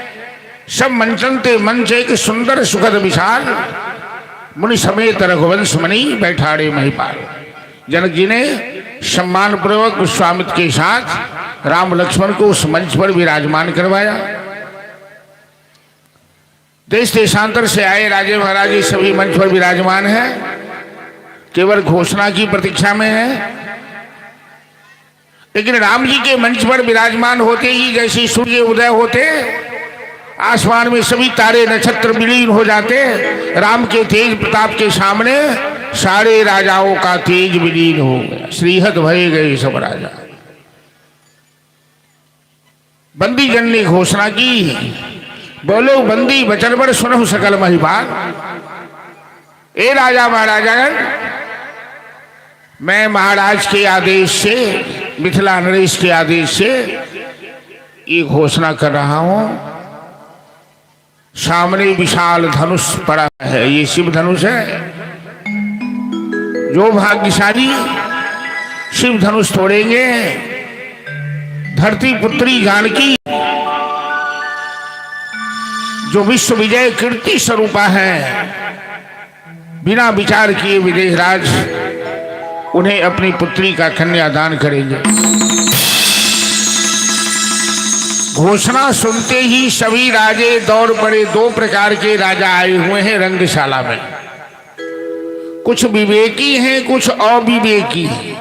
सब मंचनते मंच एक सुंदर सुखद विशाल, मुनि समेत रघुवंश मणि बैठाड़े महिपाल। जनक जी ने सम्मान पूर्वक विश्वामित्र के साथ राम लक्ष्मण को उस मंच पर विराजमान करवाया। देश देशांतर से आए राजे महाराजे सभी मंच पर विराजमान हैं, केवल घोषणा की प्रतीक्षा में है। लेकिन राम जी के मंच पर विराजमान होते ही जैसे सूर्य उदय होते, आसमान में सभी तारे नक्षत्र विलीन हो जाते। राम के तेज प्रताप के सामने सारे राजाओं का तेज विलीन हो गया। श्रीहत भय गए सब राजा। बंदी जन ने घोषणा की, बोलो बंदी वचन पर सुनो सकल महिपाल। ए राजा महाराजागण, मैं महाराज के आदेश से, मिथिला नरेश के आदेश से ये घोषणा कर रहा हूं। सामने विशाल धनुष पड़ा है, ये शिव धनुष है। जो भाग्यशाली शिव धनुष तोड़ेंगे, धरती पुत्री जानकी जो विश्व विजय कीर्ति स्वरूपा है, बिना विचार किए विदेहराज उन्हें अपनी पुत्री का कन्यादान करेंगे। घोषणा सुनते ही सभी राजे दौड़ पड़े। 2 प्रकार के राजा आए हुए हैं रंगशाला में, कुछ विवेकी हैं, कुछ अविवेकी हैं।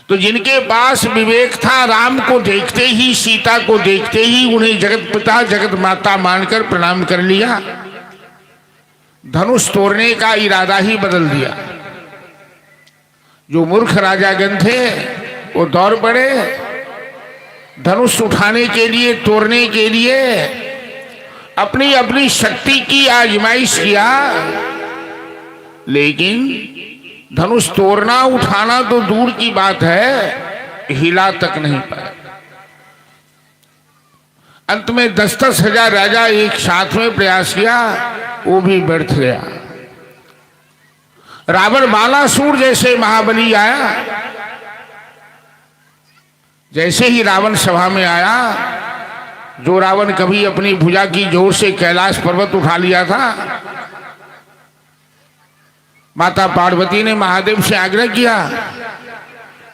तो जिनके पास विवेक था, राम को देखते ही, सीता को देखते ही उन्हें जगत पिता जगत माता मानकर प्रणाम कर लिया। धनुष तोड़ने का इरादा ही बदल दिया। जो मूर्ख राजागण थे वो दौड़ पड़े धनुष उठाने के लिए, तोड़ने के लिए, अपनी अपनी शक्ति की आजमाइश किया। लेकिन धनुष तोड़ना उठाना तो दूर की बात है, हिला तक नहीं पाया। अंत में 10-10 हजार राजा एक साथ में प्रयास किया, वो भी व्यर्थ गया। रावण बालासुर जैसे महाबली आया। जैसे ही रावण सभा में आया, जो रावण कभी अपनी भुजा की जोर से कैलाश पर्वत उठा लिया था, माता पार्वती ने महादेव से आग्रह किया,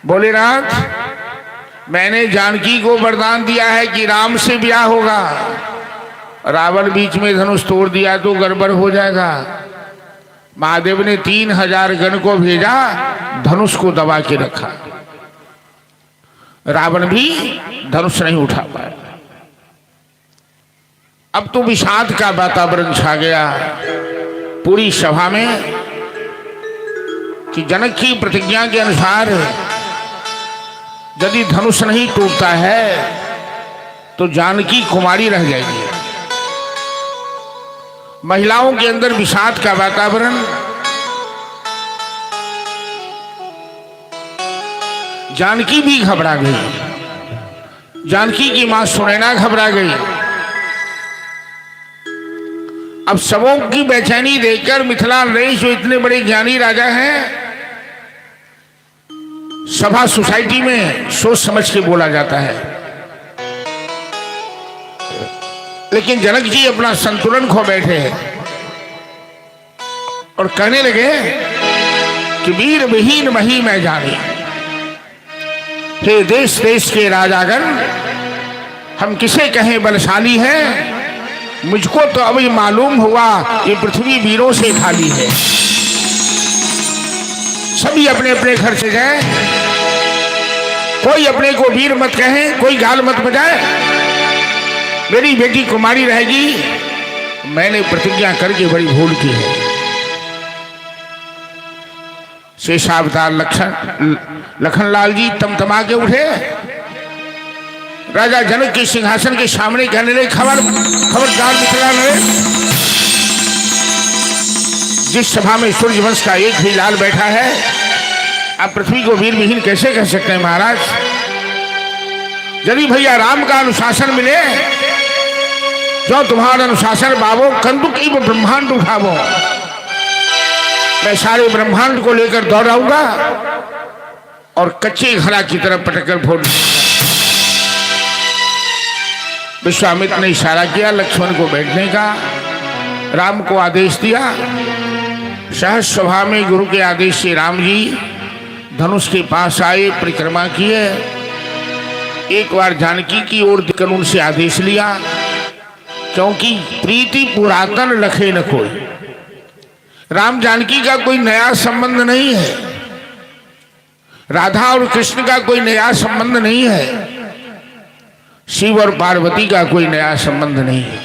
बोले नाथ, मैंने जानकी को वरदान दिया है कि राम से ब्याह होगा। रावण बीच में धनुष तोड़ दिया तो गड़बड़ हो जाएगा। महादेव ने 3000 गण को भेजा, धनुष को दबा के रखा। रावण भी धनुष नहीं उठा पाया। अब तो विषाद का वातावरण छा गया पूरी सभा में कि जनक की प्रतिज्ञा के अनुसार यदि धनुष नहीं टूटता है तो जानकी कुमारी रह जाएगी। महिलाओं के अंदर विषाद का वातावरण, जानकी भी घबरा गई। जानकी की मां सुनैना घबरा गई। अब सबों की बेचैनी देखकर मिथिला नरेश जो इतने बड़े ज्ञानी राजा हैं, सभा सोसाइटी में सोच समझ के बोला जाता है, लेकिन जनक जी अपना संतुलन खो बैठे हैं और कहने लगे कि वीर विहीन मही मैं जाने। हे देश देश के राजागण, हम किसे कहें बलशाली हैं, मुझको तो अभी मालूम हुआ ये पृथ्वी वीरों से खाली है। सभी अपने अपने घर से जाए, कोई अपने को वीर मत कहे, कोई गाल मत बजाए। मेरी बेटी कुमारी रहेगी, मैंने प्रतिज्ञा करके बड़ी भूल की है। शेषावतार लखनलाल जी तमतमा के उठे, राजा जनक के सिंहासन के सामने कहने लगे, खबरदार मिथिला नरेश, जिस सभा में सूर्यवंश का एक भी लाल बैठा है, आप पृथ्वी को वीर विहीन कैसे कह सकते हैं महाराज? यदि भैया राम का अनुशासन मिले, जो तुम्हारा अनुशासन बाबो, कंदुक की ब्रह्मांड उठावो, मैं सारे ब्रह्मांड को लेकर दौड़ाऊंगा और कच्चे घड़ा की तरफ पटक कर फोड़। विश्वामित्र ने इशारा किया लक्ष्मण को बैठने का, राम को आदेश दिया। सहज सभा में गुरु के आदेश से राम जी धनुष के पास आए, परिक्रमा किए, एक बार जानकी की ओर देखकर उनसे आदेश लिया, क्योंकि प्रीति पुरातन लखे न कोई। राम जानकी का कोई नया संबंध नहीं है, राधा और कृष्ण का कोई नया संबंध नहीं है, शिव और पार्वती का कोई नया संबंध नहीं है।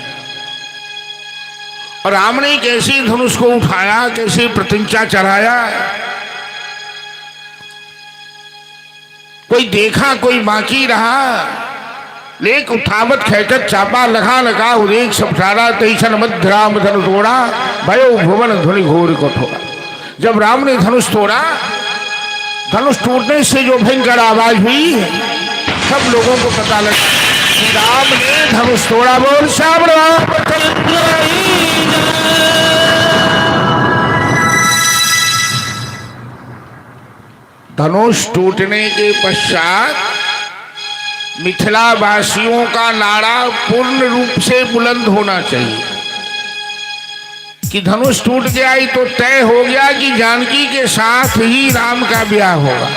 और राम ने कैसे धनुष को उठाया, कैसे प्रतिज्ञा चढ़ाया, कोई देखा कोई बाकी रहा। लेक उठावत खेचत चापा लखा लगा उदेक सपटारा तैसन मध्य राम धनुष तोड़ा भयो भुवन ध्वनि घोर कठोरा। जब राम ने धनुष तोड़ा, धनुष टूटने से जो भयंकर आवाज हुई, सब लोगों को पता लगा कि राम ने धनुष तोड़ा। बोल श्याम राम धनुष टूटने के पश्चात मिथिला वासियों का नारा पूर्ण रूप से बुलंद होना चाहिए कि धनुष टूट गया ही तो तय हो गया कि जानकी के साथ ही राम का ब्याह होगा।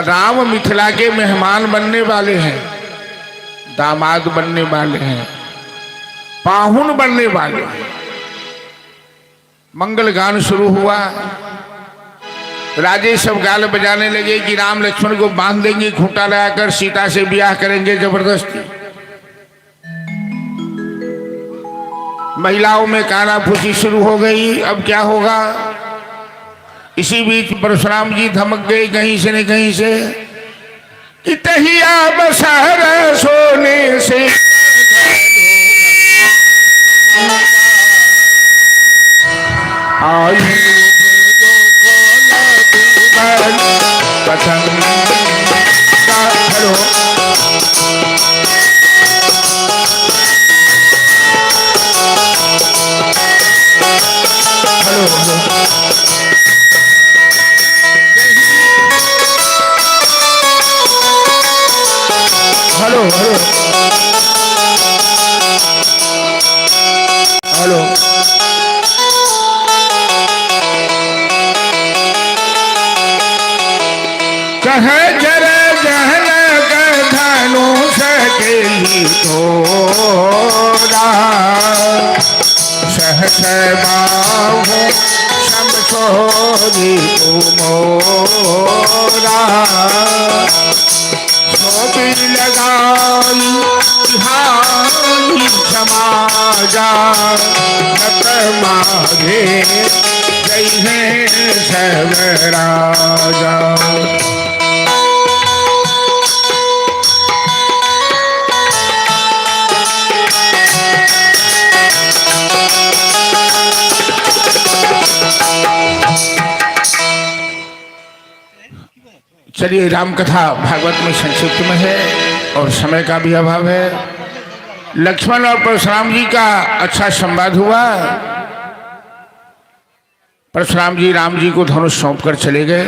राम मिथिला के मेहमान बनने वाले हैं, दामाद बनने वाले हैं, पाहुन बनने वाले हैं। मंगल गान शुरू हुआ, राजे सब गाल बजाने लगे कि राम लक्ष्मण को बांध देंगे, खूंटा लगाकर सीता से ब्याह करेंगे जबरदस्ती। महिलाओं में कानाफूसी शुरू हो गई, अब क्या होगा? इसी बीच परशुराम जी धमक गए कहीं से न कहीं से, इतहिया बसहर सोने से आई हेलो हेलो हेलो कह जर जहन धनुष के ही तोड़ा सहस बाहु शमशोरी मोरा सोबी लगाई तिहाई समाजा नत माघे जय है सब राजा। चलिए, राम कथा भागवत में संक्षिप्त में है और समय का भी अभाव है। लक्ष्मण और परशुराम जी का अच्छा संवाद हुआ। परशुराम जी राम जी को धनुष सौंप कर चले गए।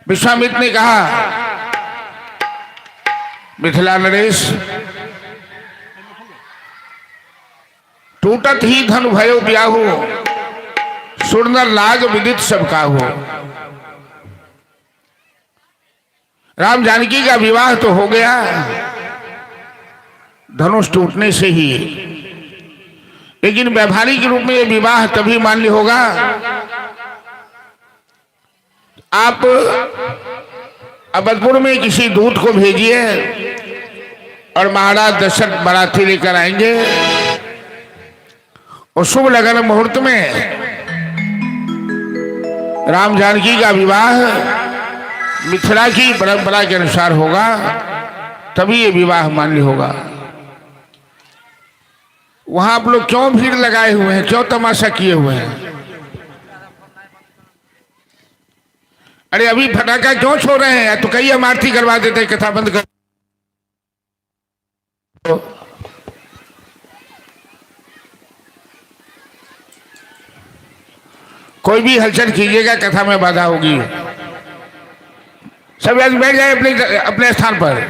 विश्वामित्र ने कहा, मिथिला नरेश टूटत ही धन भयो ब्याहु, सुरनर लाग विदित सबका हो। राम जानकी का विवाह तो हो गया धनुष टूटने से ही, लेकिन व्यवहारिक रूप में यह विवाह तभी मान्य होगा आप अवधपुर में किसी दूत को भेजिए और महाराज दशरथ बाराती लेकर आएंगे और शुभ लगन मुहूर्त में राम जानकी का विवाह मिथिला की परंपरा के अनुसार होगा, तभी ये विवाह मान्य होगा। वहां आप लोग क्यों भीड़ लगाए हुए हैं, क्यों तमाशा किए हुए हैं? अरे अभी फटाका क्यों छोड़ रहे हैं? तो कहीं हम आरती करवा देते, कथा बंद कर। कोई भी हलचल कीजिएगा, कथा में बाधा होगी। सब आज बैठ जाए अपने अपने स्थान पर।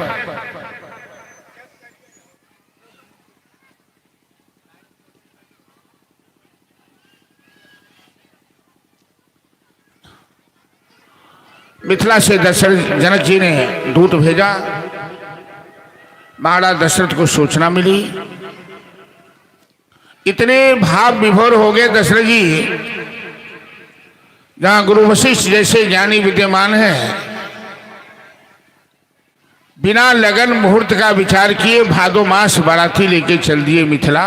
मिथिला से दशरथ जनक जी ने दूत भेजा, महाराज दशरथ को सूचना मिली। इतने भाव विभोर हो गए दशरथ जी, जहां गुरु वशिष्ठ जैसे ज्ञानी विद्यमान है, बिना लगन मुहूर्त का विचार किए भादो मास बाराती लेके चल दिए मिथिला।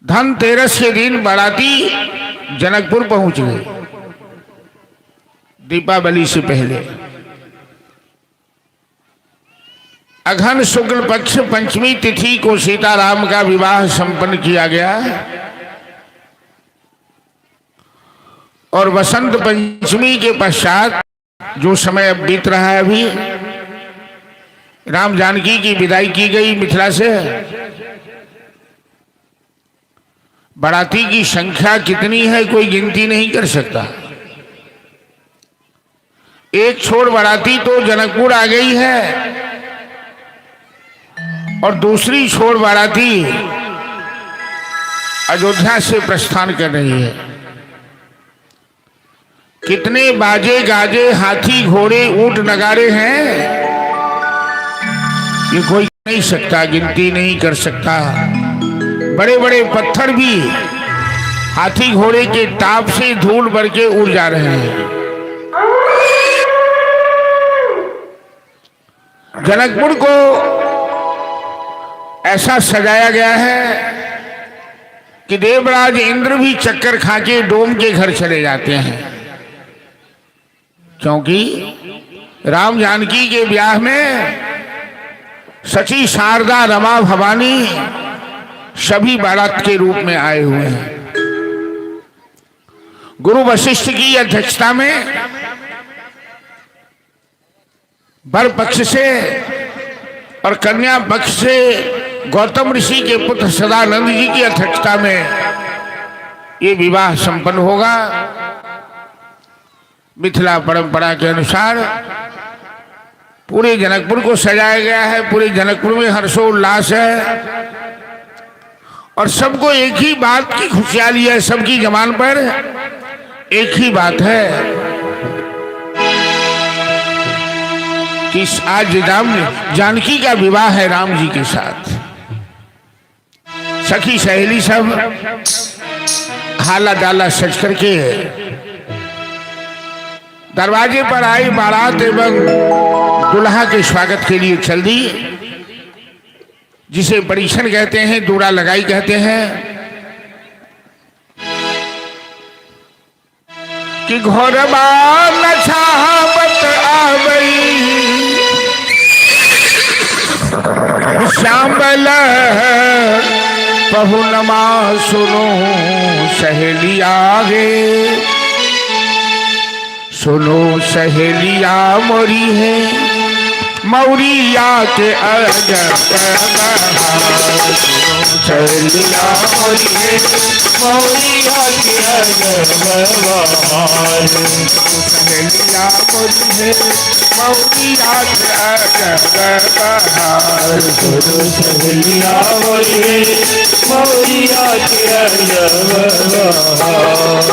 धनतेरस के दिन बाराती जनकपुर पहुंच गए, दीपावली से पहले। अघन शुक्ल पक्ष पंचमी तिथि को सीताराम का विवाह संपन्न किया गया और वसंत पंचमी के पश्चात जो समय अब बीत रहा है, अभी राम जानकी की विदाई की गई मिथिला से। बाराती की संख्या कितनी है कोई गिनती नहीं कर सकता। एक छोर बाराती तो जनकपुर आ गई है और दूसरी छोर बाराती अयोध्या से प्रस्थान कर रही है। कितने बाजे गाजे, हाथी घोड़े, ऊंट नगारे हैं, ये कोई नहीं सकता, गिनती नहीं कर सकता। बड़े बड़े पत्थर भी हाथी घोड़े के ताप से धूल भर के उड़ जा रहे हैं। जनकपुर को ऐसा सजाया गया है कि देवराज इंद्र भी चक्कर खा के डोम के घर चले जाते हैं, क्योंकि राम जानकी के ब्याह में सची शारदा रमा भवानी सभी बारात के रूप में आए हुए हैं। गुरु वशिष्ठ की अध्यक्षता में वर पक्ष से और कन्या पक्ष से गौतम ऋषि के पुत्र सदानंद जी की अध्यक्षता में ये विवाह संपन्न होगा। मिथिला परंपरा के अनुसार पूरे जनकपुर को सजाया गया है। पूरे जनकपुर में हर्षोल्लास है और सबको एक ही बात की खुशहाली है। सबकी जबान पर एक ही बात है कि आज राम जानकी का विवाह है राम जी के साथ। सखी सहेली सब हाला डाला सज करके दरवाजे पर आई बारात एवं दुल्हा के स्वागत के लिए चल दी, जिसे परीक्षण कहते हैं, दूरा लगाई कहते हैं। कि घोरबा नछावत आवई श्यामल पहुनमा सुनो सहेली आगे, सुनो सहेलिया मोरी है मौरिया के अजब सहेलिया मोरी है मौरिया के अजब सहेलिया मोरी है मौरिया के अजब बहार। सहेलिया मोरी मौरिया के अजब बहार।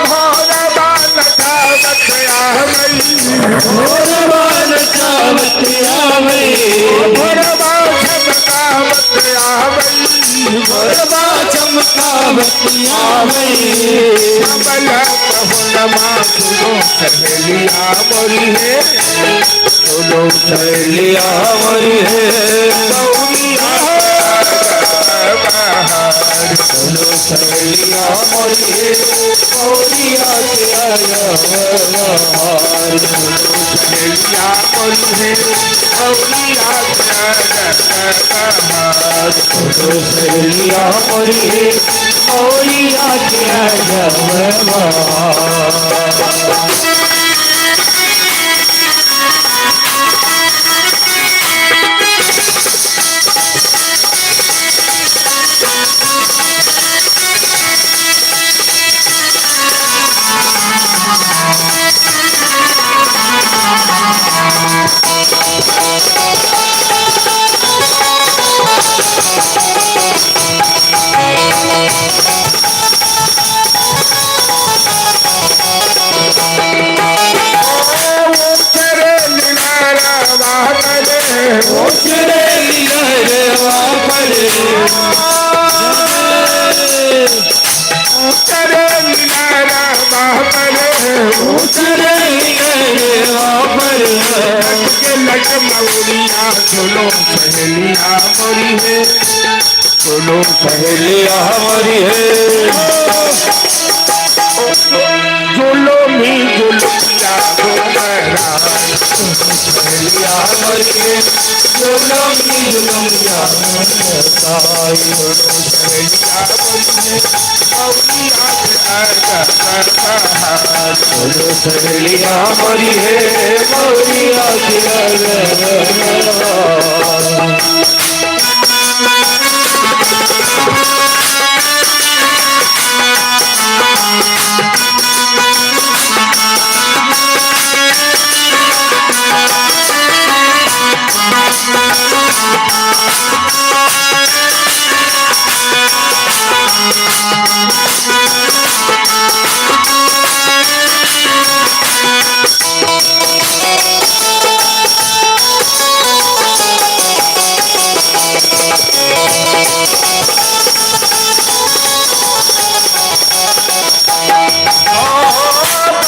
भोरबान चावत आवई भोरबान चावत आवई भोरबा चमकावत आवई भोरबा चमकावत आवई। कमल पहुनमा सुनो सहेलिया मोरी है सुनो सहेलिया मोरी है मौरिया बहार। सुनो सहेलिया मोरी है मौरिया के अजब बहार। सहेलिया मोरी है मौरिया के अजब बहार। सुनो सहेलिया मोरी है मौरिया के अजब बहार। चरे लीला वाहने चरे लीला वापरे चरे लीला वाहने चरे लीला वापरे के लग मौरिया सुनो सहेलिया मोरी है सुनो सहेलिया मोरी है जुलमी जुलमिया गोमरा सहेलिया मोरी है जुलमी जुलमिया ताई। सहेलिया मोरी है मौरिया के अजब बहार। सहेलिया मोरी है मौरिया के अजब बहार।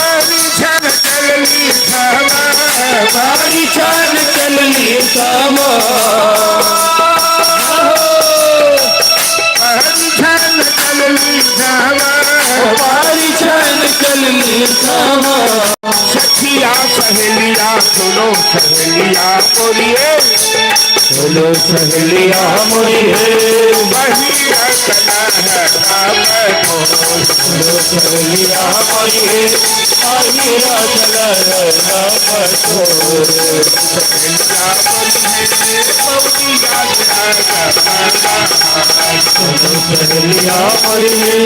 परिछन चलनी समा बारी चाल चलनी सामा परिछन चलनी समा बारी चाल चलनी सामा। सखिया सहेलिया सुनो सहेलिया बोलिए चलो सहेलिया मोरी है वही रचना है नाम को। चलो सहेलिया मोरी है आहिरा चला नाम को। सहेलिया बोलिए मौरिया के अजब बहार। चलो सहेलिया मोरी है